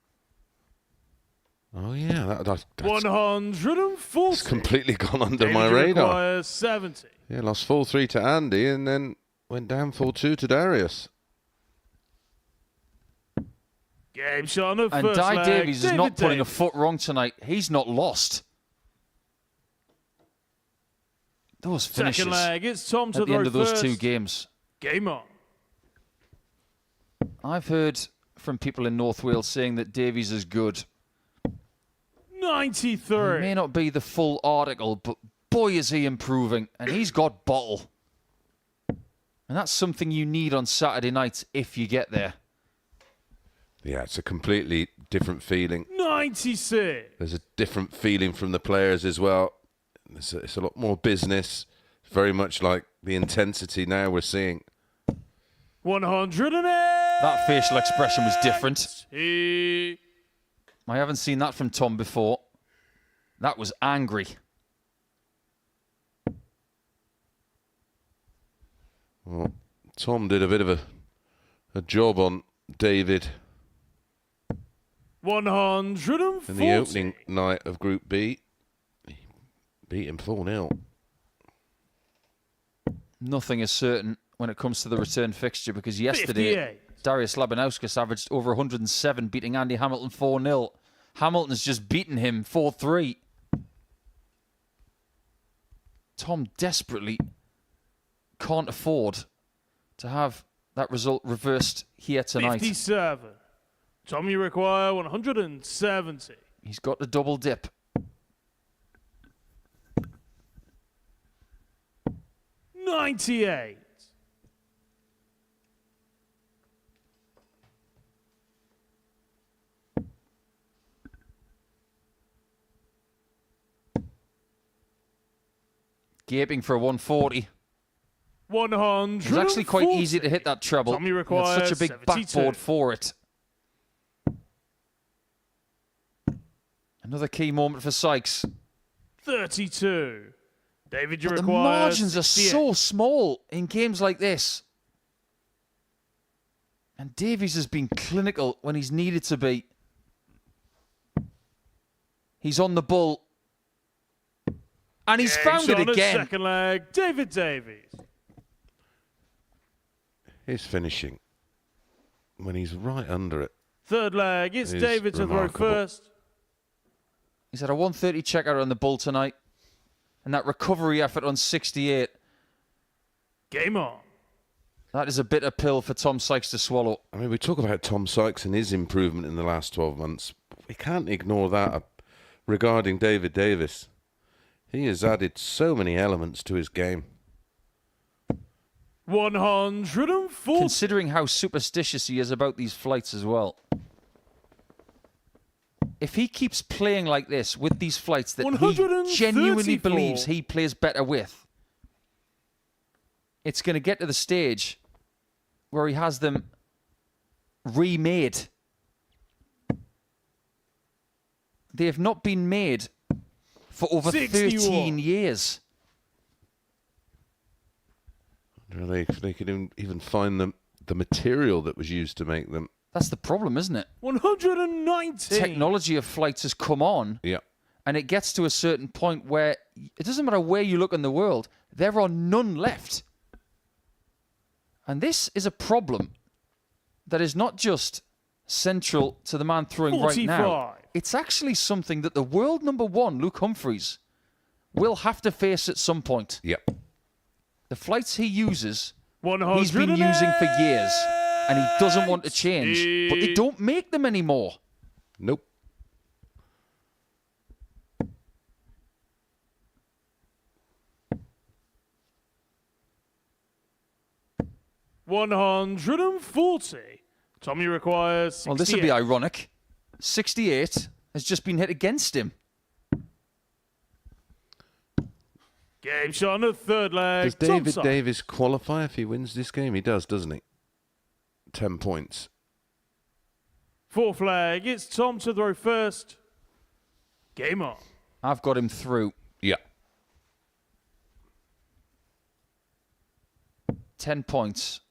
Oh, yeah. That's 140. It's completely gone under David my radar. requires 70. Yeah, lost 4-3 to Andy and then went down 4-2 to Darius. Game shot on the And first leg. Davies is not putting a Davies. foot wrong tonight. He's not lost. Those finishes Second leg, it's Tom to at the end throw of those first. 2 games. Game on. I've heard from people in North Wales saying that Davies is good. 93. It may not be the full article, but boy is he improving. And he's got bottle. And that's something you need on Saturday nights if you get there. Yeah, it's a completely different feeling. 96. There's a different feeling from the players as well. It's a lot more business. Very much like the intensity now we're seeing. 108. That facial expression was different. I haven't seen that from Tom before. That was angry. Well, Tom did a bit of a job on David 140. in the opening night of Group B. He beat him 4-0. Nothing is certain when it comes to the return fixture, because yesterday 58. Darius Labanauskas averaged over 107, beating Andy Hamilton 4-0. Hamilton's just beaten him 4-3. Tom desperately can't afford to have that result reversed here tonight. 57. Tom, you require 170. He's got the double dip. 98. Gaping for a 140. 100. It was actually quite easy to hit that treble. Tommy He had requires such a big 72. backboard for it. Another key moment for Sykes. 32. David, you But the require margins are 68. so small in games like this. And Davies has been clinical when he's needed to be. He's on the ball. And he's Game found shot it on again. Second leg, David Davies. His finishing, when he's right under it. Third leg, it's Is David to throw remarkable. first. He's had a 130 checkout on the bull tonight. And that recovery effort on 68. Game on. That is a bitter pill for Tom Sykes to swallow. I mean, we talk about Tom Sykes and his improvement in the last 12 months. We can't ignore that regarding David Davies. He has added so many elements to his game. 140. Considering how superstitious he is about these flights as well. If he keeps playing like this with these flights that he 134. genuinely believes he plays better with, it's going to get to the stage where he has them remade. They have not been made for over 61. 13 years. They could even find the material that was used to make them. That's the problem, isn't it? 190. Technology of flights has come on, Yeah. and it gets to a certain point where it doesn't matter where you look in the world, there are none left. And this is a problem that is not just central to the man throwing right now. 45. It's actually something that the world number one, Luke Humphries, will have to face at some point. Yep. The flights he uses, 100. he's been using for years, and he doesn't want to change. But they don't make them anymore. Nope. $140. Tommy requires 68. Well, this would be ironic. 68 has just been hit against him. Game shot on the third leg. Does David Thompson. Davies qualify if he wins this game? He does, doesn't he? 10 points. Fourth leg, it's Tom to throw first. Game on. I've got him through. Yeah. 10 points.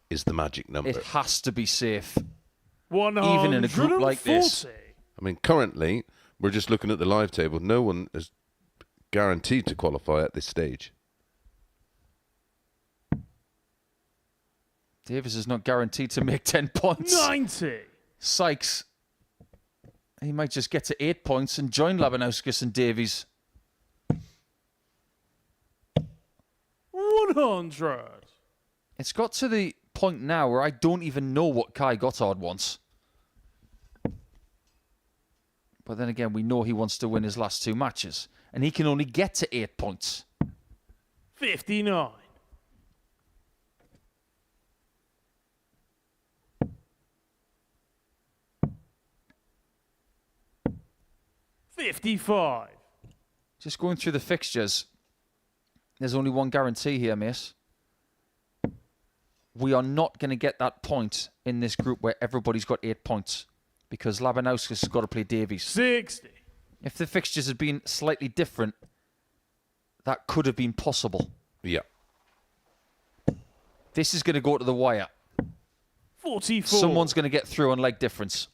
Is the magic number. It has to be safe. 140. Even in a group like this. I mean, currently, we're just looking at the live table. No one is guaranteed to qualify at this stage. Davies is not guaranteed to make 10 points. 90. Sykes, he might just get to 8 points and join Labanauskas and Davies. 100. It's got to the point now where I don't even know what Kai Gotthardt wants. But then again, we know he wants to win his last two matches. And he can only get to 8 points. 59. $55. Just going through the fixtures, there's only one guarantee here, miss. We are not going to get that point in this group where everybody's got 8 points. Because Labanauskas has got to play Davies. 60. If the fixtures had been slightly different, that could have been possible. Yeah. This is going to go to the wire. 44. Someone's going to get through on leg difference.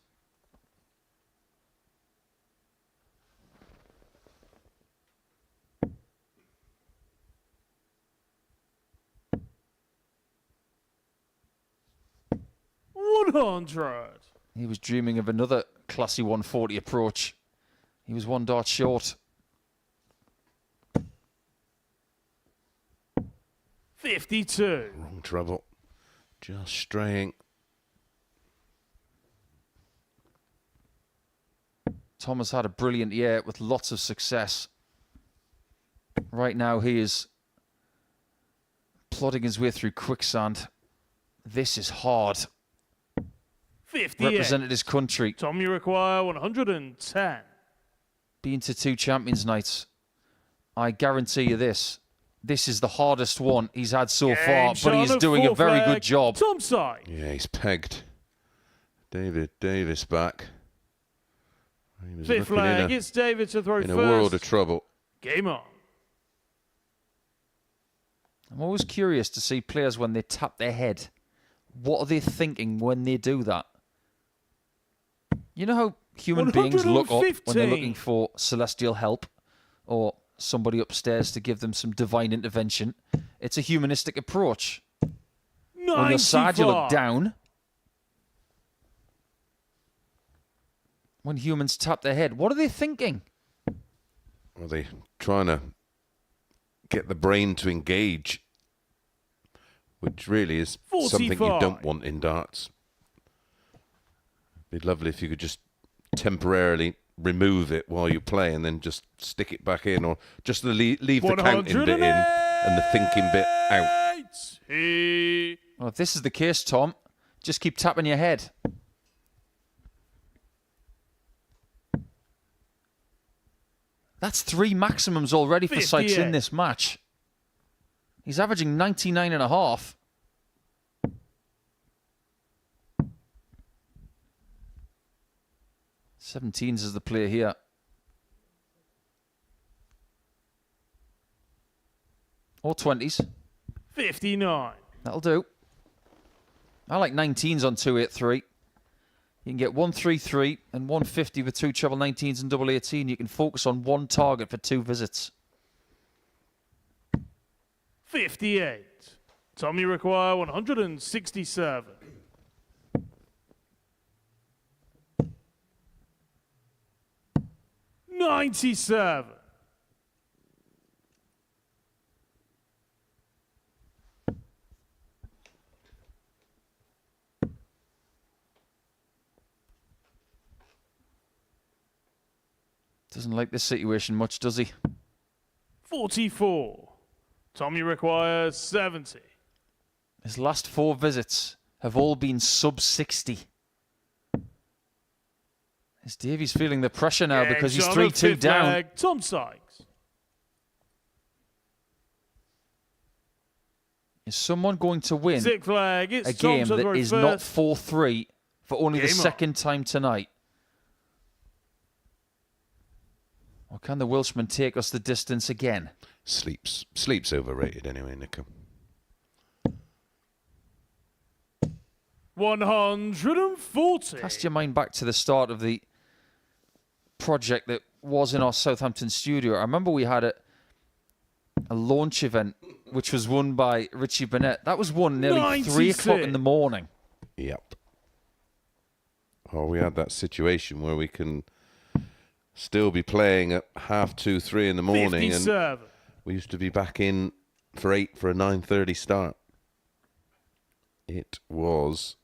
$100. He was dreaming of another classy 140 approach. He was one dart short. 52. Wrong treble. Just straying. Thomas had a brilliant year with lots of success. Right now he is plodding his way through quicksand. This is hard. 58. Represented his country. Tom, you require 110. Been to 2 Champions Nights. I guarantee you this. This is the hardest one he's had so far, but he is doing a very good job. Tom Sykes. Yeah, he's pegged. David Davies back. He was Fifth looking leg, it's David to throw in first. a world of trouble. Game on. I'm always curious to see players when they tap their head. What are they thinking when they do that? You know how human beings look up when they're looking for celestial help or somebody upstairs to give them some divine intervention? It's a humanistic approach. 95. On your side, you look down. When humans tap their head, what are they thinking? Are they trying to get the brain to engage? Which really is 45. something you don't want in darts. It'd be lovely if you could just temporarily remove it while you play and then just stick it back in, or just leave the counting bit in and the thinking bit out. Well, if this is the case, Tom, just keep tapping your head. That's 3 maximums already for Sykes in this match. He's averaging 99.5. Seventeens is the play here. Or 20s. 59. That'll do. I like 19s on 283. You can get 133 and 150 with 2 treble 19s and double 18. You can focus on one target for 2 visits. 58. Tom, you require 167. $97. Doesn't like this situation much, does he? 44. Tom, you require 70. His last 4 visits have all been sub 60. Is Davies feeling the pressure now because he's 3-2 down? Tom Sykes. Is someone going to win Sick flag. It's a game Tom that is first. not 4-3 for only the Game on. second time tonight? Or can the Welshman take us the distance again? Sleep's overrated anyway, Nico. 140. Cast your mind back to the start of the project that was in our Southampton studio. I remember we had a launch event which was won by Richie Burnett. That was won nearly 96. 3 o'clock in the morning. Yep. Oh, we had that situation where we can still be playing at 2:30, 3 in the morning, 57. and we used to be back in for 8 for a 9:30 start. It was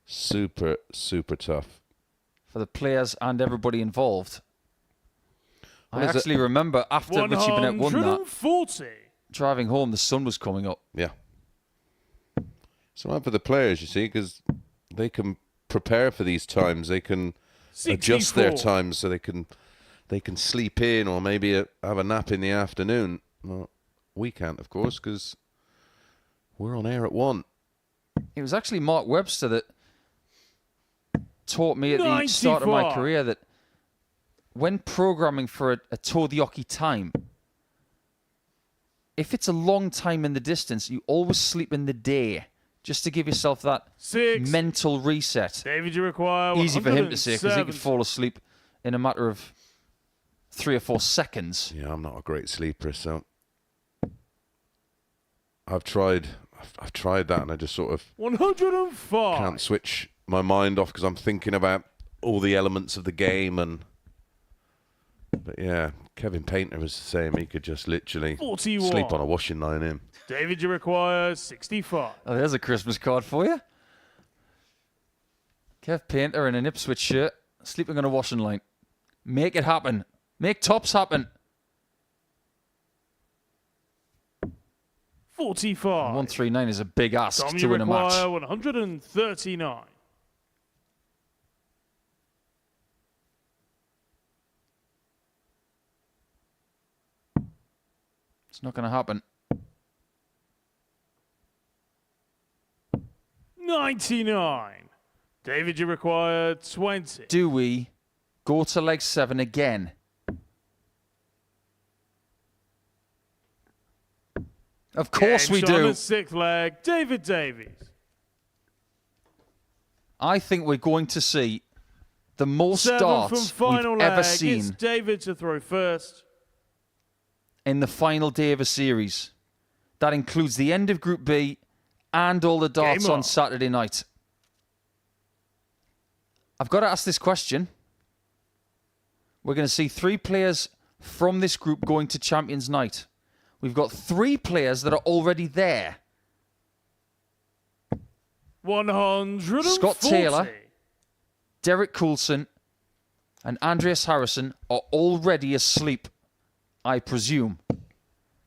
super, super tough. For the players and everybody involved. I What is actually remember after Richie Burnett won that, 140. driving home, the sun was coming up. Yeah. So hard for the players, you see, because they can prepare for these times. They can adjust their 64. times so they can sleep in or maybe have a nap in the afternoon. Well, we can't, of course, because we're on air at 1. It was actually Mark Webster that taught me at the start of my 95. career that when programming for a Tour de Hockey time, if it's a long time in the distance, you always sleep in the day just to give yourself that 6. mental reset. David, you require Easy for him to say because he could 170. fall asleep in a matter of 3 or 4 seconds. Yeah, I'm not a great sleeper, so I've tried that, and I just sort of 105. can't switch my mind off because I'm thinking about all the elements of the game. But yeah, Kevin Painter was the same. He could just literally 41. sleep on a washing line in. David, you require 65. Oh, there's a Christmas card for you. Kev Painter in an Ipswich shirt, sleeping on a washing line. Make it happen. Make tops happen. 45. 139 is a big ask Tom, to you win a match. require 139. It's not going to happen. 99. David, you require 20. Do we go to leg 7 again? Of course we Game shot on do. the sixth leg, David Davies. I think we're going to see the most Seven from darts final we've ever leg. It's seen David to throw first. in the final day of a series. That includes the end of Group B and all the darts Game on on. Saturday night. I've got to ask this question. We're going to see 3 players from this group going to Champions Night. We've got 3 players that are already there. 140. Scott Taylor, Derek Coulson, and Andreas Harrison are already asleep, I presume.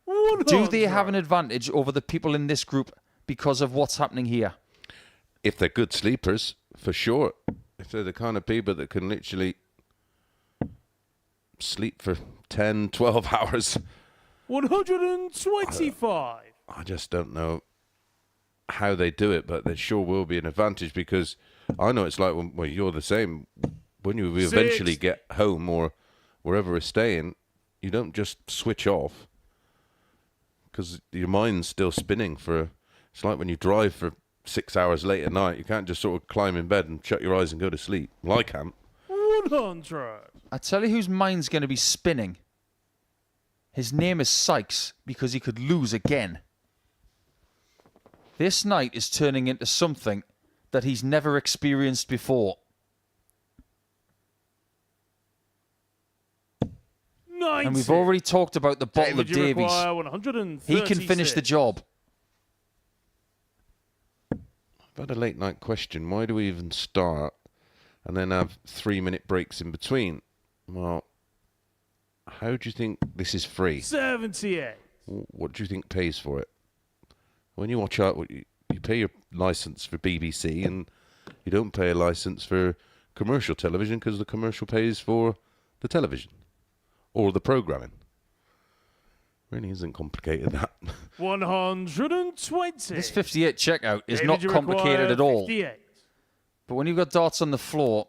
100. Do they have an advantage over the people in this group because of what's happening here? If they're good sleepers, for sure. If they're the kind of people that can literally sleep for 10, 12 hours. 125. I just don't know how they do it, but there sure will be an advantage because I know it's like when you're the same. When you eventually get home or wherever we're staying, you don't just switch off because your mind's still spinning it's like when you drive for 6 hours late at night. You can't just sort of climb in bed and shut your eyes and go to sleep. Well, I can't. 100. I tell you whose mind's going to be spinning. His name is Sykes because he could lose again. This night is turning into something that he's never experienced before. 90. And we've already talked about the bottle David, of you Davies. require 136. He can finish the job. I've had a late night question. Why do we even start and then have 3-minute breaks in between? Well, how do you think this is free? 78. What do you think pays for it? When you watch out, you pay your license for BBC and you don't pay a license for commercial television because the commercial pays for the television or the programming. Really isn't complicated, that. 120. This 58 checkout is David, not you complicated require at all. 58. But when you've got darts on the floor,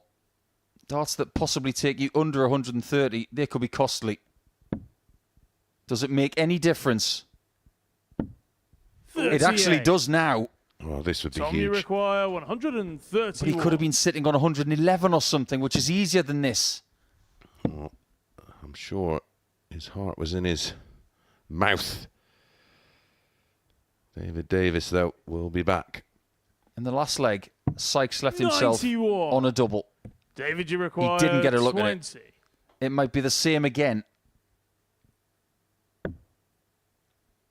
darts that possibly take you under 130, they could be costly. Does it make any difference? It actually 38. does now. Well, this would be Tom, you huge. require 130. But he could have been sitting on 111 or something, which is easier than this. Well, I'm sure his heart was in his mouth. David Davies, though, will be back. In the last leg, Sykes left himself 91. on a double. David, you require didn't get a look 20. at it. It might be the same again.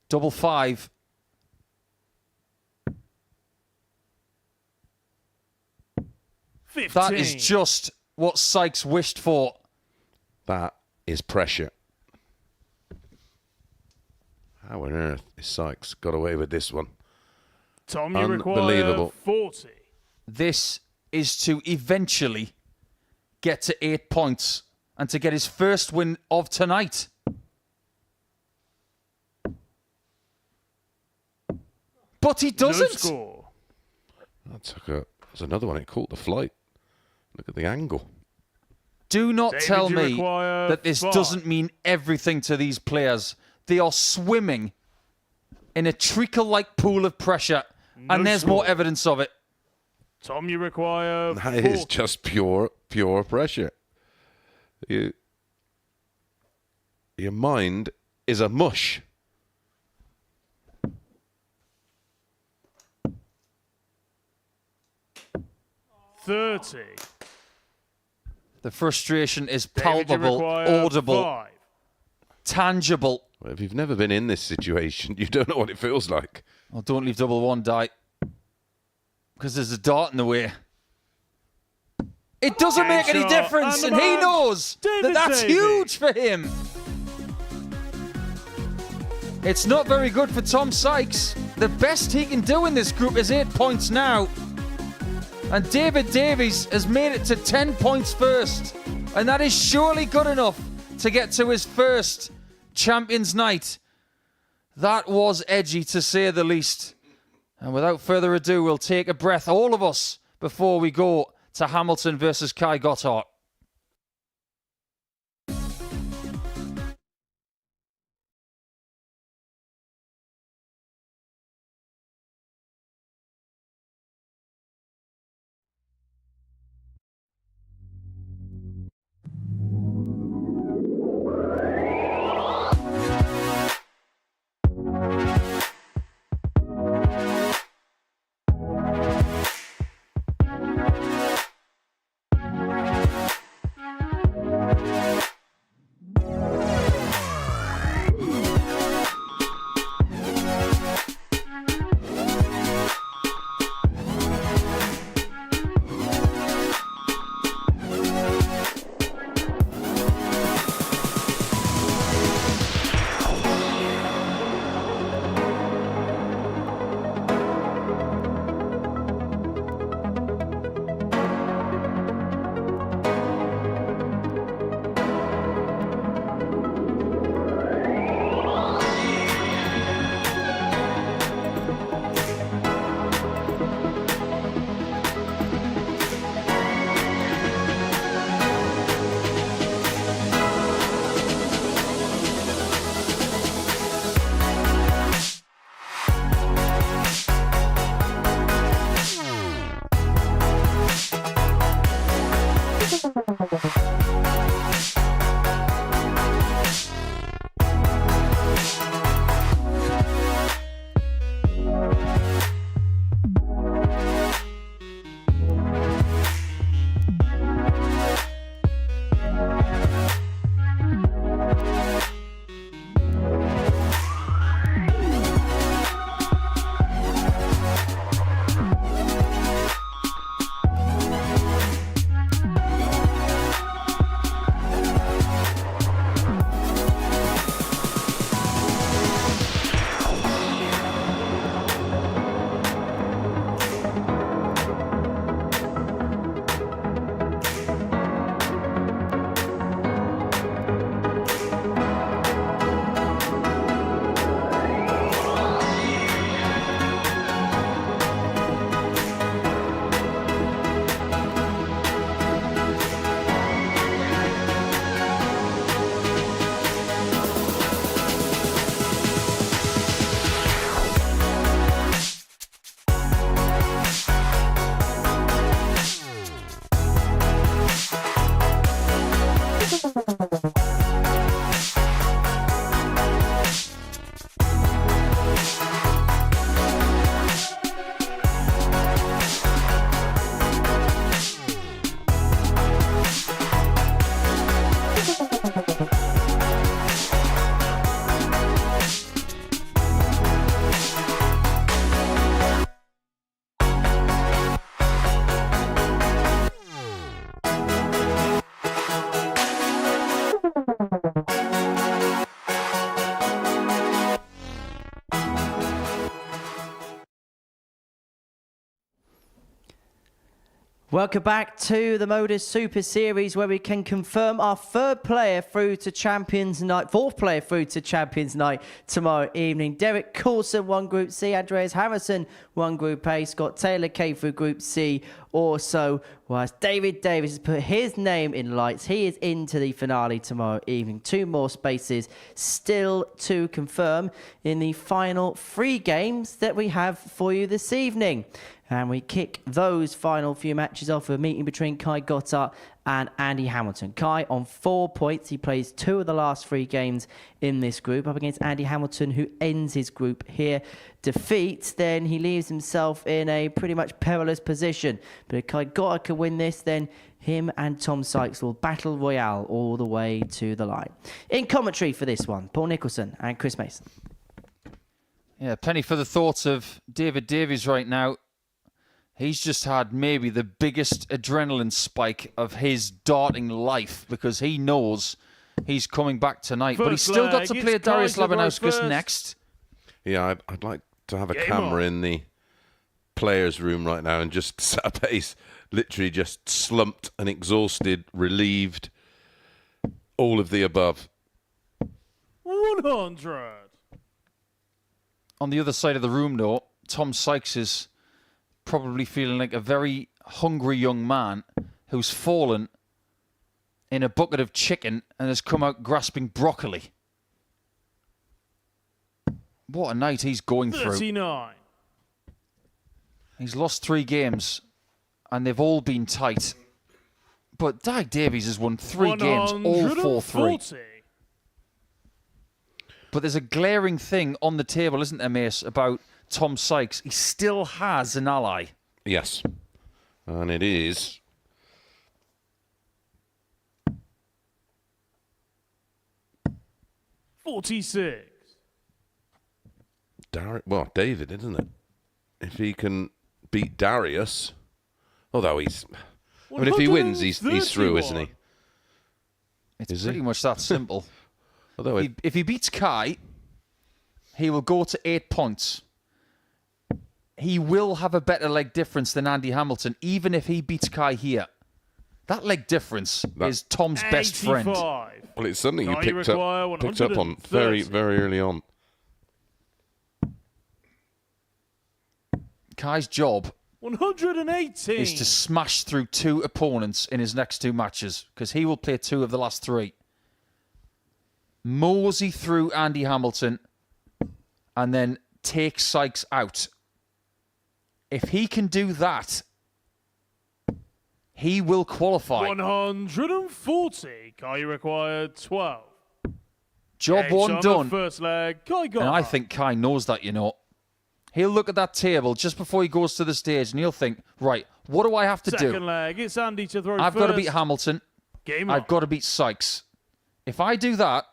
Double 5. That is 15. just what Sykes wished for. That is pressure. How on earth is Sykes got away with this one? Tom, you require Unbelievable. 40. This is to eventually get to 8 points and to get his first win of tonight. But he No doesn't. score. That's another one. It caught the flight. Look at the angle. Do not David, tell you me require that this 5. doesn't mean everything to these players. They are swimming in a treacle-like pool of pressure, No and there's score. more evidence of it. Tom, you require That 40. is just pure pressure. Your mind is a mush. $30. The frustration is David, you palpable, require audible, 5. tangible. Well, if you've never been in this situation, you don't know what it feels like. Oh, don't leave double one die. Because there's a dart in the way. It doesn't make any shot, difference, and and the he man, knows David that that's Davies. huge for him. It's not very good for Tom Sykes. The best he can do in this group is 8 points now. And David Davies has made it to 10 points first. And that is surely good enough to get to his first Champions Night. That was edgy, to say the least. And without further ado, we'll take a breath, all of us, before we go to Hamilton versus Kai Gotthardt. Welcome back to the Modus Super Series, where we can confirm our fourth player through to Champions Night tomorrow evening. Derek Coulson won Group C, Andreas Harrison won Group A, Scott Taylor came through Group C also, whilst David Davies has put his name in lights. He is into the finale tomorrow evening. 2 more spaces still to confirm in the final 3 games that we have for you this evening. And we kick those final few matches off with a meeting between Kai Gotthardt and Andy Hamilton. Kai on 4 points. He plays 2 of the last 3 games in this group up against Andy Hamilton, who ends his group here. Defeat, then he leaves himself in a pretty much perilous position. But if Kai Gotthardt can win this, then him and Tom Sykes will battle royale all the way to the line. In commentary for this one, Paul Nicholson and Chris Mason. Yeah, penny for the thoughts of David Davies right now. He's just had maybe the biggest adrenaline spike of his darting life because he knows he's coming back tonight. But he's still got to play Darius Labanauskas next. Yeah, I'd like to have a camera in the players' room right now and just Saba's literally just slumped and exhausted, relieved, all of the above. 100. On the other side of the room, though, Tom Sykes is probably feeling like a very hungry young man who's fallen in a bucket of chicken and has come out grasping broccoli. What a night he's going 39. through. He's lost 3 games and they've all been tight. But David Davies has won 3 games, all 4-3. But there's a glaring thing on the table, isn't there, Mace, about Tom Sykes. He still has an ally. Yes. And it is... $46. Well, David, isn't it? If he can beat Darius, although he's... I mean, if he wins, he's through, isn't he? It's pretty much that simple. Although if he beats Kai, he will go to 8 points. He will have a better leg difference than Andy Hamilton, even if he beats Kai here. That leg difference is Tom's best friend. Well, it's something you picked up on very, very early on. Kai's job 118 is to smash through 2 opponents in his next 2 matches, because he will play 2 of the last 3. Mosey through Andy Hamilton and then take Sykes out. If he can do that, he will qualify. 140. Kai required 12. Job 1 done. First leg, Kai got and I think Kai knows that, you know. He'll look at that table just before he goes to the stage and he'll think, right, what do I have to do? Second leg, it's Andy to throw I've first. got to beat Hamilton. Game I've got to beat Sykes. If I do that,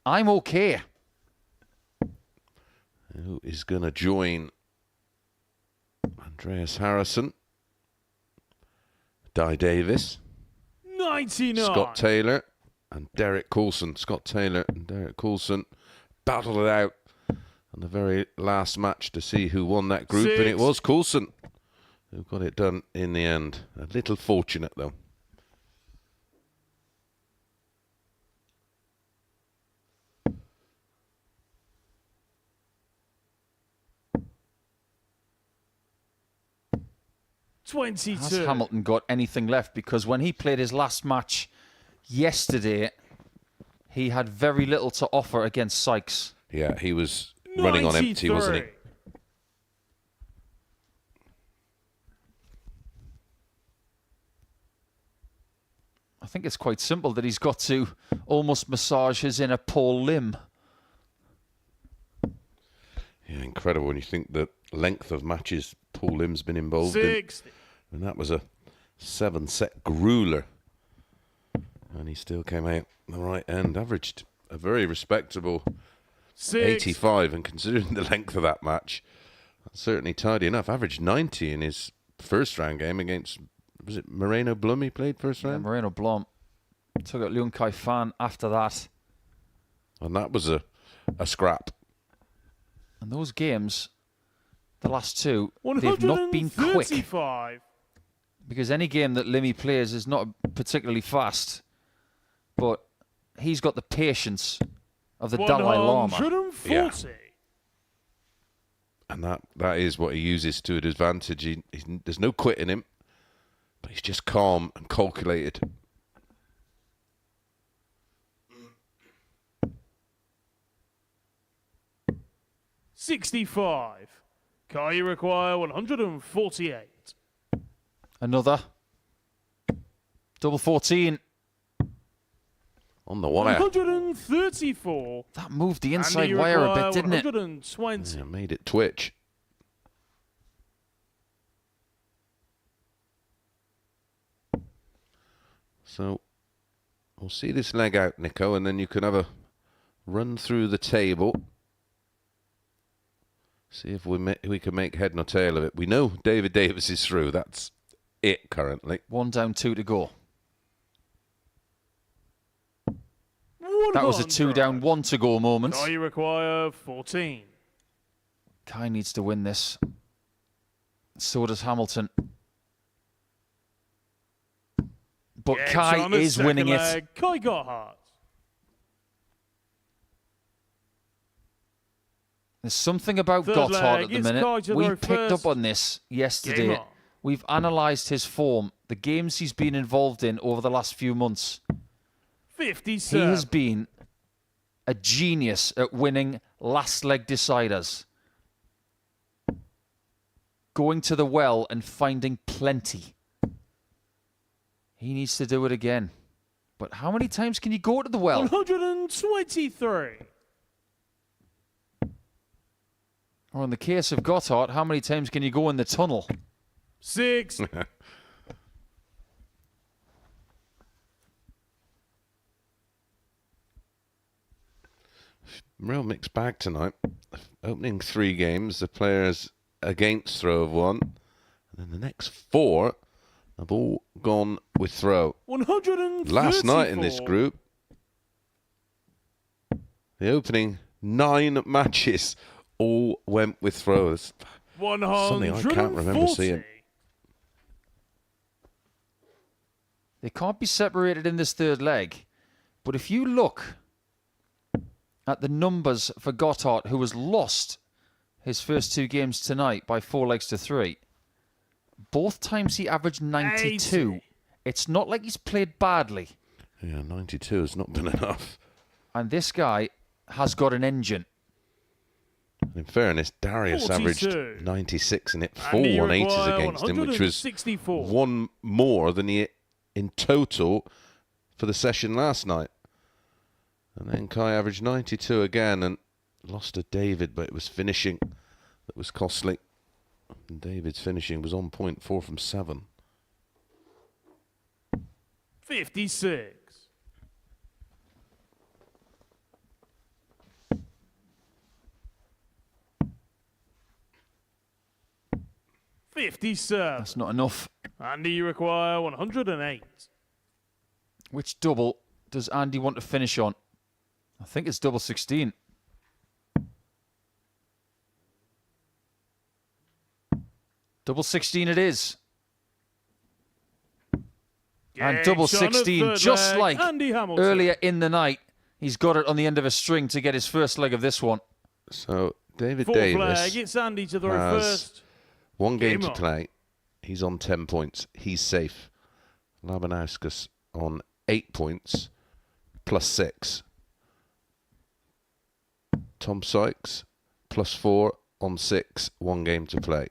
I'm okay. Who is going to join Andreas Harrison? Davies. 99. Scott Taylor and Derek Coulson. Scott Taylor and Derek Coulson battled it out on the very last match to see who won that group, and it was Coulson who got it done in the end. A little fortunate, though. Has Hamilton got anything left? Because when he played his last match yesterday, he had very little to offer against Sykes. Yeah, he was running on empty, wasn't he? I think it's quite simple that he's got to almost massage his inner Paul limb. Yeah, incredible when you think the length of matches Paul Lim's been involved in. And that was a 7-set grueler. And he still came out the right end. Averaged a very respectable 85. And considering the length of that match, that's certainly tidy enough. Averaged 90 in his first round game against, was it Moreno Blum he played first round? Yeah, Moreno Blum. Took out Leon Kai Fan after that. And that was a scrap. And those games, the last 2, they've not been quick. Because any game that Limmy plays is not particularly fast, but he's got the patience of the Dalai Lama. 140. Yeah. And that is what he uses to his advantage. There's no quit in him, but he's just calm and calculated. $65. Kai, you require 148. Another. Double 14. On the wire. 134. That moved the Andy, inside you wire a require bit, didn't it? 120. Yeah, made it twitch. So we'll see this leg out, Nico, and then you can have a run through the table. See if we can make head nor tail of it. We know David Davies is through. That's it currently. 1 down, 2 to go. That was a 2 down, 1 to go moment. Kai, you require 14. Kai needs to win this. So does Hamilton. But Gets Kai on the is second winning leg. it. Kai Gotthardt. There's something about Third Gotthardt leg, at the it's minute. Kai to We throw picked first. up on this Game yesterday. on. We've analysed his form, the games he's been involved in over the last few months. 57. He has been a genius at winning last leg deciders. Going to the well and finding plenty. He needs to do it again. But how many times can you go to the well? 123. Or in the case of Gotthardt, how many times can you go in the tunnel? 6. Real mixed bag tonight. Opening 3 games, the players against throw have won. And then the next 4 have all gone with throw. 134. Last night in this group, the opening 9 matches all went with throws. Something I can't remember seeing. They can't be separated in this third leg. But if you look at the numbers for Gotthardt, who has lost his first 2 games tonight by 4 legs to 3, both times he averaged 92. 80. It's not like he's played badly. Yeah, 92 has not been enough. And this guy has got an engine. In fairness, Darius 42. averaged 96 and hit 4 Andy, you 180s require against him, which was 164. 1 more than he hit in total for the session last night. And then Kai averaged 92 again and lost to David, but it was finishing that was costly. And David's finishing was on point, 4 from 7. 56. That's not enough. Andy, you require 108. Which double does Andy want to finish on? I think it's double 16. Double 16 it is. And double Gets on the 16, third just leg. like Andy Hamilton. earlier in the night, he's got it on the end of a string to get his first leg of this one. So David Fourth Davis leg, it's Andy to throw has first. 1 game Game to on. play. He's on 10 points. He's safe. Labanauskas on 8 points, plus 6. Tom Sykes, plus 4 on 6, 1 game to play.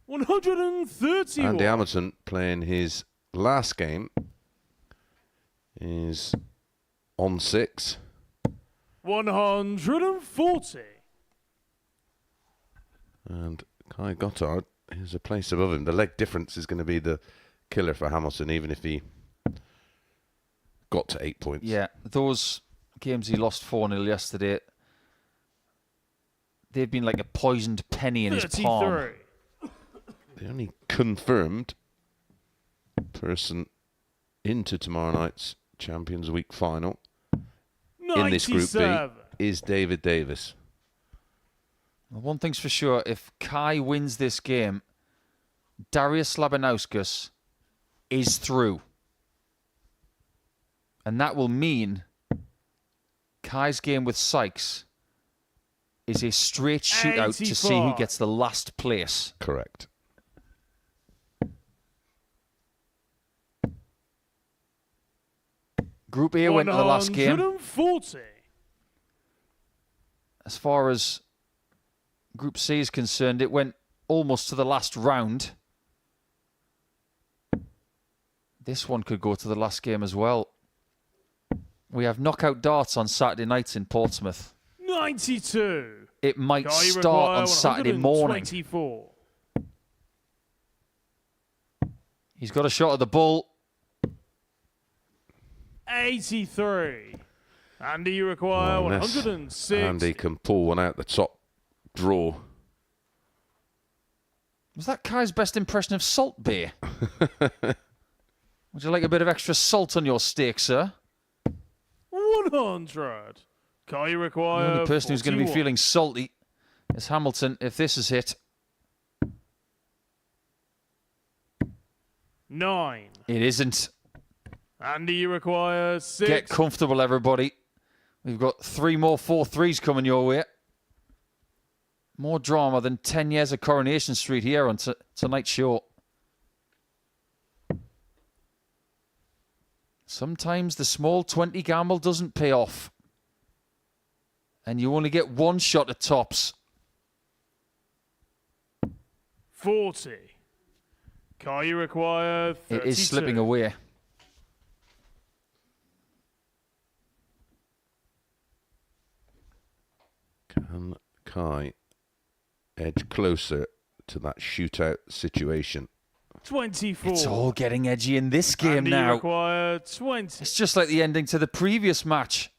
131. Andy Hamilton playing his last game is on 6. 140. And Kai Gotthardt is a place above him. The leg difference is going to be the killer for Hamilton, even if he got to 8 points. Yeah, those games he lost 4-0 yesterday, they've been like a poisoned penny in his palm. 33. The only confirmed person into tomorrow night's Champions Week final in this Group B 97. is David Davis. Well, one thing's for sure, if Kai wins this game, Darius Labanauskas is through. And that will mean Kai's game with Sykes is a straight shootout to see who 85. gets the last place. Correct. Group A went to the last game. 140. As far as Group C is concerned, it went almost to the last round. This one could go to the last game as well. We have knockout darts on Saturday nights in Portsmouth. 92. It might Kai start require on Saturday morning. 124. He's got a shot at the bull. 83. Andy, you require Unless 106. Andy can pull one out the top drawer. Was that Kai's best impression of salt beer? Would you like a bit of extra salt on your steak, sir? 100. Kai, you require The only person who's going to be 41. feeling salty is Hamilton if this is hit. 9. It isn't. Andy, you require 6. Get comfortable, everybody. We've got 3 more 4-3s coming your way. More drama than 10 years of Coronation Street here on tonight's show. Sometimes the small 20 gamble doesn't pay off. And you only get one shot at tops. 40. Kai, you require 32. It is slipping away. Can Kai edge closer to that shootout situation? 24. It's all getting edgy in this game Andy, now. you require 20. It's just like the ending to the previous match.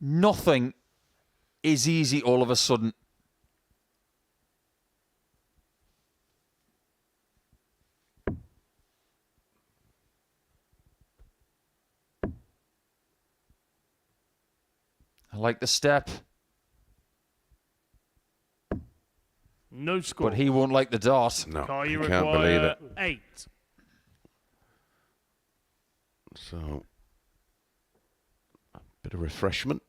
Nothing is easy all of a sudden. I like the step, No score. but he won't like the dart. No, Kai, you you can't believe require it. 8. So, a bit of refreshment.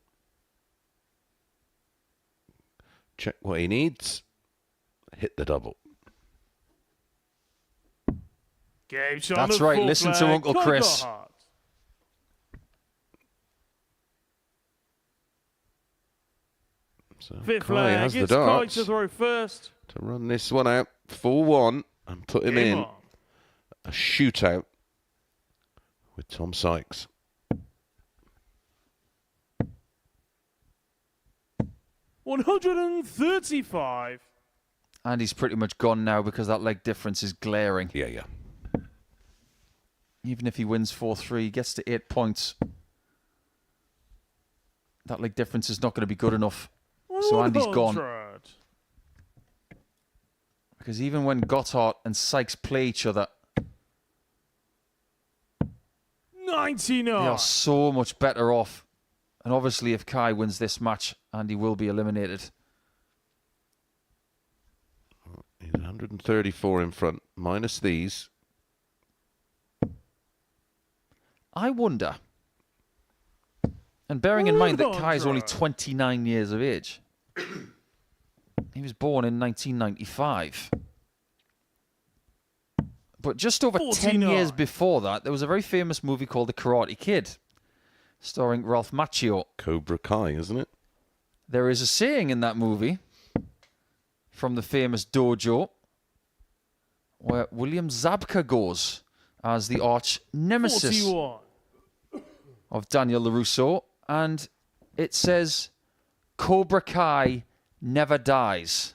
Check what he needs. Hit the double. Game shot That's on the right, full listen to flag. Uncle Chris. Gotthardt. So Fifth Kai flag. has the It's Kai darts to throw first. to run this one out 4-1 and put him Game in on. a shootout with Tom Sykes. $135. And he's pretty much gone now because that leg difference is glaring. Yeah. Even if he wins 4-3, he gets to 8 points. That leg difference is not going to be good enough. So Andy's gone. 100. Because even when Gotthardt and Sykes play each other, 99. they are so much better off. And obviously, if Kai wins this match, Andy will be eliminated. He's 134 in front, minus these. I wonder, and bearing in mind that Kai is only 100. 29 years of age, he was born in 1995. But just over 10 49. years before that, there was a very famous movie called The Karate Kid, starring Ralph Macchio. Cobra Kai, isn't it? There is a saying in that movie from the famous dojo where William Zabka goes as the arch nemesis 41. of Daniel LaRusso, and it says, Cobra Kai never dies.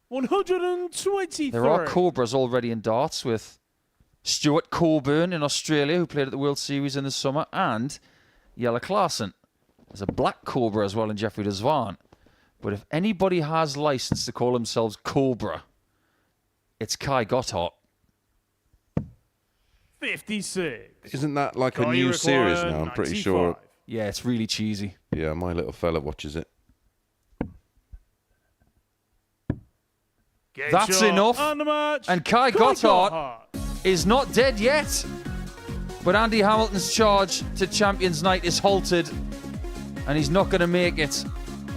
123. There are Cobras already in darts with Stuart Coburn in Australia, who played at the World Series in the summer, and Jelle Klaassen. There's a black Cobra as well in Jeffrey Desvan. But if anybody has license to call themselves Cobra, it's Kai Gotthardt. 56. Isn't that like a Kai, new you series require now? I'm pretty 95. sure. Yeah, it's really cheesy. Yeah, my little fella watches it. Game That's shot enough. on the match. And Kai Gotthardt is not dead yet. But Andy Hamilton's charge to Champions Night is halted, and he's not going to make it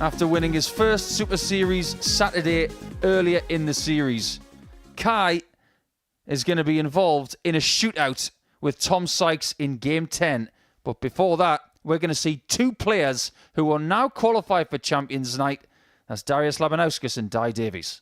after winning his first Super Series Saturday earlier in the series. Kai is going to be involved in a shootout with Tom Sykes in Game 10. But before that, we're going to see two players who are now qualified for Champions Night. That's Darius Labanauskas and Davies.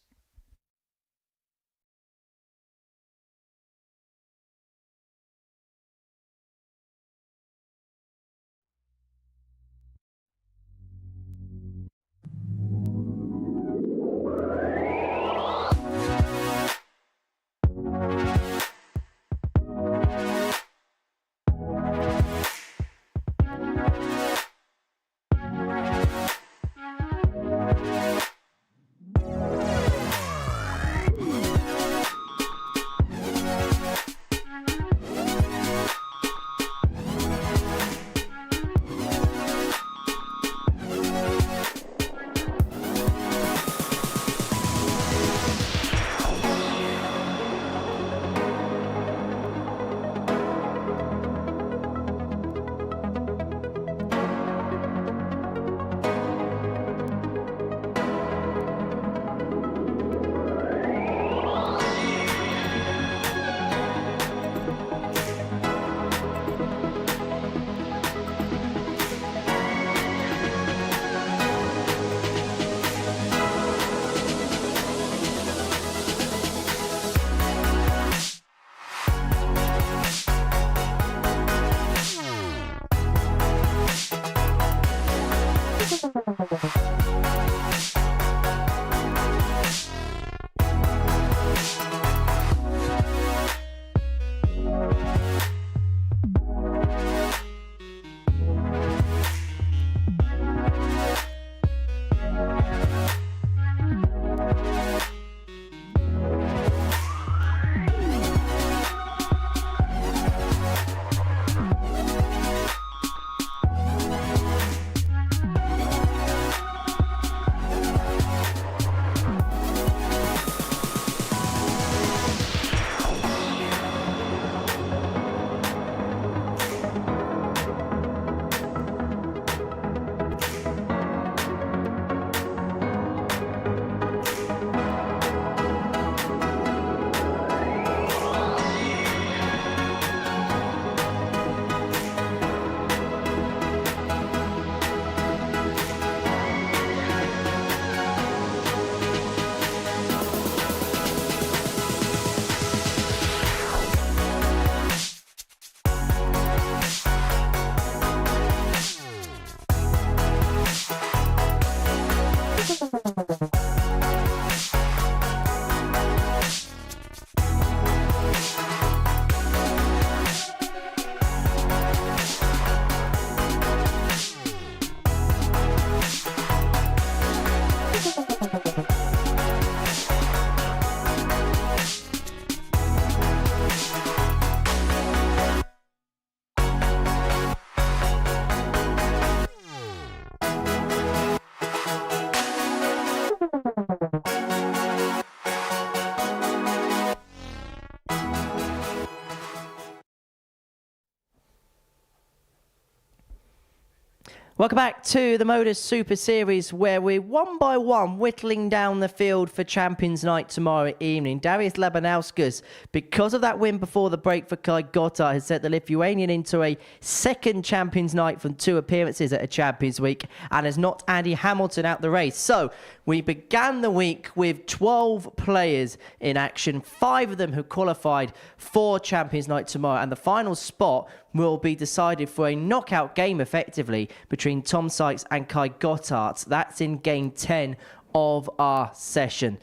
Welcome back to the Modus Super Series, where we're one by one whittling down the field for Champions Night tomorrow evening. Darius Labanauskas, because of that win before the break for Kai Gotthardt, has set the Lithuanian into a second Champions Night from 2 appearances at a Champions Week and has knocked Andy Hamilton out the race. So we began the week with 12 players in action, 5 of them who qualified for Champions Night tomorrow, and the final spot will be decided for a knockout game, effectively, between Tom Sykes and Kai Gotthardt. That's in Game 10 of our session.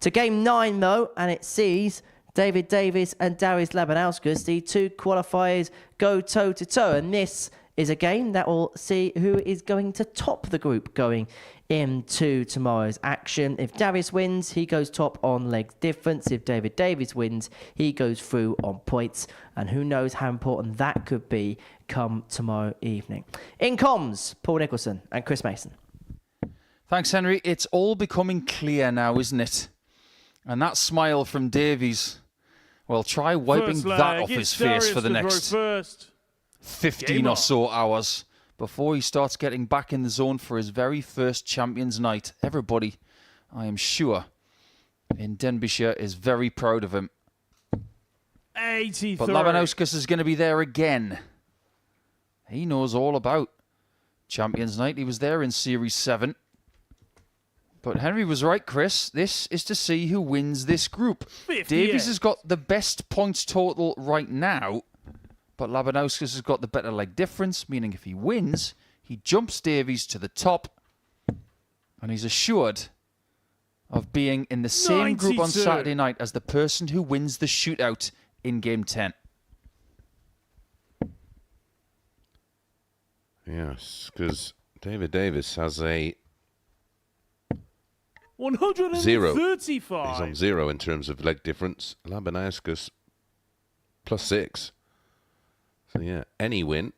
To Game 9, though, and it sees David Davies and Darius Labanauskas, the two qualifiers, go toe-to-toe. And this is a game that will see who is going to top the group going into tomorrow's action. If Davies wins, he goes top on legs difference. If David Davies wins, he goes through on points. And who knows how important that could be come tomorrow evening. In comms, Paul Nicholson and Chris Mason. Thanks, Henry. It's all becoming clear now, isn't it? And that smile from Davies Well, try wiping First that leg, off it's his face Darius for the to throw next first. 15 Game or on. so hours before he starts getting back in the zone for his very first Champions Night. Everybody, I am sure, in Denbighshire is very proud of him. 83. But Labanauskas is going to be there again. He knows all about Champions Night. He was there in Series 7. But Henry was right, Chris. This is to see who wins this group. 58. Davies has got the best points total right now, but Labanauskas has got the better leg difference, meaning if he wins, he jumps Davies to the top, and he's assured of being in the same group on 92. Saturday night as the person who wins the shootout in Game 10. Yes, because David Davies has a 135. zero. He's on 0 in terms of leg difference. Labanauskas +6. So yeah, any win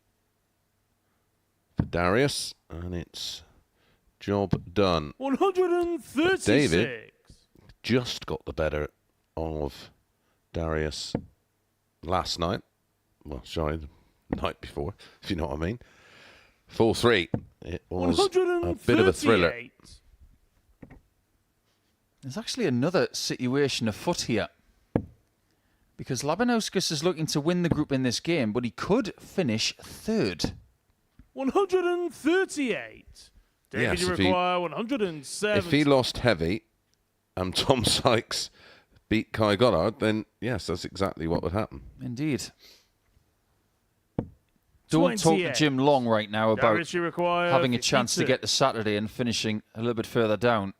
for Darius, and it's job done. 136. David just got the better of Darius last night. Well, sorry, the night before, if you know what I mean. 4-3. It was a bit of a thriller. 138. There's actually another situation afoot here, because Labanauskas is looking to win the group in this game, but he could finish third. 138. David, Yes, you if he- require 107. If he lost heavy and Tom Sykes beat Kai Goddard, then yes, that's exactly what would happen. Indeed. Don't talk to 28. Jim Long right now about Darius, you require having a chance to 52. get to Saturday and finishing a little bit further down.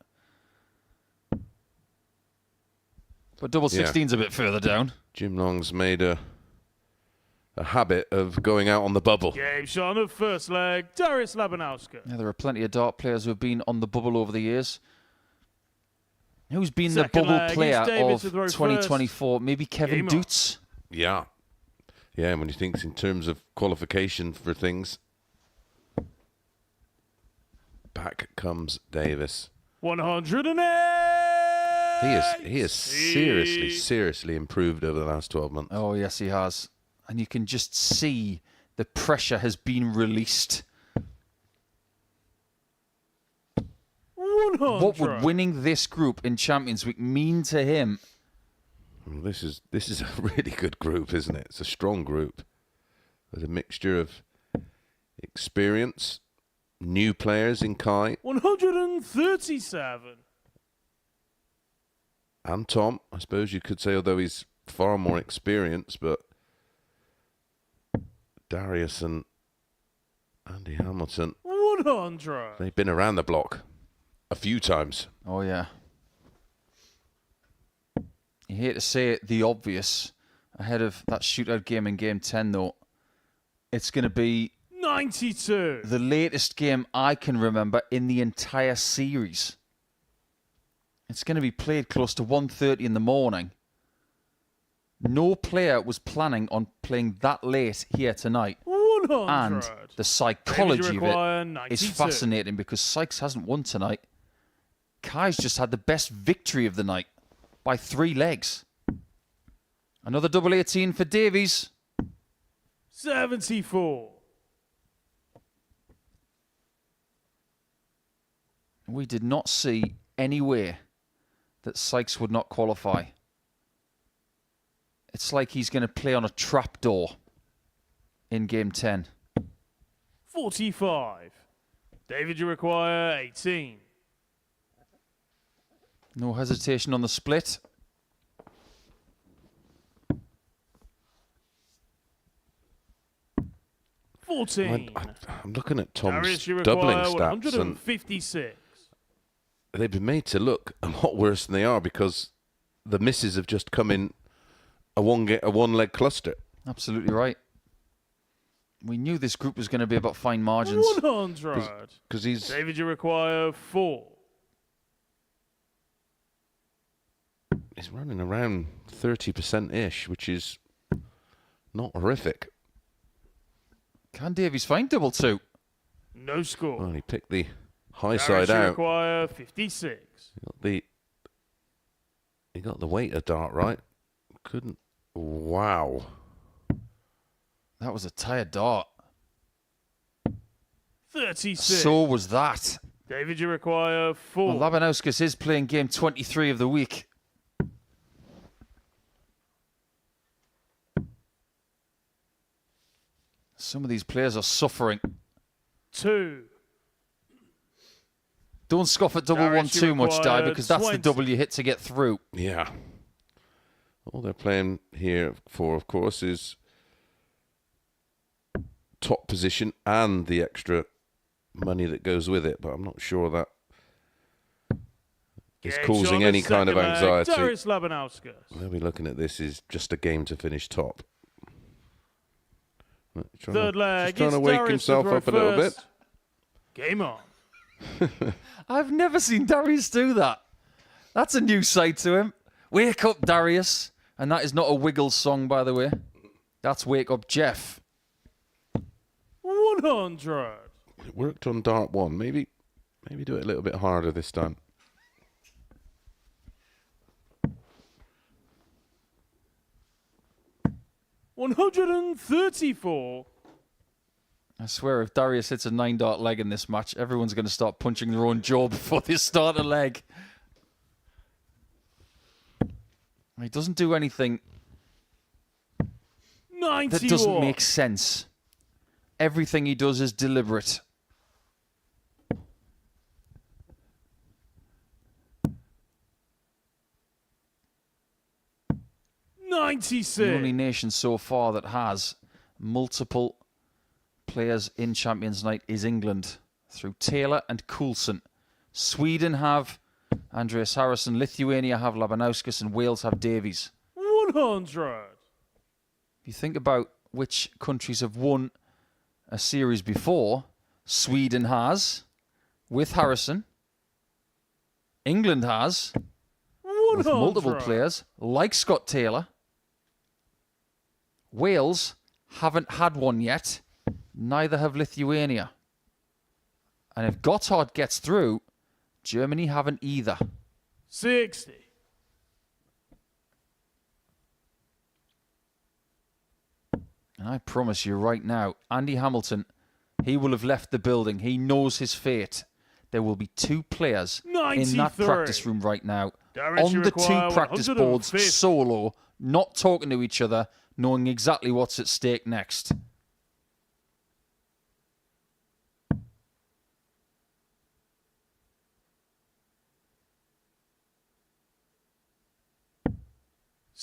But double Yeah. 16's a bit further down. Jim Long's made a habit of going out on the bubble. Game shot of first leg. Darius Labanauskas. Yeah, there are plenty of dart players who have been on the bubble over the years. Who's been Second the bubble leg, player it's David of to throw 2024? Maybe Kevin Game on. Dutz? Yeah. Yeah, when he thinks in terms of qualification for things. Back comes Davis. 108. He is seriously improved over the last 12 months. Oh, yes, he has. And you can just see the pressure has been released. 100. What would winning this group in Champions Week mean to him? Well, this is a really good group, isn't it? It's a strong group. There's a mixture of experience, new players in Kai 137. and Tom. I suppose you could say, although he's far more experienced, but Darius and Andy Hamilton, 100. they've been around the block a few times. Oh, yeah. You hate to say it, the obvious, ahead of that shootout game in Game 10, though. It's going to be 92. the latest game I can remember in the entire series. It's going to be played close to 1:30 in the morning. No player was planning on playing that late here tonight. 100. And the psychology of require it 92. is fascinating because Sykes hasn't won tonight. Kai's just had the best victory of the night by 3 legs. Another double 18 for Davies. 74. We did not see any way that Sykes would not qualify. It's like he's going to play on a trapdoor in Game 10. 45. David, you require 18. No hesitation on the split. I'm 14. looking at Tom's Darius, you doubling require stats, and 156. they've been made to look a lot worse than they are because the misses have just come in a one-leg cluster. Absolutely right. We knew this group was going to be about fine margins. 100. Because he's David, you require 4. running around 30%-ish, which is not horrific. Can Davies find double 2? No score. Well, he picked the high Darius, side you out. require 56. He got the weight of dart right. Couldn't Wow. That was a tired dart. 36. So was that. David, you require 4. Well, Labanauskas is playing game 23 of the week. Some of these players are suffering. 2. Don't scoff at double Darius, one you too much, Di, require because that's the 20. double you hit to get through. Yeah. All they're playing here for, of course, is top position and the extra money that goes with it. But I'm not sure that is Gage causing on the any kind of second leg, anxiety. Darius Labanauskas. They'll be looking at this as just a game to finish top. Third leg, Just trying it's to wake Darius himself to throw up a little bit. first. Game on. I've never seen Darius do that. That's a new side to him. Wake up, Darius. And that is not a Wiggles song, by the way. That's Wake Up, Jeff. 100. It worked on dart 1. Maybe do it a little bit harder this time. $134. I swear, if Darius hits a 9-dart leg in this match, everyone's going to start punching their own jaw before they start a leg. He doesn't do anything 91. that doesn't make sense. Everything he does is deliberate. The 96. only nation so far that has multiple players in Champions Night is England, through Taylor and Coulson. Sweden have Andreas Harrison, Lithuania have Labanauskas, and Wales have Davies. 100. If you think about which countries have won a series before, Sweden has, with Harrison. England has, with 100. multiple players, like Scott Taylor. Wales haven't had one yet. Neither have Lithuania. And if Gotthardt gets through, Germany haven't either. 60. And I promise you right now, Andy Hamilton, he will have left the building. He knows his fate. There will be 2 players in that 93. practice room right now, Darius, you on the 2 require practice boards, 150. solo, not talking to each other, knowing exactly what's at stake next.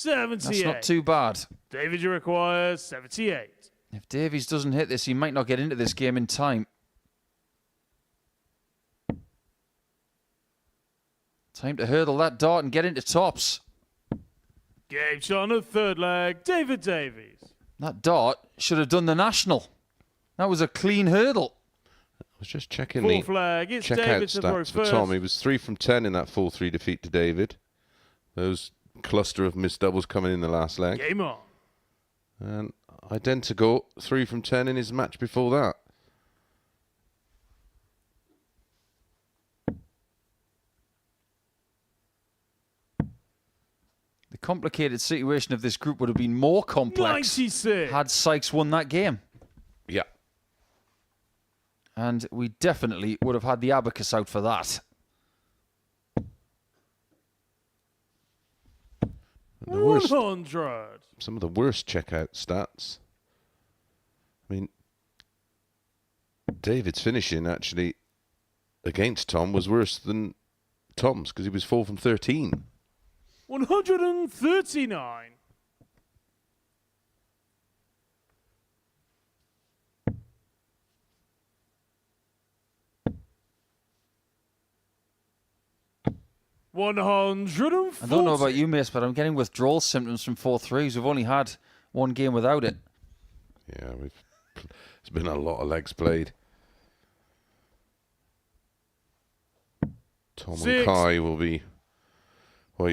That's 78. not too bad. David, you require 78. If Davies doesn't hit this, he might not get into this game in time. Time to hurdle that dart and get into tops. Game shot on the third leg, David Davies. That dart should have done the national. That was a clean hurdle. I was just checking Full the flag, it's checkout David to throw stats for first. Tom. He was 3 from 10 in that 4-3 defeat to David. Those cluster of missed doubles coming in the last leg. Game on. And identical 3 from 10 in his match before that. The complicated situation of this group would have been more complex 96. had Sykes won that game. Yeah. And we definitely would have had the abacus out for that. The worst, 100. some of the worst checkout stats. I mean, David's finishing actually against Tom was worse than Tom's because he was 4 from 13. 139. I don't know about you, Mace, but I'm getting withdrawal symptoms from 4-3s. We've only had one game without it. Yeah, it's been a lot of legs played. Tom and 6. Kai will be... Well,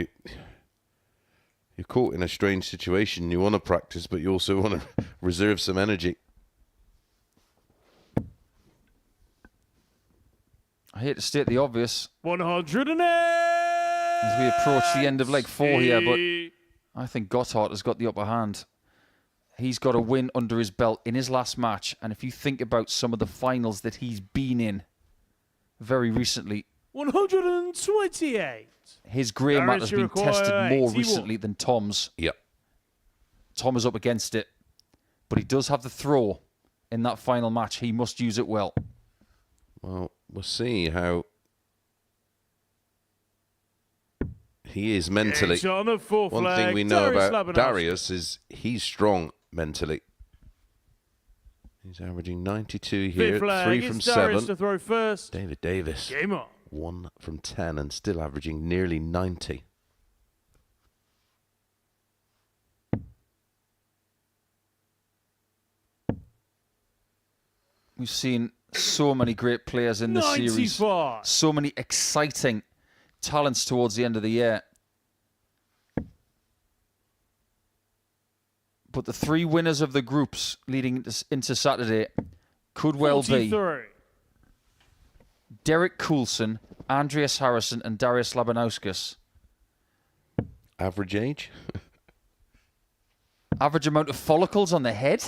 you're caught in a strange situation. You want to practice, but you also want to reserve some energy. I hate to state the obvious 108. as we approach the end of leg 4 here, but I think Gotthardt has got the upper hand. He's got a win under his belt in his last match. And if you think about some of the finals that he's been in very recently, 128. his grey mat has been tested more 81. recently than Tom's. Yep. Tom is up against it. But he does have the throw in that final match. He must use it well. Well, we'll see how he is mentally. It's on the fourth One flag, thing we know Darius about Labanauskas. Darius is he's strong mentally. He's averaging 92 here, Fifth flag, 3 from it's Darius 7. to throw first. David Davis, Game on. 1 from 10 and still averaging nearly 90. We've seen so many great players in this series. 95. So many exciting talents towards the end of the year. But the 3 winners of the groups leading into Saturday could well be 43. Derek Coulson, Andreas Harrison and Darius Labanauskas. Average age? Average amount of follicles on the head?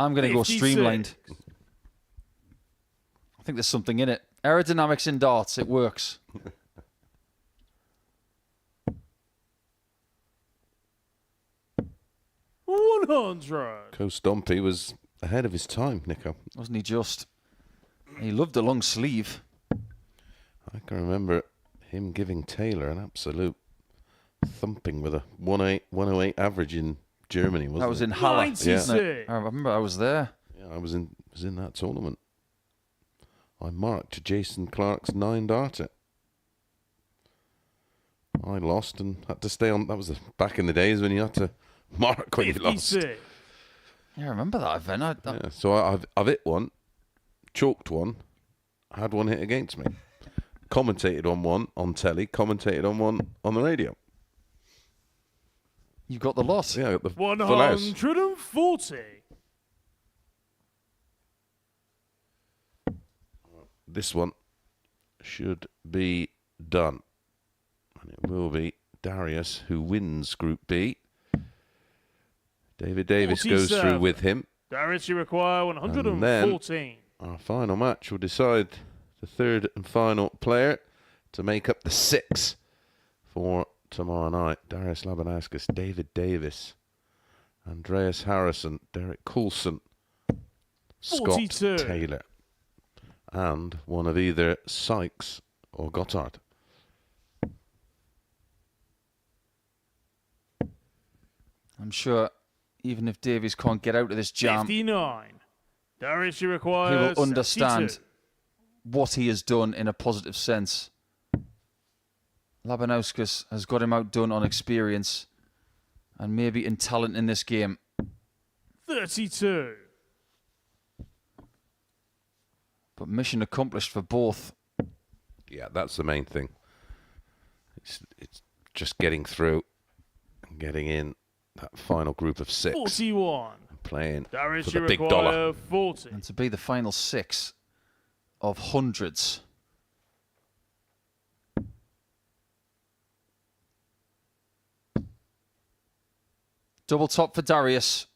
I'm going to go 56. streamlined. I think there's something in it. Aerodynamics in darts, it works. Co Stompy was ahead of his time, Nico. Wasn't he just? He loved a long sleeve. I can remember him giving Taylor an absolute thumping with a 108 average in Germany, wasn't it? That was in Halle. 96. I remember I was there. Yeah, I was in that tournament. I marked Jason Clark's 9-darter. I lost and had to stay on. That was back in the days when you had to mark when you lost. 56. Yeah, I remember that event. Yeah, so I've hit one, chalked one, had one hit against me. Commentated on one on telly, commentated on one on the radio. You got the lot. Yeah, I got the full house. 140. This one should be done. And it will be Darius who wins Group B. David Davis goes 47. through with him. Darius, you require And 114. then our final match will decide the third and final player to make up the 6 for tomorrow night. Darius Labanauskas, David Davis, Andreas Harrison, Derek Coulson, Scott 42. Taylor, and one of either Sykes or Gotthardt. I'm sure even if Davies can't get out of this jam, 59. Darius, you he require will understand 72. what he has done in a positive sense. Labanauskas has got him outdone on experience and maybe in talent in this game. 32. But mission accomplished for both. Yeah, that's the main thing. It's just getting through and getting in that final group of 6. 41. Playing Darius, for the you big require dollar. 40. And to be the final 6 of hundreds. Double top for Darius.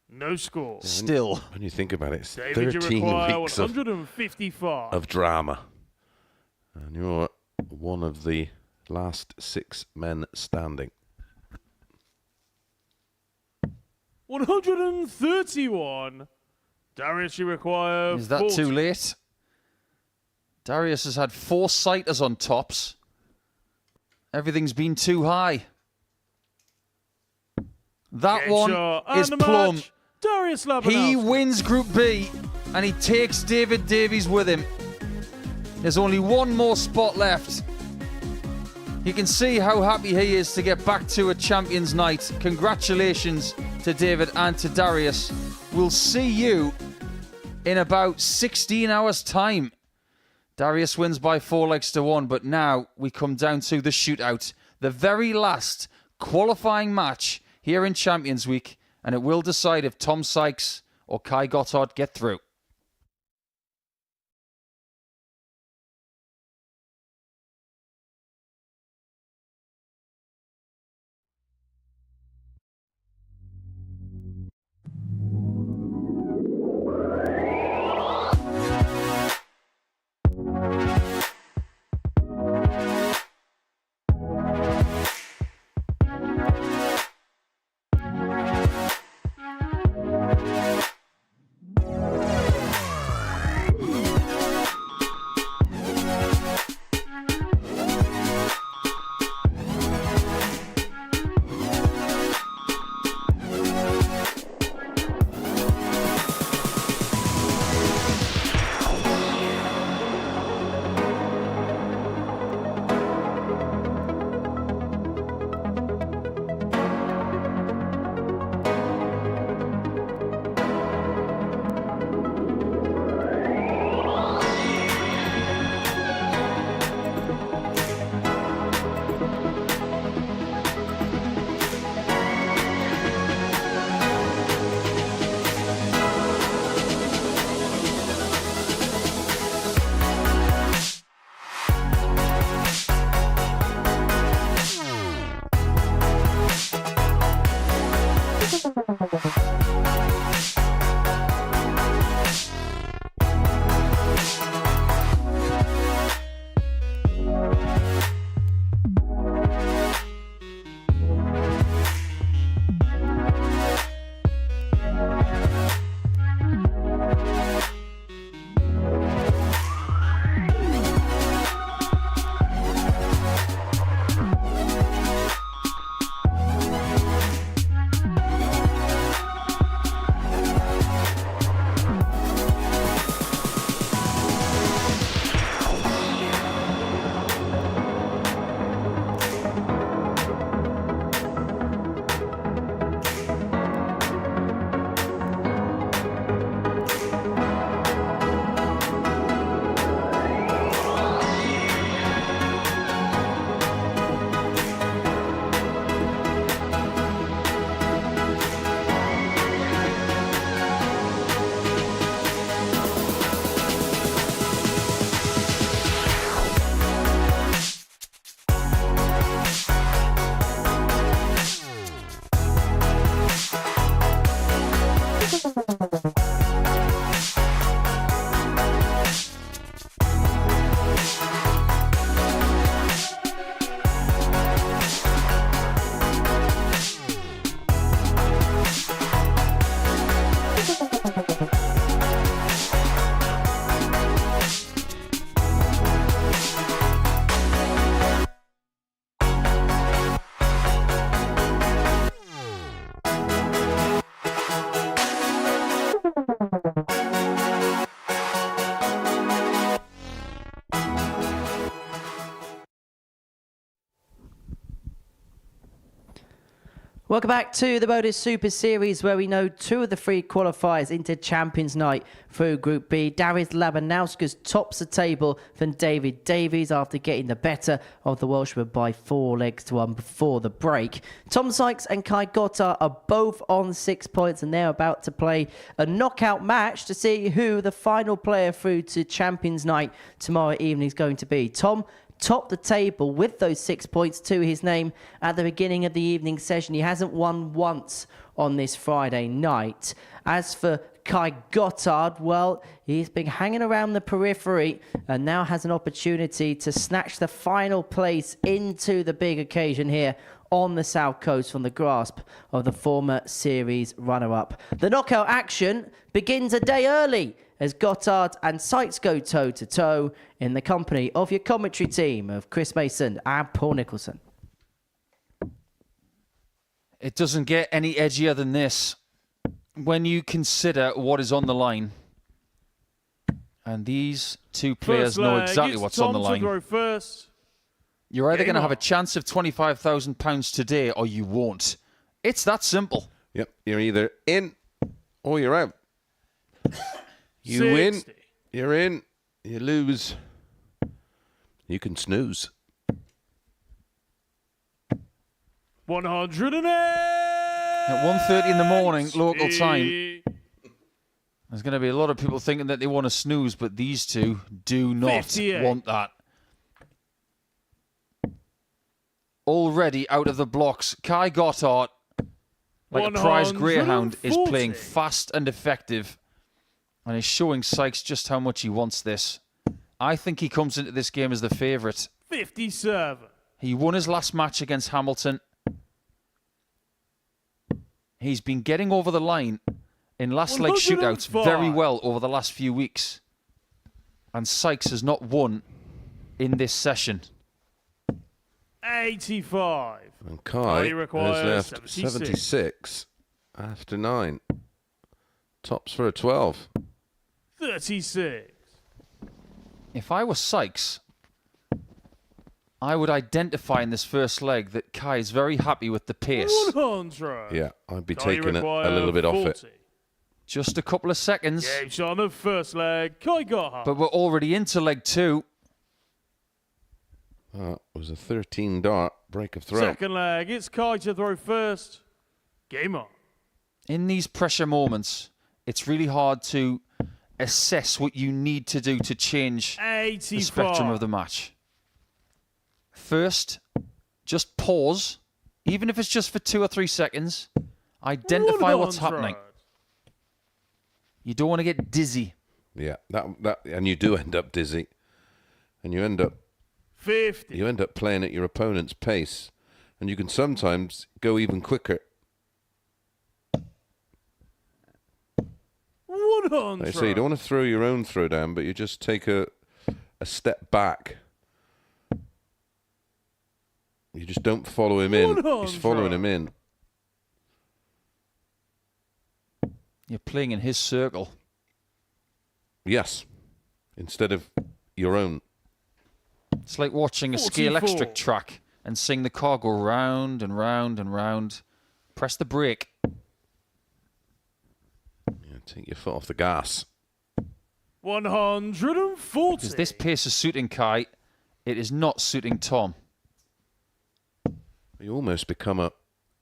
No score. Still. When you think about it, it's David, you 13 require weeks of 155. drama. And you're one of the last 6 men standing. 131. Darius, you require Is that 40. too late? Darius has had 4 sighters on tops. Everything's been too high. That Game one shot and is the plumb. match. Darius Labanauskas. He wins Group B and he takes David Davies with him. There's only one more spot left. You can see how happy he is to get back to a Champions Night. Congratulations to David and to Darius. We'll see you in about 16 hours' time. Darius wins by 4 legs to 1, but now we come down to the shootout. The very last qualifying match here in Champions Week, and it will decide if Tom Sykes or Kai Gotthardt get through. Welcome back to the Modus Super Series, where we know 2 of the 3 qualifiers into Champions Night through Group B. Davies Labanauskas tops the table than Davies after getting the better of the Welshman by 4 legs to 1 before the break. Tom Sykes and Kai Gotthardt are both on 6 points, and they're about to play a knockout match to see who the final player through to Champions Night tomorrow evening is going to be. Tom topped the table with those 6 points to his name at the beginning of the evening session. He hasn't won once on this Friday night. As for Kai Gotthardt, well, he's been hanging around the periphery and now has an opportunity to snatch the final place into the big occasion here on the South Coast from the grasp of the former series runner-up. The knockout action begins a day early as Gotthardt and Sykes go toe-to-toe in the company of your commentary team of Chris Mason and Paul Nicholson. It doesn't get any edgier than this when you consider what is on the line. And these 2 players know exactly what's on the line. You're either going to have a chance of £25,000 today or you won't. It's that simple. Yep, you're either in or you're out. You 60. win, you're in, you lose, you can snooze. 108. At 1:30 in the morning, local time, there's going to be a lot of people thinking that they want to snooze, but these 2 do not 58. want that. Already out of the blocks, Kai Gotthardt, like a prize greyhound, is playing fast and effective and is showing Sykes just how much he wants this. I think he comes into this game as the favourite. 57. He won his last match against Hamilton. He's been getting over the line in last leg shootouts very well over the last few weeks. And Sykes has not won in this session. 85. And Kai has requires left 76 after 9. Tops for a 12. 36. If I were Sykes, I would identify in this first leg that Kai is very happy with the pace. 100. Yeah, I'd be Kai taking a requires little bit off it. 40. Just a couple of seconds. Game shot on the first leg. Kai Gotthardt. But we're already into leg 2. That was a 13 dart break of throw. Second leg. It's Kai to throw first. Game on. In these pressure moments, it's really hard to assess what you need to do to change 85. the spectrum of the match. First, just pause, even if it's just for 2 or 3 seconds. Identify what's happening. You don't want to get dizzy. Yeah, and you do end up dizzy, and you end up 50. playing at your opponent's pace, and you can sometimes go even quicker. 100. Like I say, you don't want to throw your own throw down, but you just take a step back. You just don't follow him in. He's following him in. You're playing in his circle. Yes, instead of your own. It's like watching a ski 44. electric track and seeing the car go round and round and round. Press the brake. Yeah, take your foot off the gas. 140. Because this pace is suiting Kai, it is not suiting Tom. You almost become a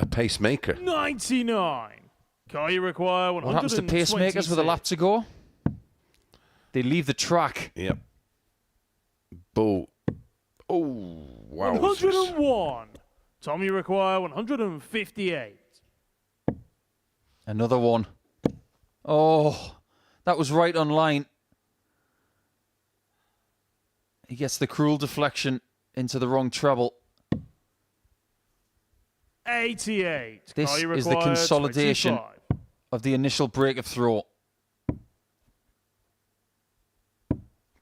pacemaker. 99. Kai require 126. What happens to pacemakers with a lap to go? They leave the track. Yep. Bull. Oh, wow. 101. Tommy require 158. Another one. Oh, that was right on line. He gets the cruel deflection into the wrong treble. 88. This Kai is the require consolidation 25. of the initial break of throw.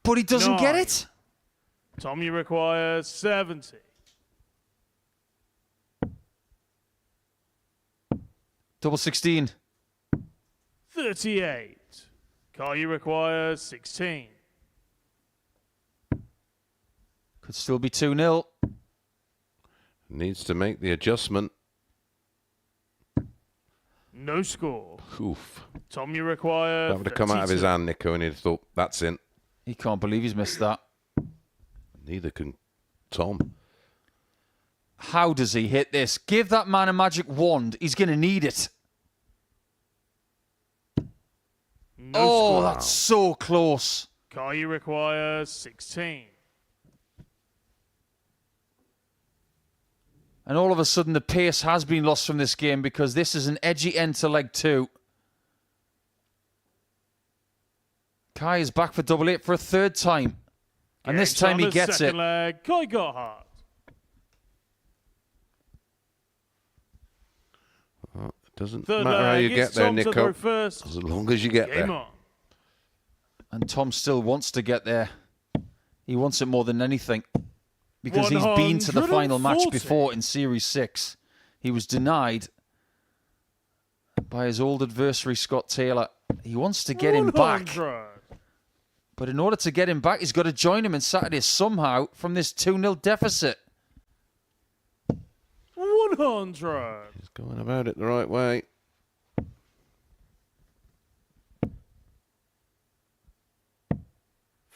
But he doesn't get 9. it. Tommy requires 70. Double 16. 38. Kai requires 16. Could still be 2-0. Needs to make the adjustment. No score. Oof. Tom, you require. That would have come out of his 32. hand, Nico, and he'd have thought, that's in. He can't believe he's missed that. Neither can Tom. How does he hit this? Give that man a magic wand. He's going to need it. No Oh, score. that's so close. Kai, you require 16. And all of a sudden, the pace has been lost from this game because this is an edgy end to leg 2. Kai is back for double 8 for a third time. And this time he gets it. Leg, Kai Gotthardt. It doesn't Third matter how you leg, get it's there, Tom to Nico. throw first. As long as you get Game there. on. And Tom still wants to get there. He wants it more than anything. Because he's been to the final match 140. before in Series 6. He was denied by his old adversary, Scott Taylor. He wants to get him back. 100. But in order to get him back, he's got to join him in Saturday somehow from this 2-0 deficit. 100. He's going about it the right way.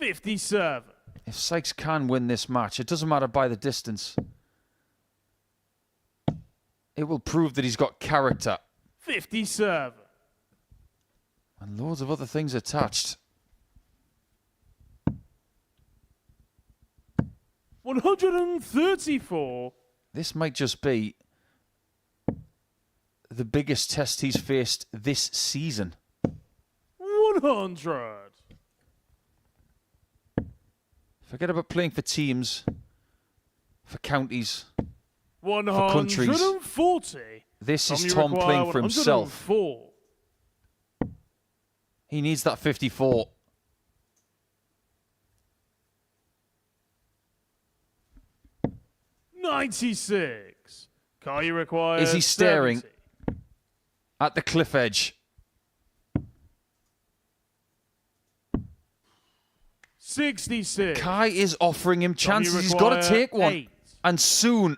$57. If Sykes can win this match, it doesn't matter by the distance. It will prove that he's got character. 57. And loads of other things attached. 134. This might just be the biggest test he's faced this season. 100. Forget about playing for teams, for counties. countries. 140. This is Tom, you Tom require playing for himself. 104. He needs that 54. $96. Kai, you require. Is he staring 70. at the cliff edge? 66. Kai is offering him Tom, you chances. He's got to require take one. 8. And soon.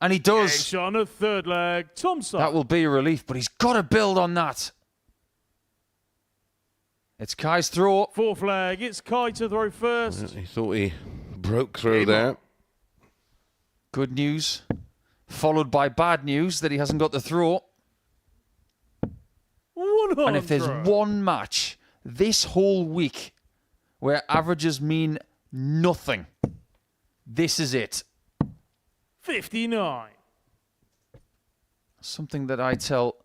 And he does. Edge on a third leg. Tom Sykes. That will be a relief, but he's got to build on that. It's Kai's throw. Fourth leg. It's Kai to throw first. He thought he broke through Game there. on. Good news. Followed by bad news that he hasn't got the throw. 100. And if there's one match this whole week where averages mean nothing, this is it. 59. Something that I tell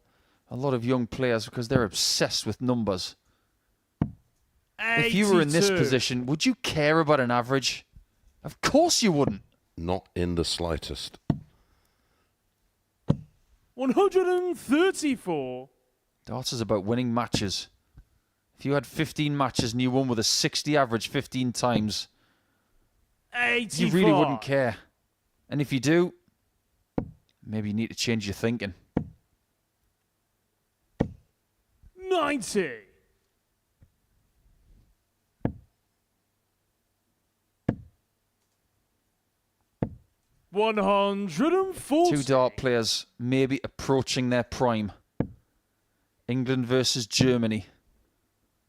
a lot of young players because they're obsessed with numbers. 82. If you were in this position, would you care about an average? Of course you wouldn't. Not in the slightest. 134. Darts is about winning matches. If you had 15 matches and you won with a 60 average 15 times, 85. you really wouldn't care. And if you do, maybe you need to change your thinking. 90. $140. Two dart players maybe approaching their prime. England versus Germany.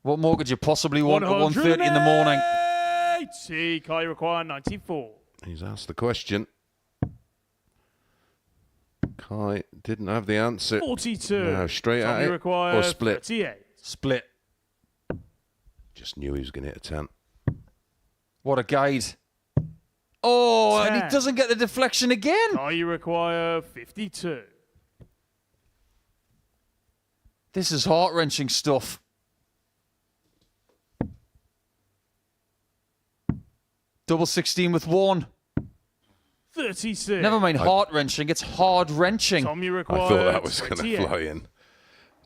What more could you possibly want at 1:30 in the morning? 80. Kai require 94. He's asked the question. Kai didn't have the answer. 42. No, straight Tommy at it require or split. 38. Split. Just knew he was going to hit a 10. What a guide. Oh, and he 10. doesn't get the deflection again. Kai you require 52. This is heart-wrenching stuff. Double 16 with one. 36. Never mind heart-wrenching, it's hard-wrenching. Tom you I require thought that was going to 28. fly in.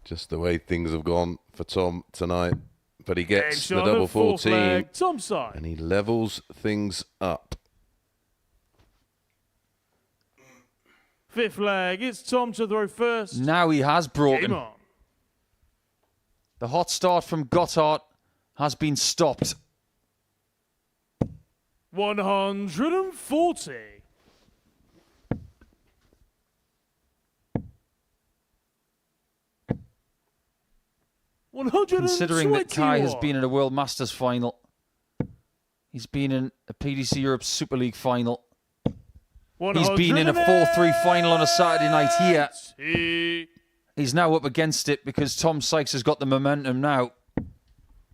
Just the way things have gone for Tom tonight. But he gets Edge the on double fourth 14 leg, Tom Sykes. and he levels things up. Fifth leg, it's Tom to throw first. Now he has Game broken. on. The hot start from Gotthardt has been stopped. 140. Considering that Kai has 121. been in a World Masters final, he's been in a PDC Europe Super League final, he's been in a 4-3 final on a Saturday night here. 180. He's now up against it because Tom Sykes has got the momentum now.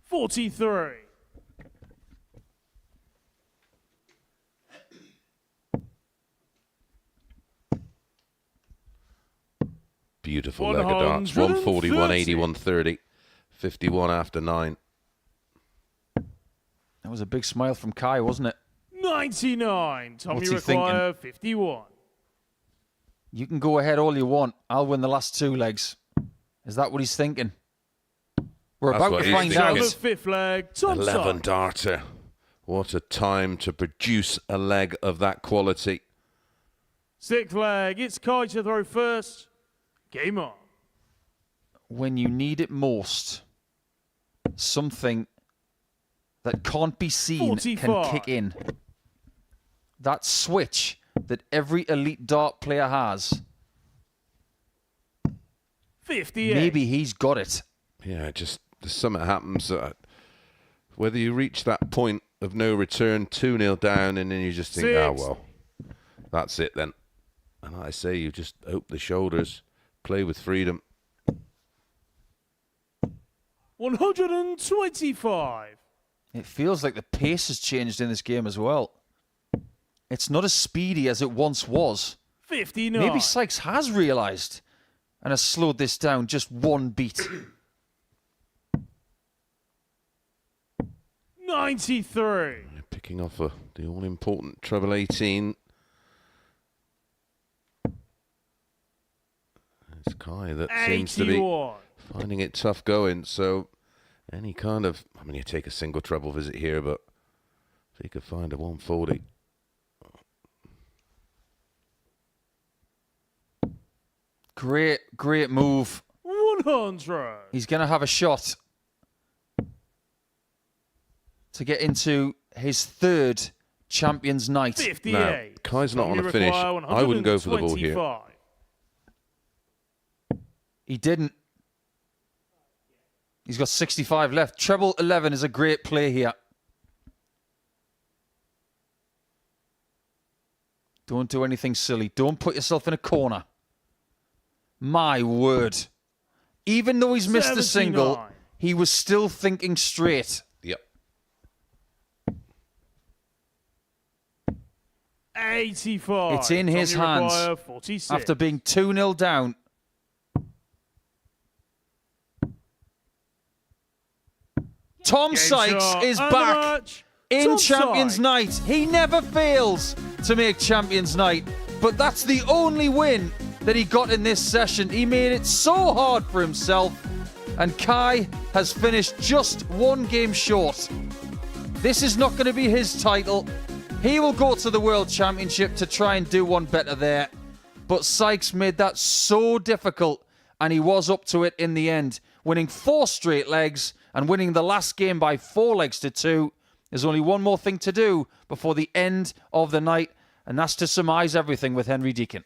43. Beautiful leg of darts. 140, 180, 130. 51 after 9. That was a big smile from Kai, wasn't it? 99. Tommy What's he require 51. You can go ahead all you want. I'll win the last 2 legs. Is that what he's thinking? We're That's about what to he's find thinking. out. On the 5th leg, Tom 11 Sykes. darter. What a time to produce a leg of that quality. 6th leg, it's Kai to throw first. Game on. When you need it most, something that can't be seen 45. can kick in. That switch that every elite dart player has. 58. Maybe he's got it. Yeah, just something happens. Whether you reach that point of no return, 2-0 down, and then you just think, 6. ah, well, that's it then. And like I say, you just open the shoulders, play with freedom. 125. It feels like the pace has changed in this game as well. It's not as speedy as it once was. 59. Maybe Sykes has realised and has slowed this down just 1 beat. 93. Picking off the all-important treble 18. It's Kai that seems to be 81. finding it tough going. So any kind of, I mean, you take a single treble visit here, but if you could find a 140. Great move. 100. He's going to have a shot to get into his 3rd Champions Night. 58. Now, Kai's not on a finish. I wouldn't go for the ball here. 125. He didn't. He's got 65 left. Treble 11 is a great play here. Don't do anything silly. Don't put yourself in a corner. My word. Even though he's missed a single, 79. he was still thinking straight. Yep. 85. It's in his Tommy hands require 46. after being 2-0 down. Tom Game Sykes shot is and the back match. in Tom Champions Sykes. Night. He never fails to make Champions Night, but that's the only win that he got in this session. He made it so hard for himself, and Kai has finished just 1 game short. This is not going to be his title. He will go to the World Championship to try and do one better there. But Sykes made that so difficult, and he was up to it in the end, winning 4 straight legs and winning the last game by 4 legs to 2. There's only one more thing to do before the end of the night, and that's to surmise everything with Henry Deacon.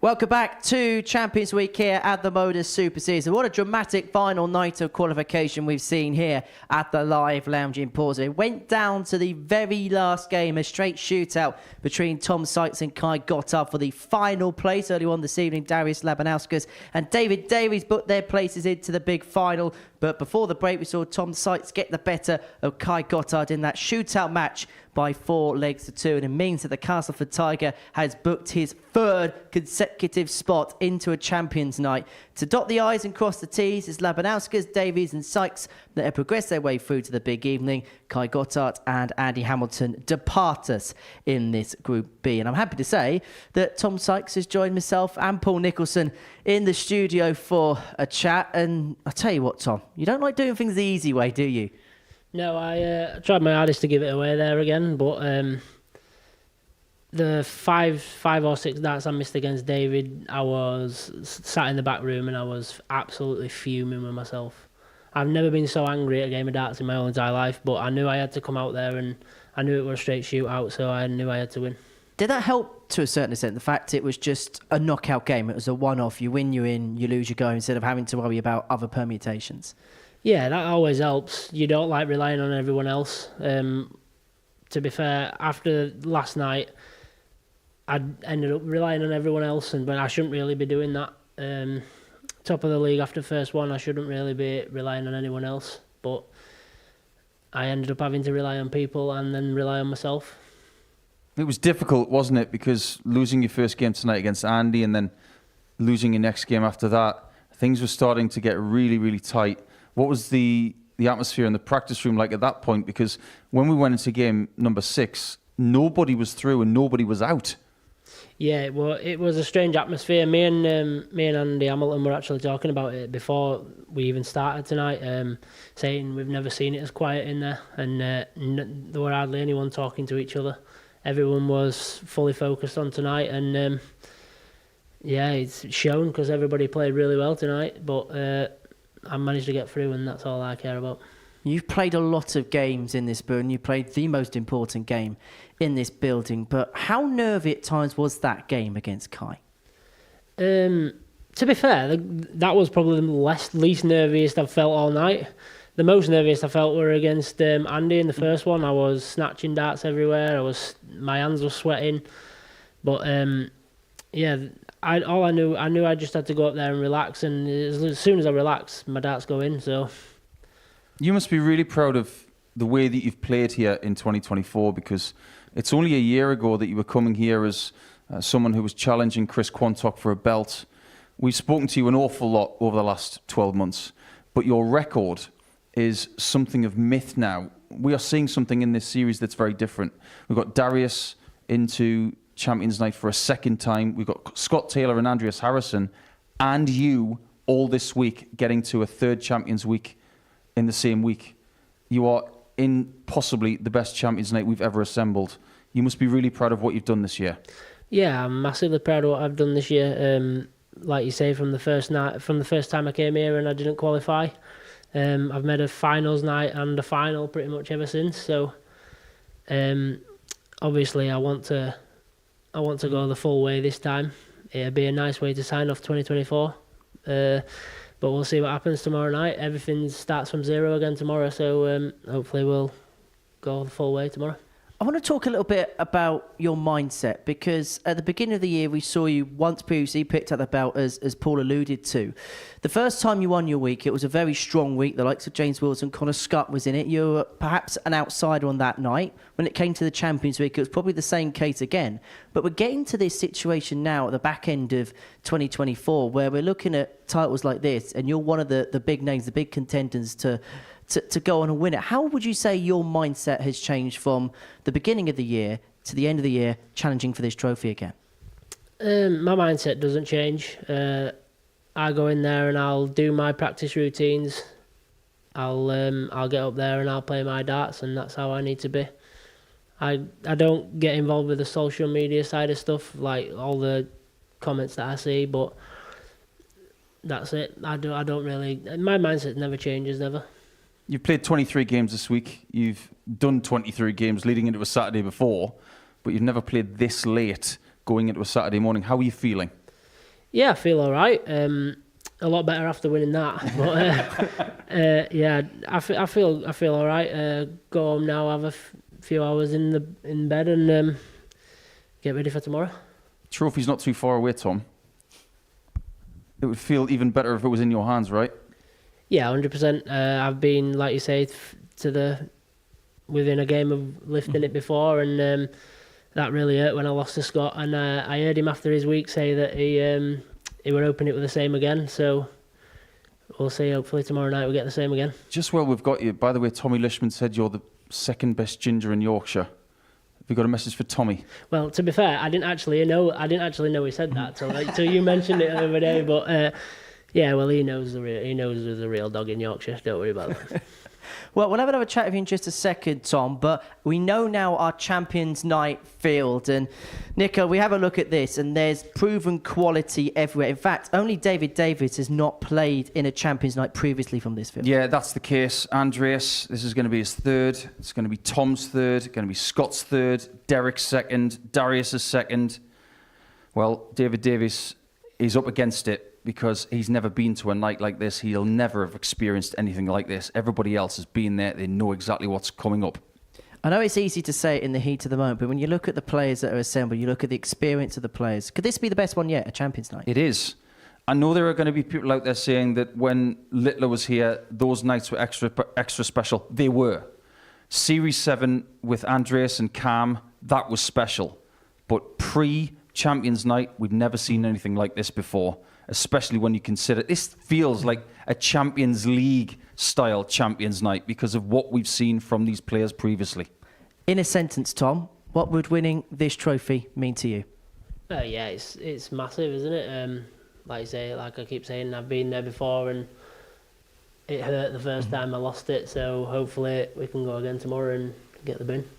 Welcome back to Champions Week here at the Modus Super Season. What a dramatic final night of qualification we've seen here at the Live Lounge in Pause. It went down to the very last game, a straight shootout between Tom Sykes and Kai Gotthardt for the final place. Early on this evening, Davies, Labanauskas and David Davies booked their places into the big final. But before the break, we saw Tom Sykes get the better of Kai Gotthardt in that shootout match by 4 legs to 2. And it means that the Castleford Tiger has booked his 3rd consecutive spot into a Champions Night. To dot the I's and cross the T's is Labanauskas, Davies and Sykes that have progressed their way through to the big evening. Kai Gotthardt and Andy Hamilton depart us in this Group B. And I'm happy to say that Tom Sykes has joined myself and Paul Nicholson in the studio for a chat. And I'll tell you what, Tom, you don't like doing things the easy way, do you? No, I tried my hardest to give it away there again, but the five or six darts I missed against David, I was sat in the back room and I was absolutely fuming with myself. I've never been so angry at a game of darts in my whole entire life, but I knew I had to come out there and I knew it was a straight shootout, so I knew I had to win. Did that help to a certain extent, the fact it was just a knockout game? It was a one-off, you win, you in, you lose, you go, instead of having to worry about other permutations? Yeah, that always helps. You don't like relying on everyone else. To be fair, after last night, I ended up relying on everyone else, and I shouldn't really be doing that. Top of the league after first one, I shouldn't really be relying on anyone else. But I ended up having to rely on people and then rely on myself. It was difficult, wasn't it? Because losing your first game tonight against Andy and then losing your next game after that, things were starting to get really, really tight. What was the atmosphere in the practice room like at that point? Because when we went into game number 6, nobody was through and nobody was out. Yeah, it was a strange atmosphere. Me and Andy Hamilton were actually talking about it before we even started tonight, saying we've never seen it as quiet in there, and there were hardly anyone talking to each other. Everyone was fully focused on tonight, and yeah, it's shown because everybody played really well tonight, but I managed to get through, and that's all I care about. You've played a lot of games in this building. You played the most important game in this building. But how nervy at times was that game against Kai? To be fair, that was probably the least nerviest I've felt all night. The most nerviest I felt were against Andy in the first one. I was snatching darts everywhere. My hands were sweating. But yeah, I knew I just had to go up there and relax. And as soon as I relax, my darts go in. So you must be really proud of the way that you've played here in 2024, because it's only a year ago that you were coming here as someone who was challenging Chris Quantock for a belt. We've spoken to you an awful lot over the last 12 months, but your record is something of myth now. We are seeing something in this series that's very different. We've got Darius into Champions Night for a second time. We've got Scott Taylor and Andreas Harrison, and you all this week getting to a 3rd Champions Week in the same week. You are in possibly the best Champions Night we've ever assembled. You must be really proud of what you've done this year. Yeah, I'm massively proud of what I've done this year. Like you say, from the first time I came here and I didn't qualify, I've made a finals night and a final pretty much ever since. So obviously I want to go the full way this time. It'd be a nice way to sign off 2024. But we'll see what happens tomorrow night. Everything starts from zero again tomorrow, so hopefully we'll go the full way tomorrow. I want to talk a little bit about your mindset, because at the beginning of the year we saw you once previously picked up the belt, as Paul alluded to. The first time you won your week, it was a very strong week. The likes of James Wilson, Connor Scott was in it. You were perhaps an outsider on that night. When it came to the Champions Week, it was probably the same case again. But we're getting to this situation now at the back end of 2024 where we're looking at titles like this, and you're one of the big names, the big contenders to go on and win it. How would you say your mindset has changed from the beginning of the year to the end of the year, challenging for this trophy again? My mindset doesn't change. I go in there and I'll do my practice routines. I'll get up there and I'll play my darts, and that's how I need to be. I don't get involved with the social media side of stuff, like all the comments that I see, but that's it. I don't really. My mindset never changes, never. You've played 23 games this week. You've done 23 games leading into a Saturday before, but you've never played this late going into a Saturday morning. How are you feeling? Yeah, I feel all right. A lot better after winning that. But yeah, I feel all right. Go home now, have a few hours in bed, and get ready for tomorrow. Trophy's not too far away, Tom. It would feel even better if it was in your hands, right? Yeah, 100%. I've been, like you say, within a game of lifting it before, and that really hurt when I lost to Scott. And I heard him after his week say that he would open it with the same again. So we'll see. Hopefully tomorrow night we'll get the same again. Just while we've got you, by the way, Tommy Lishman said you're the second best ginger in Yorkshire. Have you got a message for Tommy? Well, to be fair, I didn't actually know he said that till you mentioned it the other day. But yeah, well, he knows there's a real dog in Yorkshire. Don't worry about that. Well, we'll have another chat with you in just a second, Tom, but we know now our Champions Night field. And, Nico, we have a look at this, and there's proven quality everywhere. In fact, only David Davies has not played in a Champions Night previously from this field. Yeah, that's the case. Andreas, this is going to be his third. It's going to be Tom's third. It's going to be Scott's third. Derek's second. Darius's second. Well, David Davies is up against it, because he's never been to a night like this. He'll never have experienced anything like this. Everybody else has been there. They know exactly what's coming up. I know it's easy to say it in the heat of the moment, but when you look at the players that are assembled, you look at the experience of the players, could this be the best one yet, a Champions Night? It is. I know there are going to be people out there saying that when Littler was here, those nights were extra special. They were. Series 7 with Andreas and Cam, that was special. But pre-Champions Night, we'd never seen anything like this before. Especially when you consider this feels like a Champions League style Champions Night because of what we've seen from these players previously. In a sentence, Tom, what would winning this trophy mean to you? Yeah, it's massive, isn't it? Like I keep saying, I've been there before, and it hurt the first time I lost it. So hopefully we can go again tomorrow and get the bin.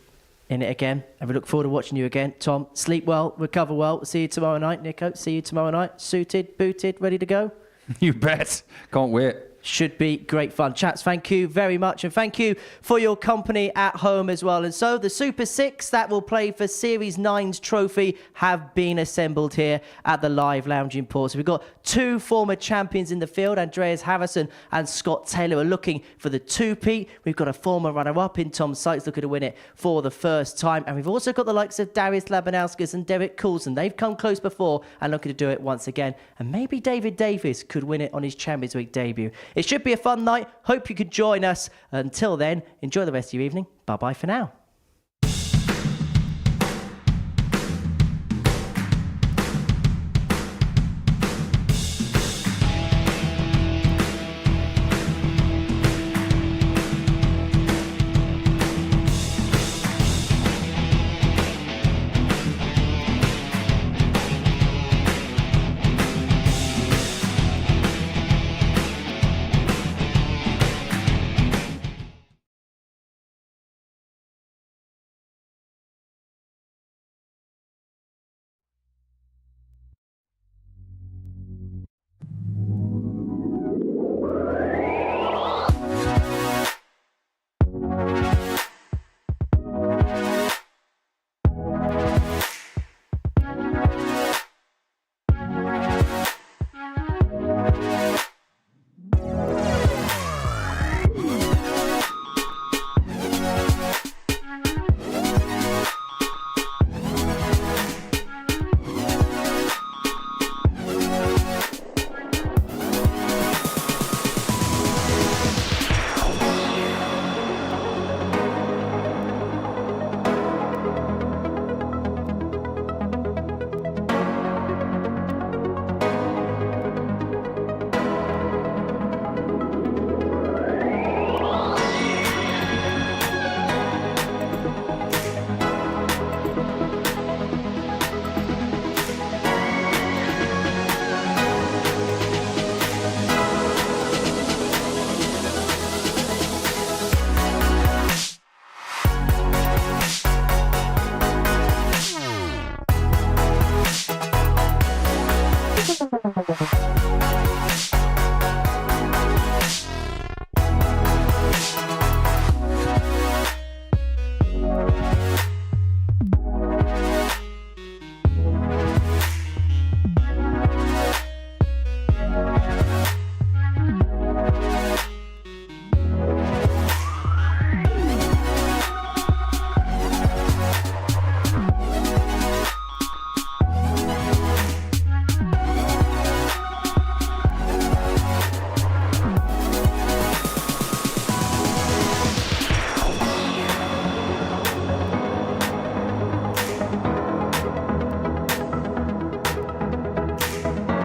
In it again, and we look forward to watching you again. Tom, sleep well, recover well. See you tomorrow night. Nico, see you tomorrow night. Suited, booted, ready to go? You bet. Can't wait. Should be great fun. Chats, thank you very much. And thank you for your company at home as well. And so the Super 6 that will play for Series 9's trophy have been assembled here at the Live Lounge in Port. So we've got two former champions in the field. Andreas Harrison and Scott Taylor are looking for the two-peat. We've got a former runner-up in Tom Sykes looking to win it for the first time. And we've also got the likes of Davies, Labanauskas and Derek Coulson. They've come close before and looking to do it once again. And maybe David Davies could win it on his Champions Week debut. It should be a fun night. Hope you could join us. Until then, enjoy the rest of your evening. Bye-bye for now.